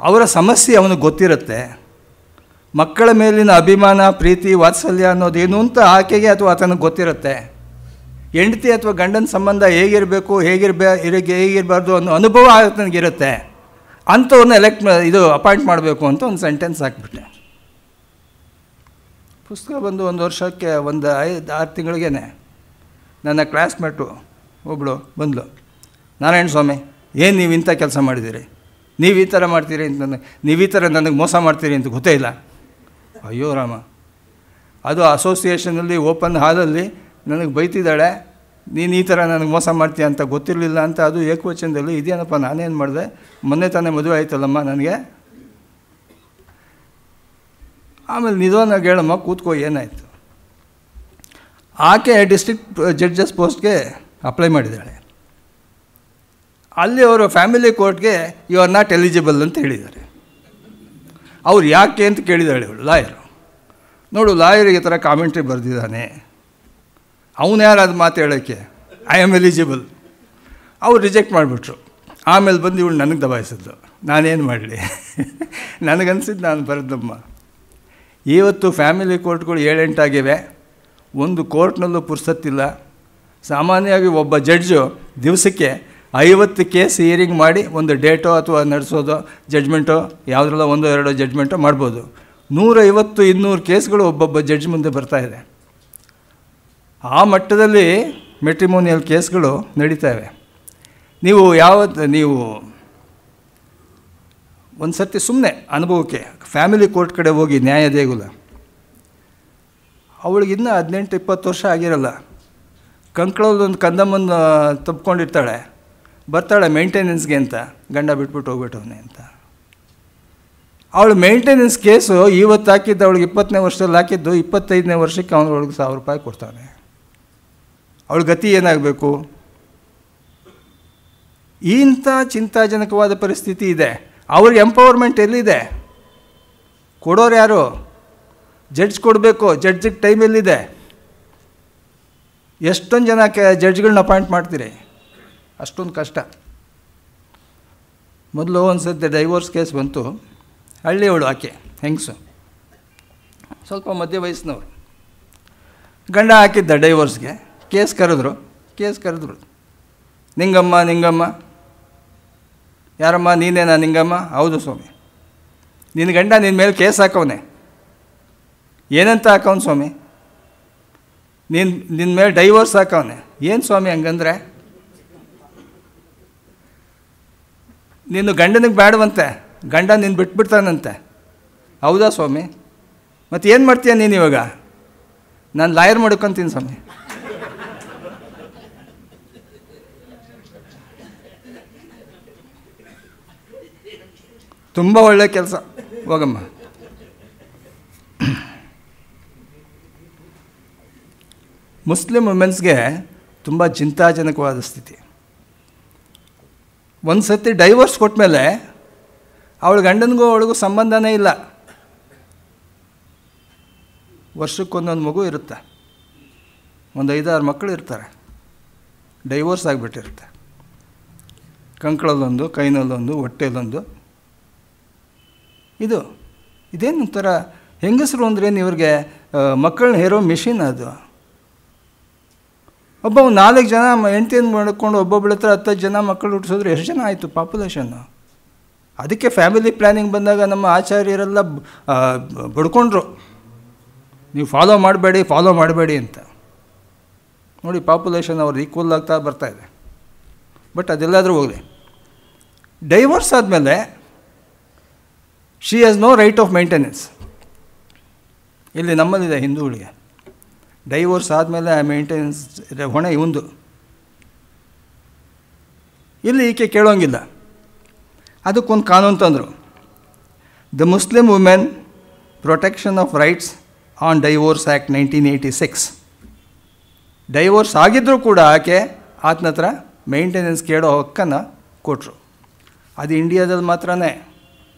ಅವರ ಸಮಸ್ಯೆ ಅವನಿಗೆ ಗೊತ್ತಿರುತ್ತೆ, ಮಕ್ಕಳ ಮೇಲಿನ ಅಭಿಮಾನ, ಪ್ರೀತಿ, ವಾತ್ಸಲ್ಯ ಅನ್ನೋದೇನು ಅಂತ ಆಕೆಗೆ ಅಥವಾ ಆತನಿಗೆ ಗೊತ್ತಿರುತ್ತೆ, ಹೆಂಡತಿ ಅಥವಾ ಗಂಡನ ಸಂಬಂಧ ಹೇಗಿರಬೇಕು, ಹೇಗಿರಬಾರ್ದು ಅನ್ನೋ ಅನುಭವ ಆತನಿಗಿರುತ್ತೆ. ಅಂಥವ್ರನ್ನ ಅಪಾಯಿಂಟ್ ಮಾಡಬೇಕು ಅಂತ ಒಂದು ಸೆಂಟೆನ್ಸ್ ಹಾಕ್ಬಿಟ್ಟೆ. ಪುಸ್ತಕ ಬಂದು 1 ವರ್ಷಕ್ಕೆ 5-6 ತಿಂಗಳಿಗೇ ನನ್ನ ಕ್ಲಾಸ್ಮೇಟು ಒಬ್ಬಳು ಬಂದಳು. ನಾರಾಯಣ ಸ್ವಾಮಿ, ಏನು ನೀವು ಇಂಥ ಕೆಲಸ ಮಾಡಿದ್ದೀರಿ, ನೀವು ಈ ಥರ ಮಾಡ್ತೀರಿ ಅಂತ, ನೀವು ಈ ಥರ ನನಗೆ ಮೋಸ ಮಾಡ್ತೀರಿ ಅಂತ ಗೊತ್ತೇ ಇಲ್ಲ. ಅಯ್ಯೋ ರಾಮ, ಅದು ಅಸೋಸಿಯೇಷನಲ್ಲಿ ಓಪನ್ ಹಾಲಲ್ಲಿ ನನಗೆ ಬೈತಿದ್ದಾಳೆ, ನೀನು ಈ ಥರ ನನಗೆ ಮೋಸ ಮಾಡ್ತೀಯ ಅಂತ ಗೊತ್ತಿರಲಿಲ್ಲ ಅಂತ. ಅದು ಏಕವಚನದಲ್ಲಿ. ಇದೇನಪ್ಪ ನಾನೇನು ಮಾಡಿದೆ, ಮೊನ್ನೆ ತಾನೇ ಮದುವೆ ಆಯ್ತಲ್ಲಮ್ಮ ನನಗೆ. ಆಮೇಲೆ ನಿಧಾನಾಗಿ ಹೇಳಮ್ಮ, ಕೂತ್ಕೋ, ಏನಾಯಿತು. ಆಕೆ ಡಿಸ್ಟ್ರಿಕ್ಟ್ ಜಡ್ಜಸ್ ಪೋಸ್ಟ್ಗೆ ಅಪ್ಲೈ ಮಾಡಿದ್ದಾಳೆ. ಅಲ್ಲಿ ಅವರು ಫ್ಯಾಮಿಲಿ ಕೋರ್ಟ್ಗೆ ಯು ಆರ್ ನಾಟ್ ಎಲಿಜಿಬಲ್ ಅಂತ ಹೇಳಿದ್ದಾರೆ. ಅವ್ರು ಯಾಕೆ ಅಂತ ಕೇಳಿದಾಳೆ ಇವಳು, ಲಾಯರು. ನೋಡು, ಲಾಯರಿಗೆ ಈ ಥರ ಕಾಮೆಂಟ್ರಿ ಬರೆದಿದ್ದಾನೆ, ಅವನು ಯಾರು ಅದು ಮಾತು ಹೇಳೋಕ್ಕೆ, ಐ ಆಮ್ ಎಲಿಜಿಬಲ್. ಅವ್ರು ರಿಜೆಕ್ಟ್ ಮಾಡಿಬಿಟ್ರು. ಆಮೇಲೆ ಬಂದು ಇವಳು ನನಗೆ ದಬಾಯಿಸಿದ್ಲು. ನಾನೇನು ಮಾಡಲಿ, ನನಗನ್ಸಿದ್ದು ನಾನು ಬರೆದಮ್ಮ. ಇವತ್ತು ಫ್ಯಾಮಿಲಿ ಕೋರ್ಟ್ಗಳು 7-8 ಆಗಿವೆ. ಒಂದು ಕೋರ್ಟ್ನಲ್ಲೂ ಪುರ್ಸತ್ತಿಲ್ಲ. ಸಾಮಾನ್ಯವಾಗಿ ಒಬ್ಬ ಜಡ್ಜು ದಿವಸಕ್ಕೆ 50 ಕೇಸ್ ಹಿಯರಿಂಗ್ ಮಾಡಿ ಒಂದು ಡೇಟೋ ಅಥವಾ ನಡೆಸೋದೋ ಜಡ್ಜ್ಮೆಂಟೋ ಯಾವುದ್ರಲ್ಲ 1-2 ಜಡ್ಜ್ಮೆಂಟೋ ಮಾಡ್ಬೋದು. 150-200 ಕೇಸ್ಗಳು ಒಬ್ಬೊಬ್ಬ ಜಡ್ಜ್ ಮುಂದೆ ಬರ್ತಾಯಿದೆ. ಆ ಮಟ್ಟದಲ್ಲಿ ಮೆಟ್ರಿಮೋನಿಯಲ್ ಕೇಸ್ಗಳು ನಡೀತಾಯಿವೆ. ನೀವು ಒಂದು ಸರ್ತಿ ಸುಮ್ಮನೆ ಅನುಭವಕ್ಕೆ ಫ್ಯಾಮಿಲಿ ಕೋರ್ಟ್ ಕಡೆ ಹೋಗಿ, ನ್ಯಾಯ ದೇಗುಲ, ಅವಳಿಗಿನ್ನೂ 18-20 ವರ್ಷ ಆಗಿರಲ್ಲ. ಕಂಕಳಲ್ಲೊಂದು ಕಂದಮ್ಮನ್ನು ತಪ್ಕೊಂಡಿರ್ತಾಳೆ, ಬರ್ತಾಳೆ ಮೇಂಟೆನೆನ್ಸ್ಗೆ ಅಂತ, ಗಂಡ ಬಿಟ್ಬಿಟ್ಟು ಹೋಗ್ಬಿಟ್ಟವನೇ ಅಂತ. ಅವಳು ಮೇಂಟೆನೆನ್ಸ್ ಕೇಸು ಇವತ್ತು ಹಾಕಿದ್ದು, ಅವಳಿಗೆ 20ನೇ ವರ್ಷದಲ್ಲಿ ಹಾಕಿದ್ದು, 25ನೇ ವರ್ಷಕ್ಕೆ ಅವನಿಗೆ 1000 ರೂಪಾಯಿ ಕೊಡ್ತಾನೆ. ಅವಳ ಗತಿ ಏನಾಗಬೇಕು? ಇಂಥ ಚಿಂತಾಜನಕವಾದ ಪರಿಸ್ಥಿತಿ ಇದೆ. ಅವ್ರಿಗೆ ಎಂಪವರ್ಮೆಂಟ್ ಎಲ್ಲಿದೆ? ಕೊಡೋರು ಯಾರು? ಜಡ್ಜ್ ಕೊಡಬೇಕು. ಜಡ್ಜಿಗೆ ಟೈಮ್ ಎಲ್ಲಿದೆ? ಎಷ್ಟೊಂದು ಜನ ಜಡ್ಜ್ಗಳನ್ನ ಅಪಾಯಿಂಟ್ ಮಾಡ್ತೀರಿ? ಅಷ್ಟೊಂದು ಕಷ್ಟ. ಮೊದಲು ಒಂದು ಸತಿ ಡೈವೋರ್ಸ್ ಕೇಸ್ ಬಂತು. ಹಳ್ಳಿಯವಳು ಆಕೆ, ಹೆಂಗಸು, ಸ್ವಲ್ಪ ಮಧ್ಯ ವಯಸ್ಸಿನವರು. ಗಂಡ ಹಾಕಿದ್ದ ಡೈವೋರ್ಸ್ಗೆ. ಕೇಸ್ ಕರೆದ್ರು. ನಿಂಗಮ್ಮ, ಯಾರಮ್ಮ, ನೀನೇನಾ ನಿಂಗಮ್ಮ? ಹೌದು ಸ್ವಾಮಿ. ನಿನ್ನ ಗಂಡ ನಿನ್ನ ಮೇಲೆ ಕೇಸ್ ಹಾಕವನೆ. ಏನಂತ ಹಾಕವನು ಸ್ವಾಮಿ? ನಿನ್ನ ಮೇಲೆ ಡೈವೋರ್ಸ್ ಹಾಕವನೆ. ಏನು ಸ್ವಾಮಿ ಹಂಗಂದ್ರೆ? ನಿನ್ನ ಗಂಡನಿಗೆ ಬೇಡವಂತೆ, ಗಂಡ ನಿನ್ನ ಬಿಟ್ಬಿಡ್ತಾನಂತೆ. ಹೌದಾ ಸ್ವಾಮಿ? ಮತ್ತು ಏನು ಮಾಡ್ತೀಯ ನೀನು ಇವಾಗ? ನಾನು ಲಾಯರ್ ಮಾಡ್ಕೊತೀನಿ ಸ್ವಾಮಿ. ತುಂಬ ಒಳ್ಳೆಯ ಕೆಲಸ, ಹೋಗಮ್ಮ. ಮುಸ್ಲಿಂ ವುಮೆನ್ಸ್ಗೆ ತುಂಬ ಚಿಂತಾಜನಕವಾದ ಸ್ಥಿತಿ. ಒಂದು ಸತಿ ಡೈವೋರ್ಸ್ ಕೊಟ್ಟಮೇಲೆ ಅವಳ ಗಂಡನಿಗೂ ಅವಳಿಗೂ ಸಂಬಂಧನೇ ಇಲ್ಲ. ವರ್ಷಕ್ಕೊಂದೊಂದು ಮಗು ಇರುತ್ತೆ, ಒಂದು 5-6 ಮಕ್ಕಳು ಇರ್ತಾರೆ. ಡೈವೋರ್ಸ್ ಆಗಿಬಿಟ್ಟಿರುತ್ತೆ. ಕಂಕಳಲ್ಲೊಂದು, ಕೈನಲ್ಲೊಂದು, ಹೊಟ್ಟೆಲೊಂದು. ಇದೇನು ಒಂಥರ ಹೆಂಗಸರು ಅಂದ್ರೇನು ಇವ್ರಿಗೆ ಮಕ್ಕಳನ್ನ ಹೇರೋ ಮಿಷಿನ್ ಅದು. ಒಬ್ಬ 4 ಜನ ಹೆಂಡ್ತಿಯನ್ನು ಮಾಡ್ಕೊಂಡು ಒಬ್ಬೊಬ್ಬಳ ಹತ್ರ 10 ಜನ ಮಕ್ಕಳು ಹುಟ್ಟಿಸಿದ್ರೆ ಎಷ್ಟು ಜನ ಆಯಿತು ಪಾಪ್ಯುಲೇಷನ್ನು? ಅದಕ್ಕೆ ಫ್ಯಾಮಿಲಿ ಪ್ಲ್ಯಾನಿಂಗ್ ಬಂದಾಗ ನಮ್ಮ ಆಚಾರ್ಯರೆಲ್ಲ ಬಡ್ಕೊಂಡ್ರು, ನೀವು ಫಾಲೋ ಮಾಡಬೇಡಿ ಅಂತ. ನೋಡಿ, ಪಾಪ್ಯುಲೇಷನ್ ಅವ್ರು ಈಕ್ವಲ್ ಆಗ್ತಾ ಬರ್ತಾಯಿದೆ. ಬಟ್ ಅದೆಲ್ಲಾದರೂ ಹೋಗಲಿ, ಡೈವೋರ್ಸ್ ಆದಮೇಲೆ she has no right of maintenance. ಇಲ್ಲಿ ನಮ್ಮಲ್ಲಿದೆ ಹಿಂದೂಗಳಿಗೆ. ಡೈವೋರ್ಸ್ ಆದಮೇಲೆ ಮೇಂಟೆನೆನ್ಸ್ ಹೊಣೆ ಇವಂದು. ಇಲ್ಲಿ ಈಕೆ ಕೇಳೋಂಗಿಲ್ಲ. ಅದಕ್ಕೊಂದು ಕಾನೂನು ತಂದರು, the Muslim women protection of rights on divorce act 1986. Divorce ಆಗಿದ್ದರೂ ಕೂಡ ಆತನ ಹತ್ರ ಮೇಂಟೆನೆನ್ಸ್ ಕೇಳೋ ಹಕ್ಕನ್ನು ಕೊಟ್ಟರು. ಅದು ಇಂಡಿಯಾದಲ್ಲಿ ಮಾತ್ರನೇ.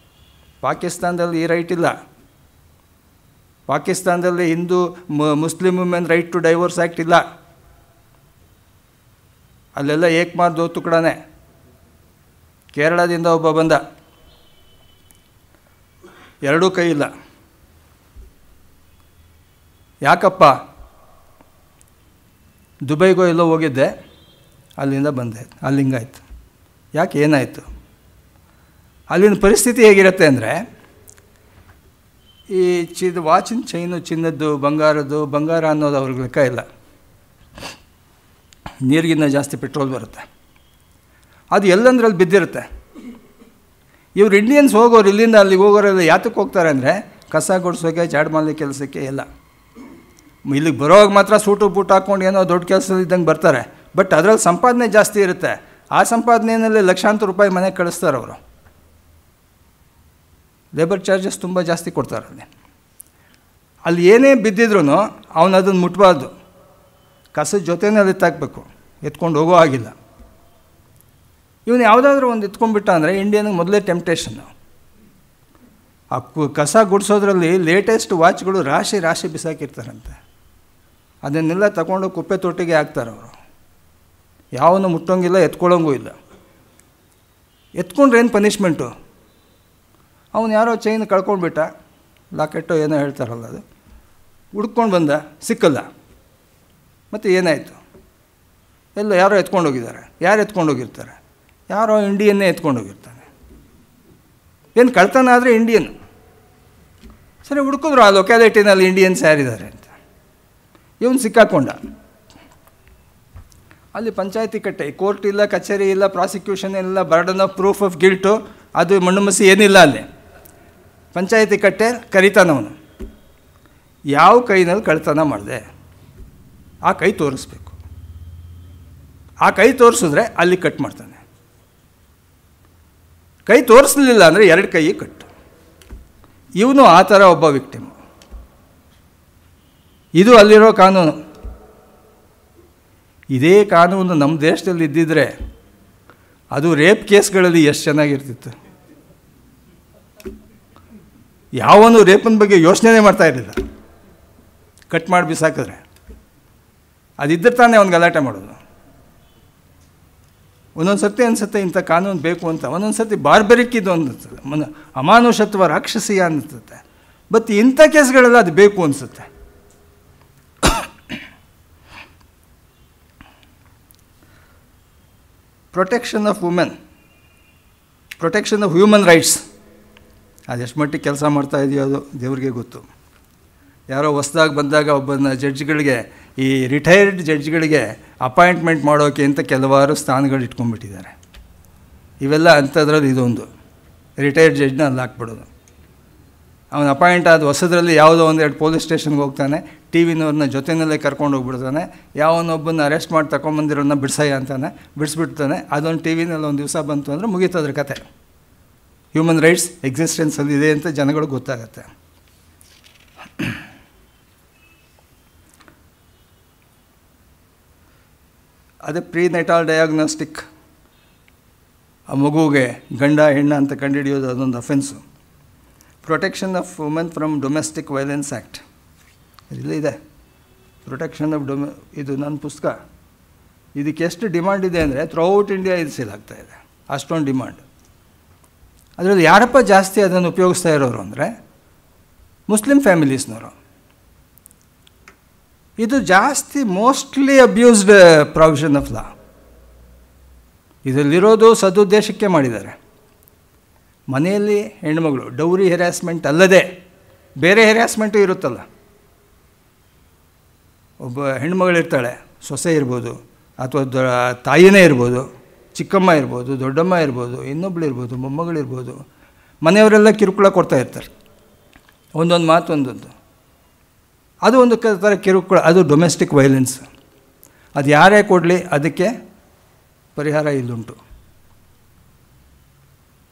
ಪಾಕಿಸ್ತಾನದಲ್ಲಿ ಈ ರೈಟ್ ಇಲ್ಲ. ಪಾಕಿಸ್ತಾನದಲ್ಲಿ Muslim women right to divorce act ಇಲ್ಲ. ಅಲ್ಲೆಲ್ಲ ಏಕ್ಮಾರ್ ದೋ ತುಕಡಾನೆ. ಕೇರಳದಿಂದ ಒಬ್ಬ ಬಂದ, ಎರಡೂ ಕೈ ಇಲ್ಲ. ಯಾಕಪ್ಪ? ದುಬೈಗೋ ಎಲ್ಲೋ ಹೋಗಿದ್ದೆ, ಅಲ್ಲಿಂದ ಬಂದೆ, ಅಲ್ಲಿ ಹಿಂಗಾಯ್ತು. ಯಾಕೆ, ಏನಾಯಿತು? ಅಲ್ಲಿನ ಪರಿಸ್ಥಿತಿ ಹೇಗಿರುತ್ತೆ ಅಂದರೆ, ಈ ವಾಚಿನ ಚೈನು ಚಿನ್ನದ್ದು, ಬಂಗಾರ ಅನ್ನೋದು ಅವ್ರಿಗೆ ಲೆಕ್ಕ ಇಲ್ಲ. ನೀರಿಗಿನ್ನ ಜಾಸ್ತಿ ಪೆಟ್ರೋಲ್ ಬರುತ್ತೆ, ಅದು ಎಲ್ಲಂದ್ರಲ್ಲಿ ಬಿದ್ದಿರುತ್ತೆ. ಇವ್ರು ಇಂಡಿಯನ್ಸ್ ಹೋಗೋರು, ಇಲ್ಲಿಂದ ಅಲ್ಲಿಗೆ ಹೋಗೋರೆಲ್ಲ ಯಾತಕ್ಕೆ ಹೋಗ್ತಾರೆ ಅಂದರೆ ಕಸ ಗುಡಿಸೋಕ್ಕೆ, ಚಾಡ್ಮಾಲಿ ಕೆಲಸಕ್ಕೆ ಎಲ್ಲ. ಇಲ್ಲಿಗೆ ಬರೋವಾಗ ಮಾತ್ರ ಸೂಟು ಬೂಟ್ ಹಾಕ್ಕೊಂಡು ಏನೋ ದೊಡ್ಡ ಕೆಲಸದಿದ್ದಂಗೆ ಬರ್ತಾರೆ. ಬಟ್ ಅದರಲ್ಲಿ ಸಂಪಾದನೆ ಜಾಸ್ತಿ ಇರುತ್ತೆ. ಆ ಸಂಪಾದನೆಯಲ್ಲಿ ಲಕ್ಷಾಂತರ ರೂಪಾಯಿ ಮನೆಗೆ ಕಳಿಸ್ತಾರೆ ಅವರು. ಲೇಬರ್ ಚಾರ್ಜಸ್ ತುಂಬ ಜಾಸ್ತಿ ಕೊಡ್ತಾರೆ. ಅಲ್ಲಿ ಏನೇ ಬಿದ್ದಿದ್ರೂ ಅವನು ಅದನ್ನು ಮುಟ್ಬಾರ್ದು, ಕಸದ ಜೊತೆಯಲ್ಲಿ ಎತ್ತಾಕಬೇಕು, ಎತ್ಕೊಂಡು ಹೋಗೋ ಆಗಿಲ್ಲ. ಇವನು ಯಾವುದಾದ್ರೂ ಒಂದು ಎತ್ಕೊಂಡ್ಬಿಟ್ಟ ಅಂದರೆ ಇಂಡಿಯನ್ಗೆ ಮೊದಲೇ ಟೆಂಪ್ಟೇಷನ್ನು. ಆ ಕಸ ಗುಡಿಸೋದ್ರಲ್ಲಿ ಲೇಟೆಸ್ಟ್ ವಾಚ್ಗಳು ರಾಶಿ ರಾಶಿ ಬಿಸಾಕಿರ್ತಾರಂತೆ. ಅದನ್ನೆಲ್ಲ ತಗೊಂಡು ಕುಪ್ಪೆ ತೊಟ್ಟಿಗೆ ಹಾಕ್ತಾರೆ ಅವರು. ಯಾವನು ಮುಟ್ಟೋಂಗಿಲ್ಲ, ಎತ್ಕೊಳ್ಳೋಂಗೂ ಇಲ್ಲ. ಎತ್ಕೊಂಡ್ರೆ ಏನು ಪನಿಷ್ಮೆಂಟು? ಅವನು ಯಾರೋ ಚೈನ್ ಕಳ್ಕೊಂಡ್ಬಿಟ್ಟ, ಲಾಕೆಟ್ಟೋ ಏನೋ ಹೇಳ್ತಾರಲ್ಲ, ಅದು ಹುಡ್ಕೊಂಡು ಬಂದ, ಸಿಕ್ಕಲ್ಲ. ಮತ್ತು ಏನಾಯಿತು? ಎಲ್ಲ ಯಾರೋ ಎತ್ಕೊಂಡೋಗಿದ್ದಾರೆ. ಯಾರು ಎತ್ಕೊಂಡೋಗಿರ್ತಾರೆ? ಯಾರೋ ಇಂಡಿಯನ್ನೇ ಎತ್ಕೊಂಡೋಗಿರ್ತಾನೆ. ಏನು ಕಳ್ತನ ಆದರೆ ಇಂಡಿಯನ್. ಸರಿ, ಹುಡುಕಿದ್ರು ಆ ಲೊಕ್ಯಾಲಿಟಿನಲ್ಲಿ ಇಂಡಿಯನ್ಸ್ ಯಾರಿದ್ದಾರೆ ಅಂತ. ಇವನು ಸಿಕ್ಕಾಕೊಂಡ. ಅಲ್ಲಿ ಪಂಚಾಯತಿ ಕಟ್ಟೆ, ಕೋರ್ಟ್ ಇಲ್ಲ, ಕಚೇರಿ ಇಲ್ಲ, ಪ್ರಾಸಿಕ್ಯೂಷನ್ ಇಲ್ಲ, ಬರ್ಡನ್ ಆಫ್ ಪ್ರೂಫ್ ಆಫ್ ಗಿಲ್ಟು, ಅದು ಮಣ್ಣು ಮಸಿ ಏನಿಲ್ಲ. ಅಲ್ಲಿ ಪಂಚಾಯತಿ ಕಟ್ಟೆ ಕರಿತಾನವನು. ಯಾವ ಕೈನಲ್ಲಿ ಕಳ್ತನ ಮಾಡಿದೆ ಆ ಕೈ ತೋರಿಸ್ಬೇಕು. ಆ ಕೈ ತೋರಿಸಿದ್ರೆ ಅಲ್ಲಿ ಕಟ್ ಮಾಡ್ತಾನೆ. ಕೈ ತೋರಿಸಲಿಲ್ಲ ಅಂದರೆ ಎರಡು ಕೈ ಕಟ್ಟು. ಇವನು ಆ ಥರ ಒಬ್ಬ ವಿಕ್ಟಿಮು. ಇದು ಅಲ್ಲಿರೋ ಕಾನೂನು. ಇದೇ ಕಾನೂನು ನಮ್ಮ ದೇಶದಲ್ಲಿ ಇದ್ದಿದ್ದರೆ ಅದು ರೇಪ್ ಕೇಸ್ಗಳಲ್ಲಿ ಎಷ್ಟು ಚೆನ್ನಾಗಿರ್ತಿತ್ತು. ಯಾವನು ರೇಪನ ಬಗ್ಗೆ ಯೋಚನೆ ಮಾಡ್ತಾ ಇರಲಿಲ್ಲ. ಕಟ್ ಮಾಡಿ ಬಿಸಾಕಿದ್ರೆ ಅದಿದ್ದರೆ ತಾನೇ ಅವ್ನು ಗಲಾಟೆ ಮಾಡೋದು. ಒಂದೊಂದು ಸರ್ತಿ ಅನಿಸುತ್ತೆ ಇಂಥ ಕಾನೂನು ಬೇಕು ಅಂತ. ಒಂದೊಂದು ಸರ್ತಿ ಬಾರ್ಬರಿಕ್ಕಿದ್ದು ಅನಿಸುತ್ತೆ, ಅಮಾನುಷತ್ವ, ರಾಕ್ಷಸೀಯ ಅನ್ನಿಸುತ್ತೆ. ಬಟ್ ಇಂಥ ಕೇಸ್ಗಳೆಲ್ಲ ಅದು ಬೇಕು ಅನಿಸುತ್ತೆ. Protection of women, protection of human rights, ಅದೆಷ್ಟು ಮಟ್ಟಿಗೆ ಕೆಲಸ ಮಾಡ್ತಾ ಇದೆಯೋ ಅದು ದೇವ್ರಿಗೆ ಗೊತ್ತು. ಯಾರೋ ಹೊಸ್ದಾಗಿ ಬಂದಾಗ ಒಬ್ಬನ ಜಡ್ಜ್ಗಳಿಗೆ, ಈ ರಿಟೈರ್ಡ್ ಜಡ್ಜ್ಗಳಿಗೆ ಅಪಾಯಿಂಟ್ಮೆಂಟ್ ಮಾಡೋಕ್ಕೆ ಅಂತ ಕೆಲವಾರು ಸ್ಥಾನಗಳು ಇಟ್ಕೊಂಡ್ಬಿಟ್ಟಿದ್ದಾರೆ. ಇವೆಲ್ಲ ಅಂಥದ್ರಲ್ಲಿ ಇದೊಂದು. ರಿಟೈರ್ಡ್ ಜಡ್ಜ್ನ ಅಲ್ಲಿ ಹಾಕ್ಬಿಡೋದು. ಅವನು ಅಪಾಯಿಂಟ್ ಆದ ಹೊಸದ್ರಲ್ಲಿ ಯಾವುದೋ ಒಂದೆರಡು ಪೊಲೀಸ್ ಸ್ಟೇಷನ್ಗೆ ಹೋಗ್ತಾನೆ, ಟಿ ವಿನವ್ರನ್ನ ಜೊತೆಯಲ್ಲೇ ಕರ್ಕೊಂಡು ಹೋಗ್ಬಿಡ್ತಾನೆ. ಯಾವನೊಬ್ಬನ ಅರೆಸ್ಟ್ ಮಾಡಿ ತಗೊಂಬಂದಿರೋನ್ನ ಬಿಡ್ಸಯ್ಯ ಅಂತಾನೆ, ಬಿಡಿಸ್ಬಿಡ್ತಾನೆ. ಅದೊಂದು ಟಿ ವಿನಲ್ಲಿ ಒಂದು ದಿವಸ ಬಂತು ಅಂದರೆ ಮುಗೀತದ್ರ ಕತೆ. ಹ್ಯೂಮನ್ ರೈಟ್ಸ್ ಎಕ್ಸಿಸ್ಟೆನ್ಸಲ್ಲಿ ಇದೆ ಅಂತ ಜನಗಳಿಗೆ ಗೊತ್ತಾಗತ್ತೆ. ಅದೇ ಪ್ರೀನೆಟಾಲ್ ಡಯಾಗ್ನೋಸ್ಟಿಕ್, ಆ ಮಗುವಿಗೆ ಗಂಡ ಹೆಣ್ಣ ಅಂತ ಕಂಡುಹಿಡಿಯೋದು ಅದೊಂದು offence. Protection of women from domestic violence act ಇದೆ. ಪ್ರೊಟೆಕ್ಷನ್ ಆಫ್ ಇದು ನನ್ನ ಪುಸ್ತಕ. ಇದಕ್ಕೆ ಎಷ್ಟು ಡಿಮಾಂಡ್ ಇದೆ ಅಂದರೆ ಥ್ರೂಔಟ್ ಇಂಡಿಯಾ ಇದು ಸೇಲ್ ಆಗ್ತಾಯಿದೆ, ಅಷ್ಟೊಂದು ಡಿಮಾಂಡ್. ಅದರಲ್ಲಿ ಯಾರಪ್ಪ ಜಾಸ್ತಿ ಅದನ್ನು ಉಪಯೋಗಿಸ್ತಾ ಇರೋರು ಅಂದರೆ ಮುಸ್ಲಿಂ ಫ್ಯಾಮಿಲೀಸ್ನವರು. ಇದು ಜಾಸ್ತಿ mostly abused provision of law. ಇದರಲ್ಲಿರೋದು ಸದುದ್ದೇಶಕ್ಕೆ ಮಾಡಿದ್ದಾರೆ. ಮನೆಯಲ್ಲಿ ಹೆಣ್ಮಗಳು ಡೌರಿ ಹೆರಾಸ್ಮೆಂಟ್ ಅಲ್ಲದೆ ಬೇರೆ ಹೆರಾಸ್ಮೆಂಟು ಇರುತ್ತಲ್ಲ. ಒಬ್ಬ ಹೆಣ್ಮಗಳಿರ್ತಾಳೆ, ಸೊಸೆ ಇರ್ಬೋದು, ಅಥವಾ ತಾಯಿನೇ ಇರ್ಬೋದು, ಚಿಕ್ಕಮ್ಮ ಇರ್ಬೋದು, ದೊಡ್ಡಮ್ಮ ಇರ್ಬೋದು, ಇನ್ನೊಬ್ಳು ಇರ್ಬೋದು, ಮೊಮ್ಮಗಳಿರ್ಬೋದು. ಮನೆಯವರೆಲ್ಲ ಕಿರುಕುಳ ಕೊಡ್ತಾ ಇರ್ತಾರೆ, ಒಂದೊಂದು ಮಾತು ಒಂದೊಂದು. ಅದು ಒಂದು ಥರ ಕಿರುಕುಳ, ಅದು ಡೊಮೆಸ್ಟಿಕ್ ವೈಲೆನ್ಸ್. ಅದು ಯಾರೇ ಕೊಡಲಿ ಅದಕ್ಕೆ ಪರಿಹಾರ ಇಲ್ಲುಂಟು.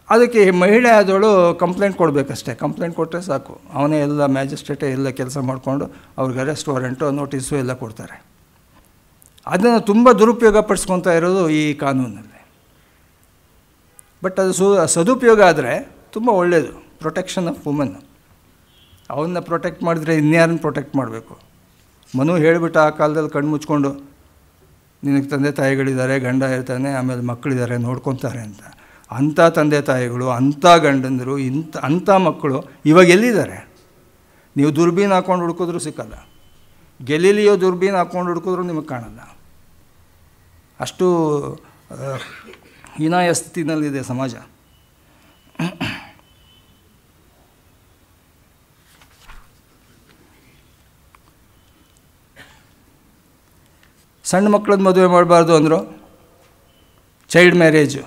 ಅದಕ್ಕೆ ಮಹಿಳೆ ಆದವಳು ಕಂಪ್ಲೇಂಟ್ ಕೊಡಬೇಕಷ್ಟೇ. ಕಂಪ್ಲೇಂಟ್ ಕೊಟ್ಟರೆ ಸಾಕು, ಅವನೇ ಎಲ್ಲ ಮ್ಯಾಜಿಸ್ಟ್ರೇಟೇ ಎಲ್ಲ ಕೆಲಸ ಮಾಡಿಕೊಂಡು ಅವ್ರಿಗೆ ಅರೆಸ್ಟ್ ವಾರೆಂಟು, ನೋಟಿಸು ಎಲ್ಲ ಕೊಡ್ತಾರೆ. ಅದನ್ನು ತುಂಬ ದುರುಪಯೋಗ ಪಡಿಸ್ಕೊತಾ ಇರೋದು ಈ ಕಾನೂನಲ್ಲಿ. ಬಟ್ ಅದು ಸದುಪಯೋಗ ಆದರೆ ತುಂಬ ಒಳ್ಳೆಯದು. ಪ್ರೊಟೆಕ್ಷನ್ ಆಫ್ ವುಮೆನ್, ಅವನ್ನ ಪ್ರೊಟೆಕ್ಟ್ ಮಾಡಿದ್ರೆ ಇನ್ಯಾರನ್ನು ಪ್ರೊಟೆಕ್ಟ್ ಮಾಡಬೇಕು? ಮನು ಹೇಳಿಬಿಟ್ಟು ಆ ಕಾಲದಲ್ಲಿ ಕಣ್ಣು ಮುಚ್ಕೊಂಡು ನಿನಗೆ ತಂದೆ ತಾಯಿಗಳಿದ್ದಾರೆ, ಗಂಡ ಇರ್ತಾನೆ, ಆಮೇಲೆ ಮಕ್ಕಳಿದ್ದಾರೆ, ನೋಡ್ಕೊತಾರೆ ಅಂತ. ಅಂಥ ತಂದೆ ತಾಯಿಗಳು, ಅಂಥ ಗಂಡಂದರು, ಅಂಥ ಮಕ್ಕಳು ಇವಾಗ ಎಲ್ಲಿದ್ದಾರೆ? ನೀವು ದುರ್ಬೀನ್ ಹಾಕ್ಕೊಂಡು ಹುಡ್ಕಿದ್ರೂ ಸಿಕ್ಕಲ್ಲ. ಗೆಲೀಲಿಯೋ ದುರ್ಬೀನ್ ಹಾಕ್ಕೊಂಡು ಹುಡ್ಕಿದ್ರೂ ನಿಮಗೆ ಕಾಣಲ್ಲ. ಅಷ್ಟು ಹೀನಾಯ ಸ್ಥಿತಿನಲ್ಲಿದೆ ಸಮಾಜ. ಸಣ್ಣ ಮಕ್ಕಳದ್ದು ಮದುವೆ ಮಾಡಬಾರ್ದು ಅಂದರು, ಚೈಲ್ಡ್ ಮ್ಯಾರೇಜು.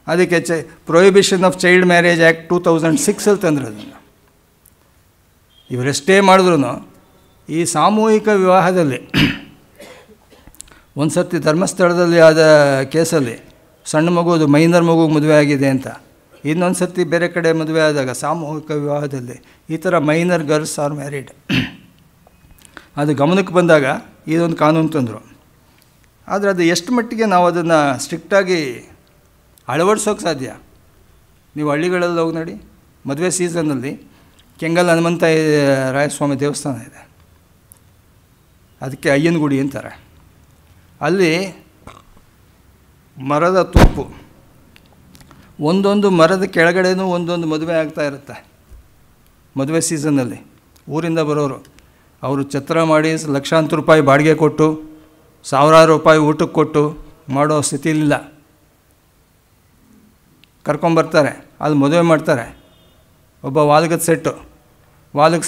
ಅದಕ್ಕೆ prohibition of child marriage act 2006 ತಂದ್ರು ಅದನ್ನು. ಇವರೆಷ್ಟೇ ಮಾಡಿದ್ರು ಈ ಸಾಮೂಹಿಕ ವಿವಾಹದಲ್ಲಿ ಒಂದು ಸರ್ತಿ ಧರ್ಮಸ್ಥಳದಲ್ಲಿ ಆದ ಕೇಸಲ್ಲಿ ಸಣ್ಣ ಮಗುವುದು ಮೈನರ್ ಮಗುಗೆ ಮದುವೆ ಆಗಿದೆ ಅಂತ, ಇನ್ನೊಂದು ಸರ್ತಿ ಬೇರೆ ಕಡೆ ಮದುವೆ ಆದಾಗ ಸಾಮೂಹಿಕ ವಿವಾಹದಲ್ಲಿ ಈ ಥರ ಮೈನರ್ ಗರ್ಲ್ಸ್ ಆರ್ ಮ್ಯಾರಿಡ್. ಅದು ಗಮನಕ್ಕೆ ಬಂದಾಗ ಇದೊಂದು ಕಾನೂನು ತಂದರು. ಆದರೆ ಅದು ಎಷ್ಟು ಮಟ್ಟಿಗೆ ನಾವು ಅದನ್ನು ಸ್ಟ್ರಿಕ್ಟಾಗಿ ಅಳವಡಿಸೋಕೆ ಸಾಧ್ಯ? ನೀವು ಹಳ್ಳಿಗಳಲ್ಲಿ ಹೋಗಿ ನೋಡಿ, ಮದುವೆ ಸೀಸನ್ನಲ್ಲಿ ಕೆಂಗಲ್ ಹನುಮಂತ ರಾಯಸ್ವಾಮಿ ದೇವಸ್ಥಾನ ಇದೆ, ಅದಕ್ಕೆ ಅಯ್ಯನ ಗುಡಿ ಅಂತಾರೆ. ಅಲ್ಲಿ ಮರದ ತೋಪು, ಒಂದೊಂದು ಮರದ ಕೆಳಗಡೆನೂ ಒಂದೊಂದು ಮದುವೆ ಆಗ್ತಾ ಇರುತ್ತೆ ಮದುವೆ ಸೀಸನ್ನಲ್ಲಿ. ಊರಿಂದ ಬರೋರು ಅವರು ಛತ್ರ ಮಾಡಿ ಲಕ್ಷಾಂತರ ರೂಪಾಯಿ ಬಾಡಿಗೆ ಕೊಟ್ಟು, ಸಾವಿರಾರು ರೂಪಾಯಿ ಊಟಕ್ಕೆ ಕೊಟ್ಟು ಮಾಡೋ ಸ್ಥಿತಿಲಿಲ್ಲ. ಕರ್ಕೊಂಬರ್ತಾರೆ, ಅಲ್ಲಿ ಮದುವೆ ಮಾಡ್ತಾರೆ. ಒಬ್ಬ ವಾಲ್ಗದ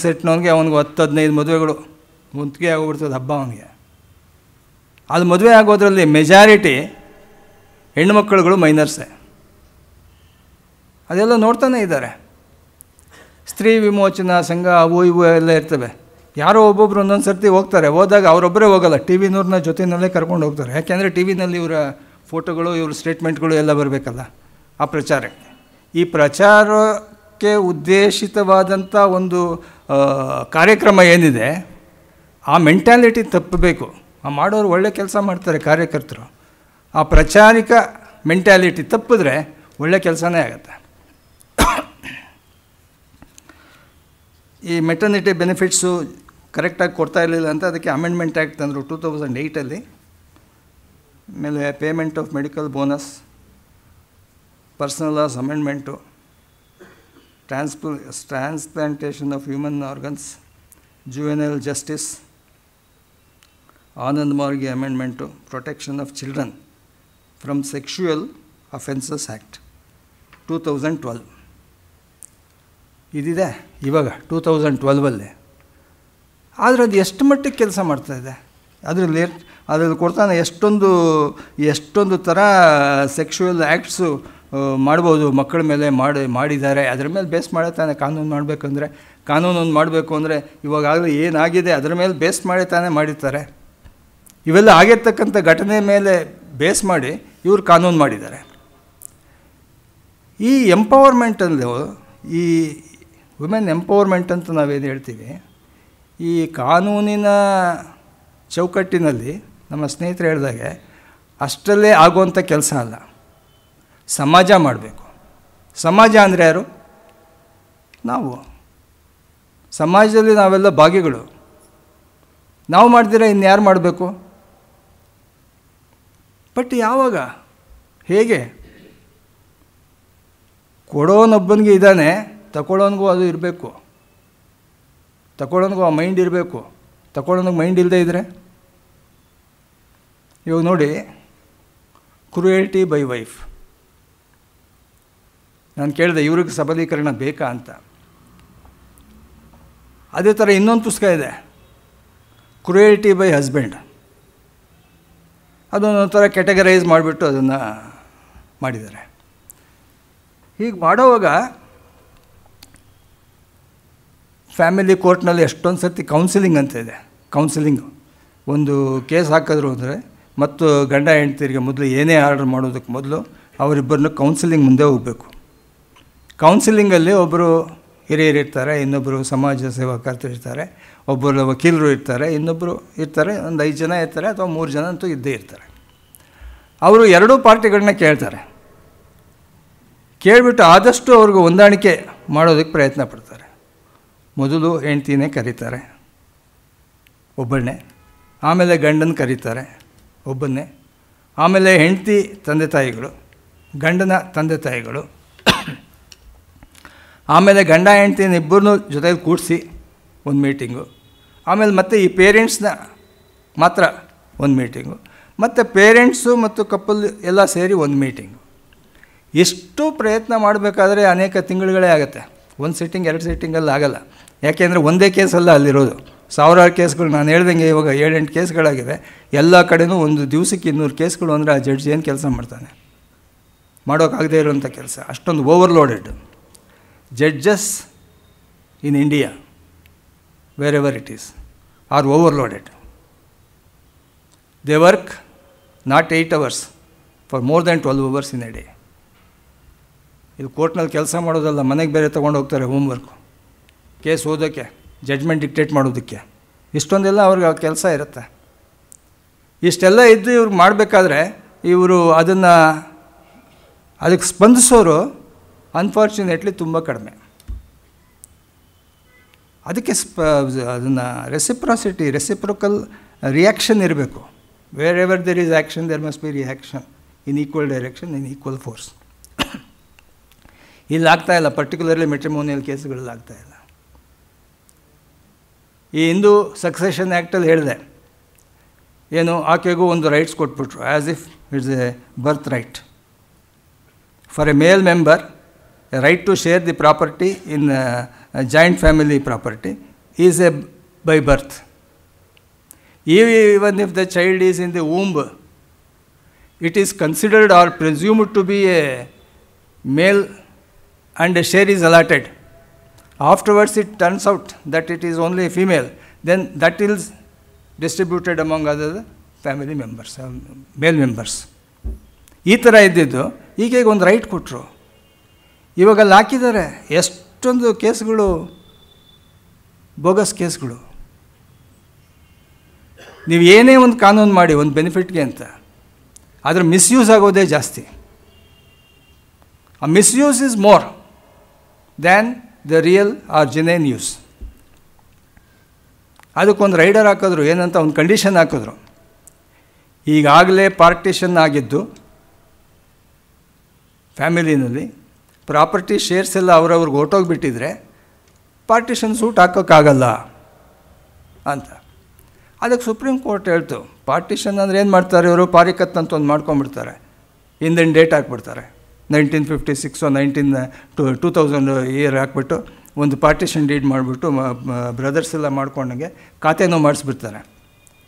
ಸೆಟ್ನವನಿಗೆ ಅವನಿಗೆ 10-15 ಮದುವೆಗಳು ಮುಂತಿಗೆ ಆಗೋಗ್ಬಿಡ್ತದೆ ಹಬ್ಬ ಅವನಿಗೆ. ಅಲ್ಲಿ ಮದುವೆ ಆಗೋದ್ರಲ್ಲಿ ಮೆಜಾರಿಟಿ ಹೆಣ್ಣುಮಕ್ಕಳುಗಳು ಮೈನರ್ಸೇ. ಅದೆಲ್ಲ ನೋಡ್ತಾನೆ ಇದ್ದಾರೆ. ಸ್ತ್ರೀ ವಿಮೋಚನಾ ಸಂಘ ಅವು ಇವು ಎಲ್ಲ ಇರ್ತವೆ. ಯಾರೋ ಒಬ್ಬೊಬ್ರು ಒಂದೊಂದು ಸರ್ತಿ ಹೋಗ್ತಾರೆ. ಹೋದಾಗ ಅವರೊಬ್ಬರೇ ಹೋಗಲ್ಲ, ಟಿ ವಿನವ್ರನ್ನ ಜೊತೆಯಲ್ಲೇ ಕರ್ಕೊಂಡು ಹೋಗ್ತಾರೆ. ಯಾಕೆಂದರೆ ಟಿ ವಿನಲ್ಲಿ ಇವರ ಫೋಟೋಗಳು, ಇವ್ರ ಸ್ಟೇಟ್ಮೆಂಟ್ಗಳು ಎಲ್ಲ ಬರಬೇಕಲ್ಲ ಆ ಪ್ರಚಾರಕ್ಕೆ. ಈ ಪ್ರಚಾರಕ್ಕೆ ಉದ್ದೇಶಿತವಾದಂಥ ಒಂದು ಕಾರ್ಯಕ್ರಮ ಏನಿದೆ, ಆ ಮೆಂಟ್ಯಾಲಿಟಿ ತಪ್ಪಬೇಕು. ಆ ಮಾಡೋರು ಒಳ್ಳೆ ಕೆಲಸ ಮಾಡ್ತಾರೆ ಕಾರ್ಯಕರ್ತರು. ಆ ಪ್ರಚಾರಿಕ ಮೆಂಟ್ಯಾಲಿಟಿ ತಪ್ಪಿದ್ರೆ ಒಳ್ಳೆ ಕೆಲಸನೇ ಆಗುತ್ತೆ. ಈ ಮೆಟರ್ನಿಟಿ ಬೆನಿಫಿಟ್ಸು ಕರೆಕ್ಟಾಗಿ ಕೊಡ್ತಾ ಇರಲಿಲ್ಲ ಅಂತ ಅದಕ್ಕೆ ಅಮೆಂಡ್ಮೆಂಟ್ ಆ್ಯಕ್ಟ್ ತಂದರು 2008. ಆಮೇಲೆ payment of medical bonus, personal laws amendment, transplantation of human organs, juvenile justice, Anand marriage amendment, protection of children from sexual offences act 2012. ಇದಿದೆ ಇವಾಗ 2012. ಆದರೆ ಅದು ಎಷ್ಟು ಮಟ್ಟಿಗೆ ಕೆಲಸ ಮಾಡ್ತಾಯಿದೆ? ಅದರಲ್ಲಿ ಕೊಡ್ತಾನೆ ಎಷ್ಟೊಂದು ಥರ ಸೆಕ್ಷುವಲ್ ಆ್ಯಕ್ಟ್ಸು ಮಾಡ್ಬೋದು ಮಕ್ಕಳ ಮೇಲೆ ಮಾಡಿದ್ದಾರೆ. ಅದರ ಮೇಲೆ ಬೇಸ್ ಮಾಡೇ ತಾನೇ ಕಾನೂನು ಮಾಡಬೇಕಂದ್ರೆ, ಕಾನೂನೊಂದು ಮಾಡಬೇಕು ಅಂದರೆ ಇವಾಗಲೇ ಏನಾಗಿದೆ ಅದರ ಮೇಲೆ ಬೇಸ್ ಮಾಡೇ ತಾನೇ ಮಾಡಿರ್ತಾರೆ. ಇವೆಲ್ಲ ಆಗಿರ್ತಕ್ಕಂಥ ಘಟನೆ ಮೇಲೆ ಬೇಸ್ ಮಾಡಿ ಇವರು ಕಾನೂನು ಮಾಡಿದ್ದಾರೆ. ಈ ಎಂಪವರ್ಮೆಂಟಲ್ಲೂ, ಈ ವುಮೆನ್ ಎಂಪವರ್ಮೆಂಟ್ ಅಂತ ನಾವೇನು ಹೇಳ್ತೀವಿ, ಈ ಕಾನೂನಿನ ಚೌಕಟ್ಟಿನಲ್ಲಿ ನಮ್ಮ ಸ್ನೇಹಿತರು ಹೇಳಿದಾಗೆ ಅಷ್ಟರಲ್ಲೇ ಆಗುವಂಥ ಕೆಲಸ ಅಲ್ಲ. ಸಮಾಜ ಮಾಡಬೇಕು. ಸಮಾಜ ಅಂದರೆ ಯಾರು? ನಾವು. ಸಮಾಜದಲ್ಲಿ ನಾವೆಲ್ಲ ಭಾಗಿಗಳು. ನಾವು ಮಾಡ್ದಿರ ಇನ್ಯಾರು ಮಾಡಬೇಕು? ಬಟ್ ಯಾವಾಗ, ಹೇಗೆ? ಕೊಡೋನೊಬ್ಬನಿಗೆ ಇದ್ದಾನೆ, ತಗೊಳ್ಳೋನಿಗೂ ಅದು ಇರಬೇಕು. ತಗೊಳ್ಳೋನಿಗೂ ಆ ಮೈಂಡ್ ಇರಬೇಕು. ತಗೊಳ್ಳೋನಿಗೆ ಮೈಂಡ್ ಇಲ್ಲದೆ ಇದ್ದರೆ, ಇವಾಗ ನೋಡಿ, ಕ್ರುಯಲ್ಟಿ ಬೈ ವೈಫ್. ನಾನು ಕೇಳಿದೆ ಇವ್ರಿಗೆ ಸಬಲೀಕರಣ ಬೇಕಾ ಅಂತ. ಅದೇ ಥರ ಇನ್ನೊಂದು ಪುಸ್ತಕ ಇದೆ, ಕ್ರುಯಲ್ಟಿ ಬೈ ಹಸ್ಬೆಂಡ್. ಅದೊಂದೊಂಥರ ಕ್ಯಾಟಗರೈಸ್ ಮಾಡಿಬಿಟ್ಟು ಅದನ್ನು ಮಾಡಿದ್ದಾರೆ. ಹೀಗೆ ಮಾಡೋವಾಗ ಫ್ಯಾಮಿಲಿ ಕೋರ್ಟ್ನಲ್ಲಿ ಎಷ್ಟೊಂದು ಸರ್ತಿ ಕೌನ್ಸಿಲಿಂಗ್ ಅಂತ ಇದೆ. ಕೌನ್ಸಿಲಿಂಗು ಒಂದು ಕೇಸ್ ಹಾಕಿದ್ರು ಅಂದರೆ, ಮತ್ತು ಗಂಡ ಹೆಂಡ್ತಿರಿಗೆ ಮೊದಲು ಏನೇ ಆರ್ಡರ್ ಮಾಡೋದಕ್ಕೆ ಮೊದಲು ಅವರಿಬ್ಬರನ್ನು ಕೌನ್ಸಿಲಿಂಗ್ ಮುಂದೆ ಹೋಗಬೇಕು. ಕೌನ್ಸಿಲಿಂಗಲ್ಲಿ ಒಬ್ಬರು ಹಿರಿಯರು ಇರ್ತಾರೆ, ಇನ್ನೊಬ್ಬರು ಸಮಾಜ ಸೇವಕರ್ತರು ಇರ್ತಾರೆ, ಒಬ್ಬರು ವಕೀಲರು ಇರ್ತಾರೆ, ಇನ್ನೊಬ್ಬರು ಇರ್ತಾರೆ, ಒಂದು 5 ಜನ ಇರ್ತಾರೆ ಅಥವಾ 3 ಜನ ಅಂತೂ ಇದ್ದೇ ಇರ್ತಾರೆ. ಅವರು ಎರಡೂ ಪಾರ್ಟಿಗಳನ್ನ ಕೇಳ್ತಾರೆ. ಕೇಳಿಬಿಟ್ಟು ಆದಷ್ಟು ಅವ್ರಿಗೆ ಹೊಂದಾಣಿಕೆ ಮಾಡೋದಕ್ಕೆ ಪ್ರಯತ್ನ ಪಡ್ತಾರೆ. ಮೊದಲು ಹೆಂಡ್ತಿನೇ ಕರೀತಾರೆ ಒಬ್ಬಳನ್ನೇ, ಆಮೇಲೆ ಗಂಡನ ಕರೀತಾರೆ, ಒಬ್ಬನ್ನೇ. ಆಮೇಲೆ ಹೆಂಡತಿ ತಂದೆ ತಾಯಿಗಳು, ಗಂಡನ ತಂದೆ ತಾಯಿಗಳು, ಆಮೇಲೆ ಗಂಡ ಹೆಂಡ್ತಿನ ಇಬ್ಬರನ್ನೂ ಜೊತೆಗೆ ಕೂಡಿಸಿ ಒಂದು ಮೀಟಿಂಗು, ಆಮೇಲೆ ಮತ್ತೆ ಈ ಪೇರೆಂಟ್ಸ್ನ ಮಾತ್ರ ಒಂದು ಮೀಟಿಂಗು, ಮತ್ತು ಪೇರೆಂಟ್ಸು ಮತ್ತು ಕಪಲ್ ಎಲ್ಲ ಸೇರಿ ಒಂದು ಮೀಟಿಂಗು. ಎಷ್ಟು ಪ್ರಯತ್ನ ಮಾಡಬೇಕಾದ್ರೆ ಅನೇಕ ತಿಂಗಳುಗಳೇ ಆಗುತ್ತೆ. ಒಂದು ಸಿಟ್ಟಿಂಗ್ 2 ಸಿಟ್ಟಿಂಗಲ್ಲಿ ಆಗಲ್ಲ. ಯಾಕೆಂದರೆ ಒಂದೇ ಕೇಸಲ್ಲ ಅಲ್ಲಿರೋದು, ಸಾವಿರಾರು ಕೇಸ್ಗಳು. ನಾನು ಹೇಳ್ದಂಗೆ ಇವಾಗ 7-8 ಕೇಸ್ಗಳಾಗಿವೆ. ಎಲ್ಲ ಕಡೆನೂ ಒಂದು ದಿವಸಕ್ಕೆ 200 ಕೇಸ್ಗಳು ಅಂದರೆ ಆ ಜಡ್ಜ್ ಏನು ಕೆಲಸ ಮಾಡ್ತಾನೆ? ಮಾಡೋಕ್ಕಾಗದೇ ಇರುವಂಥ ಕೆಲಸ. ಅಷ್ಟೊಂದು overloaded. Judges in India wherever it is are overloaded. They work not 8 hours for more than 12 hours in a day. ಇಲ್ಲಿ ಕೋರ್ಟ್ನಲ್ಲಿ ಕೆಲಸ ಮಾಡೋದಲ್ಲ, ಮನೆಗೆ ಬೇರೆ ತೊಗೊಂಡು ಹೋಗ್ತಾರೆ ಹೋಮ್ವರ್ಕು, ಕೇಸ್ ಓದೋಕ್ಕೆ, ಜಡ್ಜ್ಮೆಂಟ್ ಡಿಕ್ಟೇಟ್ ಮಾಡೋದಕ್ಕೆ. ಇಷ್ಟೊಂದೆಲ್ಲ ಅವ್ರಿಗೆ ಆ ಕೆಲಸ ಇರುತ್ತೆ. ಇಷ್ಟೆಲ್ಲ ಇದ್ದು ಇವ್ರು ಮಾಡಬೇಕಾದ್ರೆ ಇವರು ಅದಕ್ಕೆ ಸ್ಪಂದಿಸೋರು ಅನ್ಫಾರ್ಚುನೇಟ್ಲಿ ತುಂಬ ಕಡಿಮೆ. ಅದಕ್ಕೆ ಅದನ್ನು ರೆಸಿಪ್ರೊಕಲ್ ರಿಯಾಕ್ಷನ್ ಇರಬೇಕು. Wherever there is action there must be reaction in equal direction, in equal force. ಇಲ್ಲಿ ಆಗ್ತಾಯಿಲ್ಲ, ಪರ್ಟಿಕ್ಯುಲರ್ಲಿ ಮೆಟ್ರಿಮೋನಿಯಲ್ ಕೇಸ್ಗಳಲ್ಲಿ ಆಗ್ತಾಯಿಲ್ಲ. ಈ ಹಿಂದೂ ಸಕ್ಸೆಷನ್ ಆ್ಯಕ್ಟಲ್ಲಿ ಹೇಳಿದೆ, ಏನು ಆಕೆಗೂ ಒಂದು ರೈಟ್ಸ್ ಕೊಟ್ಬಿಟ್ರು, as if it's a birth right. For a male member, a right to share the property in joint family property is a by birth. Even if the child is in the womb, it is considered or presumed to be a male and a share is allotted. Afterwards it turns out that it is only a female, then that is distributed among other family members, male members. ಈ ಥರ ಇದ್ದಿದ್ದು ಈಗ ಒಂದು right ಕೊಟ್ಟರು. ಇವಾಗ ಅಲ್ಲಿ ಹಾಕಿದ್ದಾರೆ ಎಷ್ಟೊಂದು ಕೇಸ್ಗಳು, ಬೋಗಸ್ ಕೇಸ್ಗಳು. ನೀವು ಏನೇ ಒಂದು ಕಾನೂನು ಮಾಡಿ ಒಂದು ಬೆನಿಫಿಟ್ಗೆ ಅಂತ, ಅದರ ಮಿಸ್ಯೂಸ್ ಆಗೋದೇ ಜಾಸ್ತಿ. ಆ misuse is more than the real or genuine use. ಅದಕ್ಕೊಂದು ರೈಡರ್ ಹಾಕಿದ್ರು, ಏನಂತ ಒಂದು ಕಂಡೀಷನ್ ಹಾಕಿದ್ರು. ಈಗಾಗಲೇ ಪಾರ್ಟಿಷನ್ ಆಗಿದ್ದು ಫ್ಯಾಮಿಲಿನಲ್ಲಿ ಪ್ರಾಪರ್ಟಿ ಶೇರ್ಸ್ ಎಲ್ಲ ಅವ್ರವ್ರಿಗೆ ಹೊರ್ಟೋಗ್ಬಿಟ್ಟಿದ್ರೆ ಪಾರ್ಟಿಷನ್ ಸೂಟ್ ಹಾಕೋಕ್ಕಾಗಲ್ಲ ಅಂತ. ಅದಕ್ಕೆ ಸುಪ್ರೀಂ ಕೋರ್ಟ್ ಹೇಳ್ತು, ಪಾರ್ಟಿಷನ್ ಅಂದರೆ ಏನು ಮಾಡ್ತಾರೆ ಇವರು? ಪಾರಿಕತ್ ಅಂತ ಒಂದು ಮಾಡ್ಕೊಂಬಿಡ್ತಾರೆ, ಹಿಂದಿನ ಡೇಟ್ ಹಾಕ್ಬಿಡ್ತಾರೆ, 1956 2000 ಇಯರ್ ಹಾಕ್ಬಿಟ್ಟು ಒಂದು ಪಾರ್ಟಿಷನ್ ಡೀಡ್ ಮಾಡಿಬಿಟ್ಟು ಬ್ರದರ್ಸ್ ಎಲ್ಲ ಮಾಡ್ಕೊಂಡಂಗೆ ಖಾತೆನೂ ಮಾಡಿಸ್ಬಿಡ್ತಾರೆ.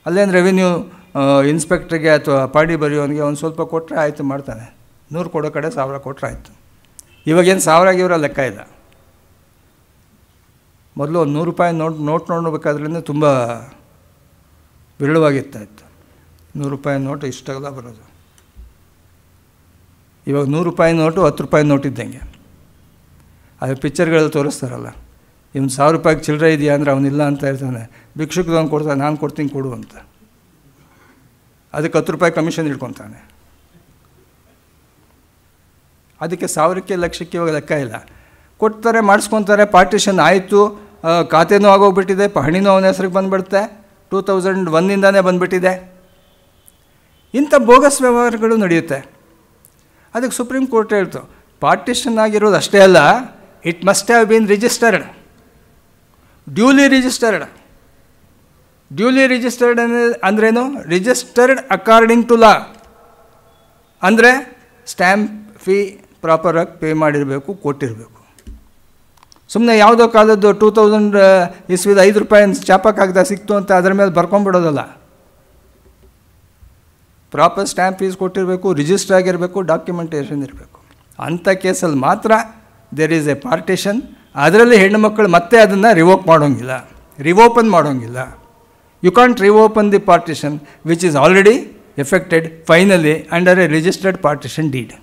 ಅಲ್ಲೇನು ರೆವಿನ್ಯೂ ಇನ್ಸ್ಪೆಕ್ಟ್ರಿಗೆ ಅಥವಾ ಪಾಡಿ ಬರೆಯೋನಿಗೆ ಒಂದು ಸ್ವಲ್ಪ ಕೊಟ್ಟರೆ ಆಯಿತು, ಮಾಡ್ತಾನೆ. 100 ಕೊಡೋ ಕಡೆ 1000 ಕೊಟ್ಟರೆ ಆಯಿತು. ಇವಾಗೇನು 1000 ಇವರ ಲೆಕ್ಕ ಇಲ್ಲ. ಮೊದಲು ಒಂದು 100 ರೂಪಾಯಿ ನೋಟ್ ನೋಡಬೇಕಾದ್ರಿಂದ ತುಂಬ ವಿರಳವಾಗಿರ್ತಾಯಿತ್ತು. 100 ರೂಪಾಯಿ ನೋಟು ಇಷ್ಟಾಗಲ್ಲ ಬರೋದು. ಇವಾಗ 100 ರೂಪಾಯಿ ನೋಟು 10 ರೂಪಾಯಿ ನೋಟ್ ಇದ್ದಂಗೆ. ಅದು ಪಿಕ್ಚರ್ಗಳಲ್ಲಿ ತೋರಿಸ್ತಾರಲ್ಲ, ಇವನು 1000 ರೂಪಾಯಿಗೆ ಚಿಲ್ಲರೆ ಇದೆಯಾ ಅಂದರೆ ಅವನಿಲ್ಲ ಅಂತ ಹೇಳ್ತಾನೆ, ಭಿಕ್ಷುಕದವನು ಕೊಡ್ತಾನೆ, ನಾನು ಕೊಡ್ತೀನಿ ಕೊಡು ಅಂತ. ಅದಕ್ಕೆ 10 ರೂಪಾಯಿ ಕಮಿಷನ್ ಇಟ್ಕೊತಾನೆ. ಅದಕ್ಕೆ 1000ಕ್ಕೆ ಲಕ್ಷಕ್ಕೆ ಇವಾಗ ಲೆಕ್ಕ ಇಲ್ಲ. ಕೊಡ್ತಾರೆ, ಮಾಡಿಸ್ಕೊತಾರೆ, ಪಾರ್ಟಿಷನ್ ಆಯಿತು, ಖಾತೆನೂ ಆಗೋಗ್ಬಿಟ್ಟಿದೆ, ಪಹಣಿನೂ ಅವನ ಹೆಸ್ರಿಗೆ ಬಂದುಬಿಡುತ್ತೆ, 2001 ಬಂದುಬಿಟ್ಟಿದೆ. ಇಂಥ ಬೋಗಸ್ ವ್ಯವಹಾರಗಳು ನಡೆಯುತ್ತೆ. ಅದಕ್ಕೆ ಸುಪ್ರೀಂ ಕೋರ್ಟ್ ಹೇಳ್ತು, ಪಾರ್ಟಿಷನ್ ಆಗಿರೋದು ಅಷ್ಟೇ ಅಲ್ಲ, it must have been registered, duly registered. Duly registered ಅಂದ್ರೇನು? Registered according to law. ಅಂದರೆ ಸ್ಟ್ಯಾಂಪ್ ಫೀ ಪ್ರಾಪರಾಗಿ ಪೇ ಮಾಡಿರಬೇಕು, ಕೊಟ್ಟಿರಬೇಕು. ಸುಮ್ಮನೆ ಯಾವುದೋ ಕಾಲದ್ದು 2000 ಇಸ್ವಿದ 5 ರೂಪಾಯಿ ಚಾಪಕ್ಕಾಗ್ದ ಸಿಕ್ತು ಅಂತ ಅದರ ಮೇಲೆ ಬರ್ಕೊಂಬಿಡೋದಲ್ಲ. ಪ್ರಾಪರ್ ಸ್ಟ್ಯಾಂಪ್ ಫೀಸ್ ಕೊಟ್ಟಿರಬೇಕು, ರಿಜಿಸ್ಟರ್ ಆಗಿರಬೇಕು, ಡಾಕ್ಯುಮೆಂಟೇಷನ್ ಇರಬೇಕು. ಅಂಥ ಕೇಸಲ್ಲಿ ಮಾತ್ರ ದೇರ್ ಈಸ್ ಎ ಪಾರ್ಟಿಷನ್. ಅದರಲ್ಲಿ ಹೆಣ್ಣುಮಕ್ಕಳು ಮತ್ತೆ ಅದನ್ನು ರಿವೋಪನ್ ಮಾಡೋಂಗಿಲ್ಲ. You can't reopen the partition which is already effected finally under a registered partition deed.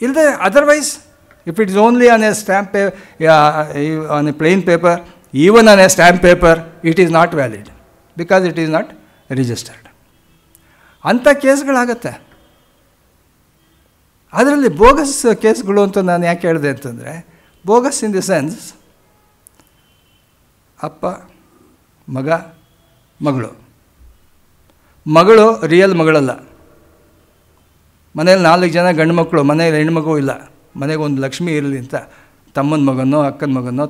ಇಲ್ಲದೆ otherwise if it is only on a stamp on a plain paper, even on a stamp paper, it is not valid because it is not registered. ಅಂಥ ಕೇಸ್ಗಳಾಗತ್ತೆ. ಅದರಲ್ಲಿ bogus ಕೇಸ್ಗಳು ಅಂತ ನಾನು ಯಾಕೆ ಹೇಳಿದೆ ಅಂತಂದರೆ, bogus in the sense ಅಪ್ಪ, ಮಗ, ಮಗಳು ಮಗಳು ರಿಯಲ್ ಮಗಳಲ್ಲ. ಮನೇಲಿ 4 ಜನ ಗಂಡು ಮಕ್ಕಳು, ಮನೇಲಿ ಹೆಣ್ಮಗು ಇಲ್ಲ. ಮನೆಗೆ ಒಂದು ಲಕ್ಷ್ಮಿ ಇರಲಿ ಅಂತ ತಮ್ಮನ ಮಗನೋ ಅಕ್ಕನ ಮಗನೋ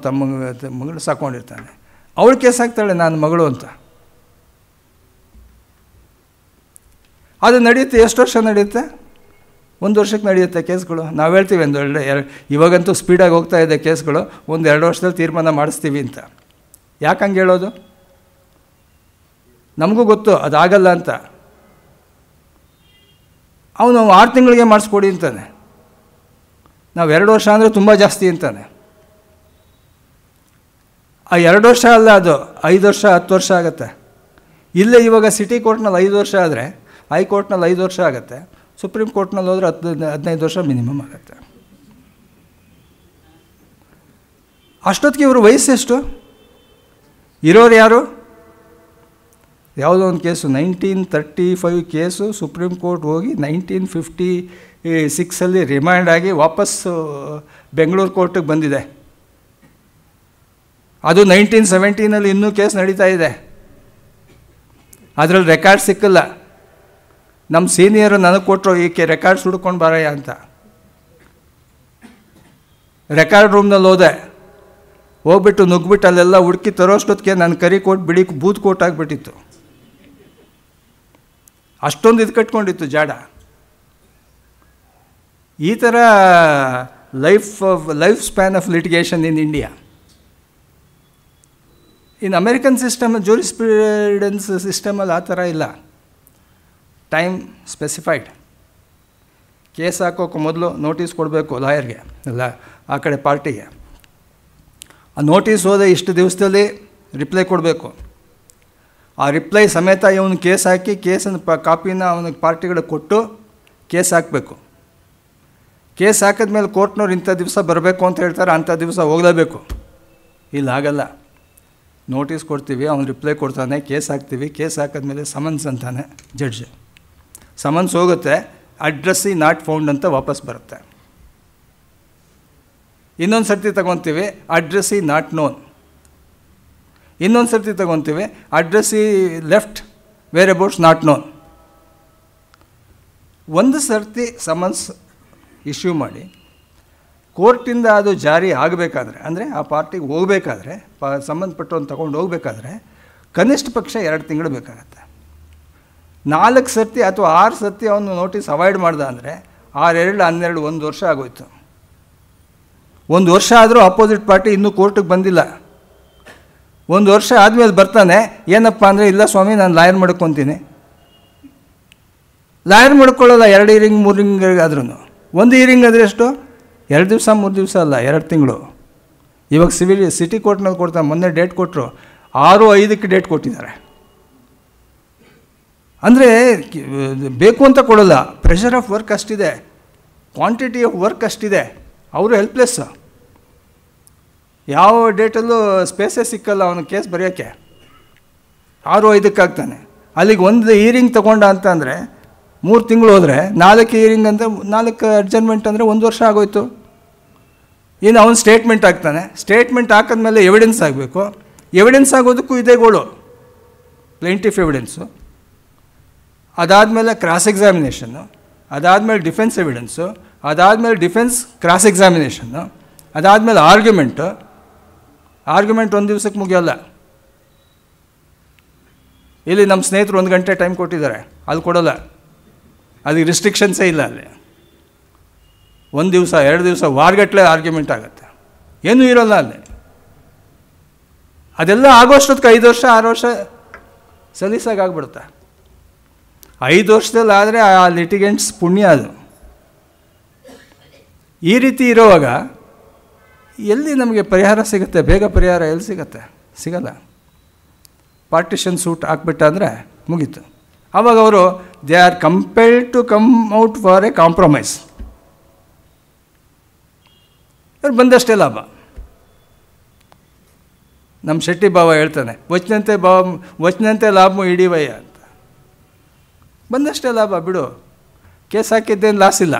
ಮಗಳು ಸಾಕೊಂಡಿರ್ತಾನೆ. ಅವಳು ಕೇಸ್ ಹಾಕ್ತಾಳೆ ನಾನು ಮಗಳು ಅಂತ. ಅದು ನಡೆಯುತ್ತೆ. ಎಷ್ಟು ವರ್ಷ ನಡೆಯುತ್ತೆ? 1 ವರ್ಷಕ್ಕೆ ನಡೆಯುತ್ತೆ ಕೇಸ್ಗಳು. ನಾವು ಹೇಳ್ತೀವಿ ಇವಾಗಂತೂ ಸ್ಪೀಡಾಗಿ ಹೋಗ್ತಾ ಇದೆ ಕೇಸ್ಗಳು, 1-2 ವರ್ಷದಲ್ಲಿ ತೀರ್ಮಾನ ಮಾಡಿಸ್ತೀವಿ ಅಂತ. ಯಾಕೆ ಹಂಗೆ ಹೇಳೋದು? ನಮಗೂ ಗೊತ್ತು ಅದಾಗಲ್ಲ ಅಂತ. ಅವನು 6 ತಿಂಗಳಿಗೆ ಮಾಡಿಸ್ಕೊಡಿ ಅಂತಾನೆ. ನಾವು 2 ವರ್ಷ ಅಂದರೆ ತುಂಬ ಜಾಸ್ತಿ ಅಂತಾನೆ. ಆ 2 ವರ್ಷ ಅಲ್ಲ, ಅದು 5 ವರ್ಷ 10 ವರ್ಷ ಆಗುತ್ತೆ. ಇಲ್ಲೇ ಇವಾಗ ಸಿಟಿ ಕೋರ್ಟ್ನಲ್ಲಿ 5 ವರ್ಷ ಆದರೆ ಹೈಕೋರ್ಟ್ನಲ್ಲಿ 5 ವರ್ಷ ಆಗುತ್ತೆ. ಸುಪ್ರೀಂ ಕೋರ್ಟ್ನಲ್ಲಿ ಹೋದರೆ 15 ವರ್ಷ ಮಿನಿಮಮ್ ಆಗುತ್ತೆ. ಅಷ್ಟೊತ್ತಿಗೆ ಇವರು ವಯಸ್ಸೆಷ್ಟು? ಇರೋರು ಯಾರು? ಯಾವುದೋ ಒಂದು ಕೇಸು 1935 ಕೇಸು ಸುಪ್ರೀಂ ಕೋರ್ಟ್ ಹೋಗಿ 1956 ರಿಮೈಂಡ್ ಆಗಿ ವಾಪಸ್ಸು ಬೆಂಗಳೂರು ಕೋರ್ಟಿಗೆ ಬಂದಿದೆ. ಅದು 1917 ಇನ್ನೂ ಕೇಸ್ ನಡೀತಾ ಇದೆ. ಅದರಲ್ಲಿ ರೆಕಾರ್ಡ್ ಸಿಕ್ಕಿಲ್ಲ. ನಮ್ಮ ಸೀನಿಯರು ನನಗೆ ಕೊಟ್ಟರು ಈಕೆ ರೆಕಾರ್ಡ್ಸ್ ಹುಡ್ಕೊಂಡು ಬಾರಯ್ಯ ಅಂತ. ರೆಕಾರ್ಡ್ ರೂಮ್ನಲ್ಲಿ ಹೋಗ್ಬಿಟ್ಟು ನುಗ್ಬಿಟ್ಟು ಅಲ್ಲೆಲ್ಲ ಹುಡುಕಿ ತರೋಷ್ಟೊತ್ತಿಗೆ ನನ್ನ ಕರಿ ಕೋಟ್ ಬಿಡಿ ಬೂತ್ ಕೋಟ್ ಆಗಿಬಿಟ್ಟಿತ್ತು. ಅಷ್ಟೊಂದು ಇದು ಕಟ್ಕೊಂಡಿತ್ತು ಜಾಡ. ಈ ಥರ life span of litigation in India. In American system jurisprudence ಸಿಸ್ಟಮಲ್ಲಿ ಆ ಥರ ಇಲ್ಲ. Time specified. ಕೇಸ್ ಹಾಕೋಕೆ ಮೊದಲು ನೋಟಿಸ್ ಕೊಡಬೇಕು ಲಾಯರ್ಗೆ, ಇಲ್ಲ ಆ ಕಡೆ ಪಾರ್ಟಿಗೆ. ಆ ನೋಟಿಸ್ ಹೋದ ಇಷ್ಟು ದಿವಸದಲ್ಲಿ ರಿಪ್ಲೈ ಕೊಡಬೇಕು. ಆ ರಿಪ್ಲೈ ಸಮೇತ ಇವನು ಕೇಸ್ ಹಾಕಿ ಕೇಸನ್ನು ಕಾಪಿನ ಅವನಿಗೆ ಪಾರ್ಟಿಗಳಿಗೆ ಕೊಟ್ಟು ಕೇಸ್ ಹಾಕಬೇಕು. ಕೇಸ್ ಹಾಕಿದ್ಮೇಲೆ ಕೋರ್ಟ್ನವ್ರು ಇಂಥ ದಿವಸ ಬರಬೇಕು ಅಂತ ಹೇಳ್ತಾರೆ, ಅಂಥ ದಿವಸ ಹೋಗಲೇಬೇಕು. ಇಲ್ಲ ಆಗಲ್ಲ. ನೋಟಿಸ್ ಕೊಡ್ತೀವಿ, ಅವನು ರಿಪ್ಲೈ ಕೊಡ್ತಾನೆ, ಕೇಸ್ ಹಾಕ್ತೀವಿ. ಕೇಸ್ ಹಾಕಿದ್ಮೇಲೆ ಸಮನ್ಸ್ ಅಂತಾನೆ ಜಡ್ಜ್. ಸಮನ್ಸ್ ಹೋಗುತ್ತೆ, ಅಡ್ರೆಸ್ ಈ ನಾಟ್ ಫೌಂಡ್ ಅಂತ ವಾಪಸ್ ಬರುತ್ತೆ. ಇನ್ನೊಂದು ಸರ್ತಿ ತಗೊತೀವಿ, ಅಡ್ರೆಸ್ ಈ ನಾಟ್ ನೋನ್. ಇನ್ನೊಂದು ಸರ್ತಿ ತಗೊತೀವಿ, ಅಡ್ರೆಸ್ ಈ ಲೆಫ್ಟ್ ವೇರ್ ಅಬೌಟ್ಸ್ ನಾಟ್ ನೋನ್. ಒಂದು ಸರ್ತಿ ಸಮನ್ಸ್ ಇಶ್ಯೂ ಮಾಡಿ ಕೋರ್ಟಿಂದ ಅದು ಜಾರಿ ಆಗಬೇಕಾದ್ರೆ, ಅಂದರೆ ಆ ಪಾರ್ಟಿಗೆ ಹೋಗಬೇಕಾದ್ರೆ, ಸಂಬಂಧಪಟ್ಟವನು ತಗೊಂಡು ಹೋಗಬೇಕಾದ್ರೆ ಕನಿಷ್ಠ ಪಕ್ಷ 2 ತಿಂಗಳು ಬೇಕಾಗತ್ತೆ. 4 ಸರ್ತಿ ಅಥವಾ 6 ಸರ್ತಿ ಅವನು ನೋಟಿಸ್ ಅವಾಯ್ಡ್ ಮಾಡ್ದ ಅಂದರೆ 6 2 12 1 ವರ್ಷ ಆಗೋಯ್ತು. 1 ವರ್ಷ ಆದರೂ ಅಪೋಸಿಟ್ ಪಾರ್ಟಿ ಇನ್ನೂ ಕೋರ್ಟಿಗೆ ಬಂದಿಲ್ಲ. 1 ವರ್ಷ ಆದಮೇಲೆ ಬರ್ತಾನೆ. ಏನಪ್ಪ ಅಂದರೆ, ಇಲ್ಲ ಸ್ವಾಮಿ ನಾನು ಲಾಯರ್ ಮಾಡ್ಕೊತೀನಿ. ಲಾಯರ್ ಮಾಡ್ಕೊಳ್ಳಲ್ಲ 2 ಹಿಯರಿಂಗ್ 3 ಹಿಯರಿಂಗ್ ಆದ್ರೂ. 1 ಹಿಯರಿಂಗ್ ಆದರೆ ಎಷ್ಟು? 2 ದಿವಸ 3 ದಿವಸ ಅಲ್ಲ, 2 ತಿಂಗಳು. ಇವಾಗ ಸಿಟಿ ಕೋರ್ಟ್ನಲ್ಲಿ ಕೊಡ್ತಾರೆ. ಮೊನ್ನೆ ಡೇಟ್ ಕೊಟ್ಟರು, 6/5ಕ್ಕೆ ಡೇಟ್ ಕೊಟ್ಟಿದ್ದಾರೆ. ಅಂದರೆ ಬೇಕು ಅಂತ ಕೊಡೋಲ್ಲ. ಪ್ರೆಷರ್ ಆಫ್ ವರ್ಕ್ ಅಷ್ಟಿದೆ, ಕ್ವಾಂಟಿಟಿ ಆಫ್ ವರ್ಕ್ ಅಷ್ಟಿದೆ. ಅವರು ಹೆಲ್ಪ್ಲೆಸ್. ಯಾವ ಡೇಟಲ್ಲೂ ಸ್ಪೇಸೇ ಸಿಕ್ಕಲ್ಲ ಅವನು ಕೇಸ್ ಬರೆಯೋಕ್ಕೆ. 6/5ಕ್ಕೆ ಆಗ್ತಾನೆ. ಅಲ್ಲಿಗೆ 1 ಹಿಯರಿಂಗ್ ತೊಗೊಂಡ ಅಂತ ಅಂದರೆ 3 ತಿಂಗಳು ಹೋದರೆ 4 ಹಿಯರಿಂಗ್ ಅಂತ 4 ಅಡ್ಜರ್ಮೆಂಟ್ ಅಂದರೆ 1 ವರ್ಷ ಆಗೋಯ್ತು. ಇನ್ನು ಅವನು ಸ್ಟೇಟ್ಮೆಂಟ್ ಹಾಕ್ತಾನೆ. ಸ್ಟೇಟ್ಮೆಂಟ್ ಹಾಕಿದ್ಮೇಲೆ ಎವಿಡೆನ್ಸ್ ಆಗಬೇಕು. ಎವಿಡೆನ್ಸ್ ಆಗೋದಕ್ಕೂ ಇದೇ ಗೋಳು, ಪ್ಲೇಂಟಿಫ್ ಎವಿಡೆನ್ಸು. ಅದಾದಮೇಲೆ ಕ್ರಾಸ್ ಎಕ್ಸಾಮಿನೇಷನ್ನು, ಅದಾದಮೇಲೆ ಡಿಫೆನ್ಸ್ ಎವಿಡೆನ್ಸು, ಅದಾದಮೇಲೆ ಡಿಫೆನ್ಸ್ ಕ್ರಾಸ್ ಎಕ್ಸಾಮಿನೇಷನ್ನು, ಅದಾದಮೇಲೆ ಆರ್ಗ್ಯುಮೆಂಟ್ 1 ದಿವಸಕ್ಕೆ ಮುಗಿಯೋಲ್ಲ. ಇಲ್ಲಿ ನಮ್ಮ ಸ್ನೇಹಿತರು 1 ಗಂಟೆ ಟೈಮ್ ಕೊಟ್ಟಿದ್ದಾರೆ, ಅಲ್ಲಿ ಕೊಡೋಲ್ಲ. ಅದಕ್ಕೆ ರಿಸ್ಟ್ರಿಕ್ಷನ್ಸೇ ಇಲ್ಲ ಅಲ್ಲಿ. 1 ದಿವಸ 2 ದಿವಸ ವಾರಗಟ್ಟಲೆ ಆರ್ಗ್ಯುಮೆಂಟ್ ಆಗುತ್ತೆ, ಏನೂ ಇರೋಲ್ಲ ಅಲ್ಲಿ. ಅದೆಲ್ಲ ಆಗೋಷ್ಟೊತ್ತಿಗೆ 5 ವರ್ಷ 6 ವರ್ಷ ಸಲೀಸಾಗಿ ಆಗ್ಬಿಡುತ್ತೆ. 5 ವರ್ಷದಲ್ಲಿ ಆದರೆ ಆ ಲಿಟಿಗೆಂಟ್ಸ್ ಪುಣ್ಯ ಅದು. ಈ ರೀತಿ ಇರುವಾಗ ಎಲ್ಲಿ ನಮಗೆ ಪರಿಹಾರ ಸಿಗುತ್ತೆ? ಬೇಗ ಪರಿಹಾರ ಎಲ್ಲಿ ಸಿಗುತ್ತೆ? ಸಿಗಲ್ಲ. ಪಾರ್ಟಿಷನ್ ಸೂಟ್ ಹಾಕ್ಬಿಟ್ಟ ಅಂದರೆ ಮುಗೀತು. ಆವಾಗ ಅವರು they are compelled to come out for a compromise. ಅವ್ರು ಬಂದಷ್ಟೇ ಲಾಭ. ನಮ್ಮ ಶೆಟ್ಟಿ ಭಾವ ಹೇಳ್ತಾನೆ, ವಚನಂತೆ ಲಾಭ ಹಿಡಿವಯ್ಯ ಅಂತ. ಬಂದಷ್ಟೇ ಲಾಭ ಬಿಡು, ಕೇಸ್ ಹಾಕಿದ್ದೇನು ಲಾಸ್ ಇಲ್ಲ.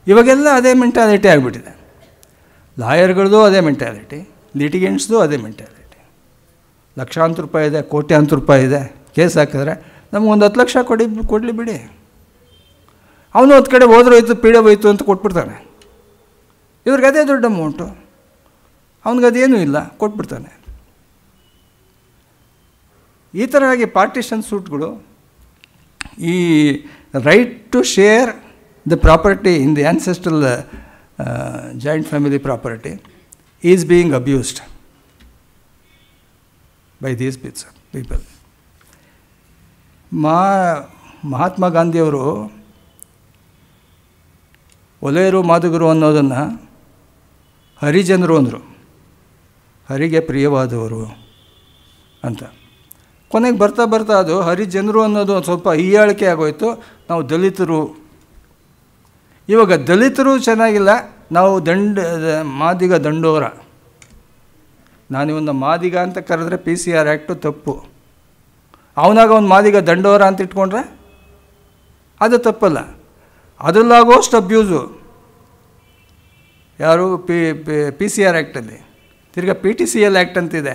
ಇವಾಗೆಲ್ಲ ಅದೇ ಮೆಂಟಾಲಿಟಿ ಆಗಿಬಿಟ್ಟಿದೆ. ಲಾಯರ್ಗಳದ್ದು ಅದೇ ಮೆಂಟಾಲಿಟಿ, ಲಿಟಿಗೆಂಟ್ಸ್ದು ಅದೇ ಮೆಂಟಾಲಿಟಿ. ಲಕ್ಷಾಂತರ ರೂಪಾಯಿ ಇದೆ, ಕೋಟ್ಯಾಂತರ ರೂಪಾಯಿ ಇದೆ, ಕೇಸ್ ಹಾಕಿದ್ರೆ ನಮಗೊಂದು 10 ಲಕ್ಷ ಕೊಡಲಿ ಬಿಡಿ. ಅವನು ಒಂದು ಕಡೆ ಹೋದ್ರೂ ಹೋಯ್ತು ಪೀಡೆ ಹೋಯ್ತು ಅಂತ ಕೊಟ್ಬಿಡ್ತಾನೆ. ಇವ್ರಿಗೆ ಅದೇ ದೊಡ್ಡ ಅಮೌಂಟು, ಅವನಿಗದೇನೂ ಇಲ್ಲ, ಕೊಟ್ಬಿಡ್ತಾನೆ. ಈ ಥರ ಆಗಿ ಪಾರ್ಟಿಷನ್ ಸೂಟ್ಗಳು, ಈ right to share the property in the ancestral joint family property is being abused by these people. Mahatma ಗಾಂಧಿಯವರು ಒಲೆಯರು ಮಾದುಗರು ಅನ್ನೋದನ್ನು ಹರಿಜನರು ಅಂದರು, ಹರಿಗೆ ಪ್ರಿಯವಾದವರು ಅಂತ. ಕೊನೆಗೆ ಬರ್ತಾ ಬರ್ತಾ ಅದು ಹರಿಜನರು ಅನ್ನೋದು ಒಂದು ಸ್ವಲ್ಪ ಹೀಯಾಳಿಕೆ ಆಗೋಯ್ತು. ನಾವು ದಲಿತರು, ಇವಾಗ ದಲಿತರು ಚೆನ್ನಾಗಿಲ್ಲ, ನಾವು ಮಾದಿಗ ದಂಡೋರ. ನಾನಿವನ್ನ ಮಾದಿಗ ಅಂತ ಕರೆದ್ರೆ PCR ಆ್ಯಕ್ಟು ತಪ್ಪು. ಅವನಾಗ ಒಂದು ಮಾದಿಗ ದಂಡೋರ ಅಂತ ಇಟ್ಕೊಂಡ್ರೆ ಅದು ತಪ್ಪಲ್ಲ. ಅದರಲ್ಲಾಗೋಷ್ಟು ಅಬ್ಯೂಸು ಯಾರು PCR ಆ್ಯಕ್ಟಲ್ಲಿ. ತಿರ್ಗಾ PTCL ಆ್ಯಕ್ಟ್ ಅಂತಿದೆ,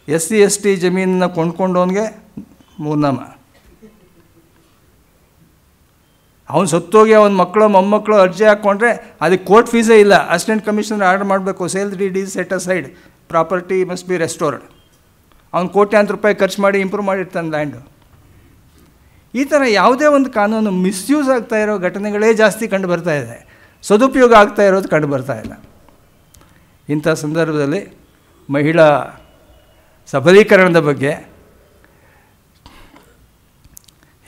SC ST ಜಮೀನನ್ನ ಕೊಂಡ್ಕೊಂಡವನಿಗೆ 3 ನಾಮ. ಅವನು ಸತ್ತೋಗಿ ಅವನ ಮಕ್ಕಳು ಮೊಮ್ಮಕ್ಕಳು ಅರ್ಜಿ ಹಾಕ್ಕೊಂಡ್ರೆ ಅದಕ್ಕೆ ಕೋರ್ಟ್ ಫೀಸೇ ಇಲ್ಲ. ಅಸಿಸ್ಟೆಂಟ್ ಕಮಿಷನರ್ ಆರ್ಡರ್ ಮಾಡಬೇಕು, sale deed is set aside, property must be restored. ಅವ್ನು ಕೋಟ್ಯಾಂತರ ರೂಪಾಯಿ ಖರ್ಚು ಮಾಡಿ ಇಂಪ್ರೂವ್ ಮಾಡಿರ್ತಾನೆ ಲ್ಯಾಂಡು. ಈ ಥರ ಯಾವುದೇ ಒಂದು ಕಾನೂನು ಮಿಸ್ಯೂಸ್ ಆಗ್ತಾ ಇರೋ ಘಟನೆಗಳೇ ಜಾಸ್ತಿ ಕಂಡು ಬರ್ತಾ ಇದೆ, ಸದುಪಯೋಗ ಆಗ್ತಾ ಇರೋದು ಕಂಡು ಬರ್ತಾ ಇಲ್ಲ. ಇಂಥ ಸಂದರ್ಭದಲ್ಲಿ ಮಹಿಳಾ ಸಬಲೀಕರಣದ ಬಗ್ಗೆ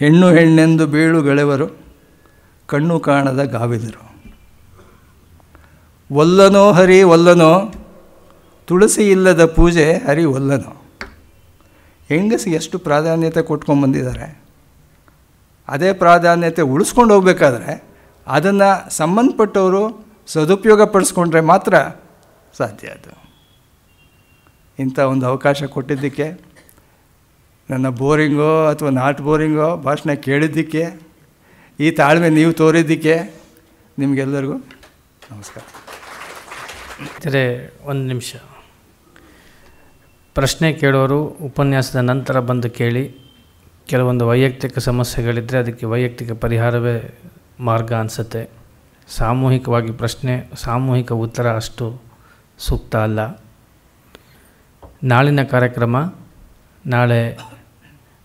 ಹೆಣ್ಣೆಂದು ಬೀಳುಗಳೆವರು ಕಣ್ಣು ಕಾಣದ ಗಾವಿದರು. ಒಲ್ಲನೋ ಹರಿ ಒಲ್ಲನೋ, ತುಳಸಿ ಇಲ್ಲದ ಪೂಜೆ ಹರಿ ಒಲ್ಲನೋ. ಹೆಂಗಸಿಗೆ ಎಷ್ಟು ಪ್ರಾಧಾನ್ಯತೆ ಕೊಟ್ಕೊಂಡ್ಬಂದಿದ್ದಾರೆ, ಅದೇ ಪ್ರಾಧಾನ್ಯತೆ ಉಳಿಸ್ಕೊಂಡು ಹೋಗ್ಬೇಕಾದ್ರೆ ಅದನ್ನು ಸಂಬಂಧಪಟ್ಟವರು ಸದುಪಯೋಗ ಪಡಿಸ್ಕೊಂಡ್ರೆ ಮಾತ್ರ ಸಾಧ್ಯ. ಅದು ಇಂಥ ಒಂದು ಅವಕಾಶ ಕೊಟ್ಟಿದ್ದಕ್ಕೆ, ನನ್ನ ಬೋರಿಂಗೋ ಅಥವಾ ನಾಟ್ ಬೋರಿಂಗೋ ಭಾಷಣ ಕೇಳಿದ್ದಕ್ಕೆ, ಈ ತಾಳ್ಮೆ ನೀವು ತೋರಿದ್ದಕ್ಕೆ ನಿಮಗೆಲ್ಲರಿಗೂ ನಮಸ್ಕಾರ. ಒಂದು ನಿಮಿಷ, ಪ್ರಶ್ನೆ ಕೇಳೋರು ಉಪನ್ಯಾಸದ ನಂತರ ಬಂದು ಕೇಳಿ. ಕೆಲವೊಂದು ವೈಯಕ್ತಿಕ ಸಮಸ್ಯೆಗಳಿದ್ದರೆ ಅದಕ್ಕೆ ವೈಯಕ್ತಿಕ ಪರಿಹಾರವೇ ಮಾರ್ಗ ಅನಿಸುತ್ತೆ. ಸಾಮೂಹಿಕವಾಗಿ ಪ್ರಶ್ನೆ, ಸಾಮೂಹಿಕ ಉತ್ತರ ಅಷ್ಟು ಸೂಕ್ತ ಅಲ್ಲ. ನಾಳಿನ ಕಾರ್ಯಕ್ರಮ, ನಾಳೆ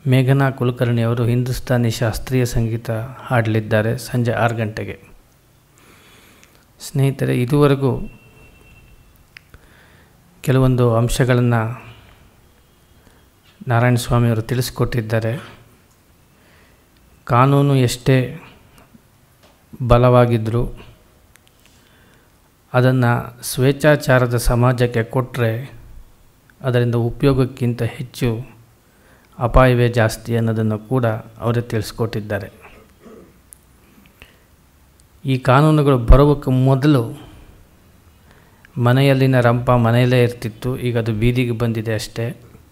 ಮೇಘನಾ ಕುಲಕರ್ಣಿಯವರು ಹಿಂದೂಸ್ತಾನಿ ಶಾಸ್ತ್ರೀಯ ಸಂಗೀತ ಹಾಡಲಿದ್ದಾರೆ ಸಂಜೆ 6 ಗಂಟೆಗೆ. ಸ್ನೇಹಿತರೆ, ಇದುವರೆಗೂ ಕೆಲವೊಂದು ಅಂಶಗಳನ್ನು ನಾರಾಯಣ ಸ್ವಾಮಿಯವರು ತಿಳಿಸಿಕೊಟ್ಟಿದ್ದಾರೆ. ಕಾನೂನು ಎಷ್ಟೇ ಬಲವಾಗಿದ್ದರೂ ಅದನ್ನು ಸ್ವೇಚ್ಛಾಚಾರದ ಸಮಾಜಕ್ಕೆ ಕೊಟ್ಟರೆ ಅದರಿಂದ ಉಪಯೋಗಕ್ಕಿಂತ ಹೆಚ್ಚು ಅಪಾಯವೇ ಜಾಸ್ತಿ ಅನ್ನೋದನ್ನು ಕೂಡ ಅವರೇ ತಿಳಿಸ್ಕೊಟ್ಟಿದ್ದಾರೆ. ಈ ಕಾನೂನುಗಳು ಬರೋಕ್ಕೆ ಮೊದಲು ಮನೆಯಲ್ಲಿನ ರಂಪ ಮನೆಯಲ್ಲೇ ಇರ್ತಿತ್ತು, ಈಗ ಅದು ಬೀದಿಗೆ ಬಂದಿದೆ ಅಷ್ಟೇ.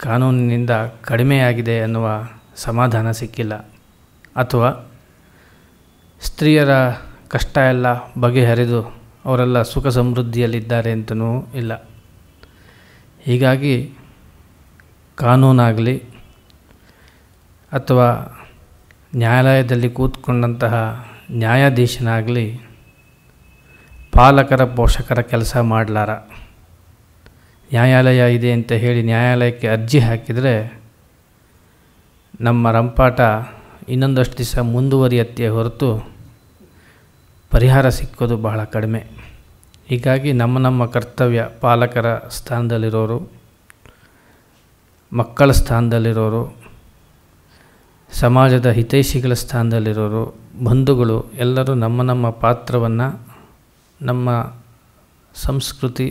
ಕಾನೂನಿನಿಂದ ಕಡಿಮೆಯಾಗಿದೆ ಅನ್ನುವ ಸಮಾಧಾನ ಸಿಕ್ಕಿಲ್ಲ, ಅಥವಾ ಸ್ತ್ರೀಯರ ಕಷ್ಟ ಎಲ್ಲ ಬಗೆಹರಿದು ಅವರೆಲ್ಲ ಸುಖ ಸಮೃದ್ಧಿಯಲ್ಲಿದ್ದಾರೆ ಅಂತಲೂ ಇಲ್ಲ. ಹೀಗಾಗಿ ಕಾನೂನಾಗಲಿ ಅಥವಾ ನ್ಯಾಯಾಲಯದಲ್ಲಿ ಕೂತ್ಕೊಂಡಂತಹ ನ್ಯಾಯಾಧೀಶನಾಗಲಿ ಪಾಲಕರ ಪೋಷಕರ ಕೆಲಸ ಮಾಡಲಾರ. ನ್ಯಾಯಾಲಯ ಇದೆ ಅಂತ ಹೇಳಿ ನ್ಯಾಯಾಲಯಕ್ಕೆ ಅರ್ಜಿ ಹಾಕಿದರೆ ನಮ್ಮ ರಂಪಾಟ ಇನ್ನೊಂದಷ್ಟು ದಿವಸ ಮುಂದುವರಿಯತ್ತೆ ಹೊರತು ಪರಿಹಾರ ಸಿಕ್ಕೋದು ಬಹಳ ಕಡಿಮೆ. ಹೀಗಾಗಿ ನಮ್ಮ ಕರ್ತವ್ಯ, ಪಾಲಕರ ಸ್ಥಾನದಲ್ಲಿರೋರು, ಮಕ್ಕಳ ಸ್ಥಾನದಲ್ಲಿರೋರು, ಸಮಾಜದ ಹಿತೈಷಿಗಳ ಸ್ಥಾನದಲ್ಲಿರೋರು, ಬಂಧುಗಳು ಎಲ್ಲರೂ ನಮ್ಮ ಪಾತ್ರವನ್ನು ನಮ್ಮ ಸಂಸ್ಕೃತಿ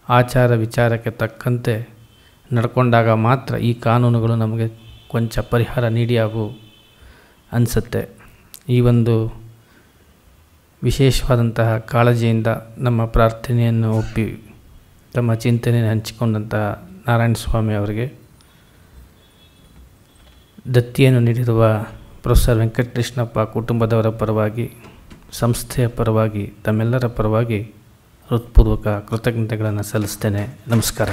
ಆಚಾರ ವಿಚಾರಕ್ಕೆ ತಕ್ಕಂತೆ ನಡ್ಕೊಂಡಾಗ ಮಾತ್ರ ಈ ಕಾನೂನುಗಳು ನಮಗೆ ಕೊಂಚ ಪರಿಹಾರ ನೀಡಿಯಾವು ಅನಿಸುತ್ತೆ. ಈ ಒಂದು ವಿಶೇಷವಾದಂತಹ ಕಾಳಜಿಯಿಂದ ನಮ್ಮ ಪ್ರಾರ್ಥನೆಯನ್ನು ಒಪ್ಪಿ ತಮ್ಮ ಚಿಂತನೆಯನ್ನು ಹಂಚಿಕೊಂಡಂತಹ ನಾರಾಯಣ ಸ್ವಾಮಿ ಅವರಿಗೆ, ದತ್ತಿಯನ್ನು ನೀಡಿರುವ ಪ್ರೊಫೆಸರ್ ವೆಂಕಟಕೃಷ್ಣಪ್ಪ ಕುಟುಂಬದವರ ಪರವಾಗಿ, ಸಂಸ್ಥೆಯ ಪರವಾಗಿ, ತಮ್ಮೆಲ್ಲರ ಪರವಾಗಿ ಹೃತ್ಪೂರ್ವಕ ಕೃತಜ್ಞತೆಗಳನ್ನು ಸಲ್ಲಿಸ್ತೇನೆ. ನಮಸ್ಕಾರ.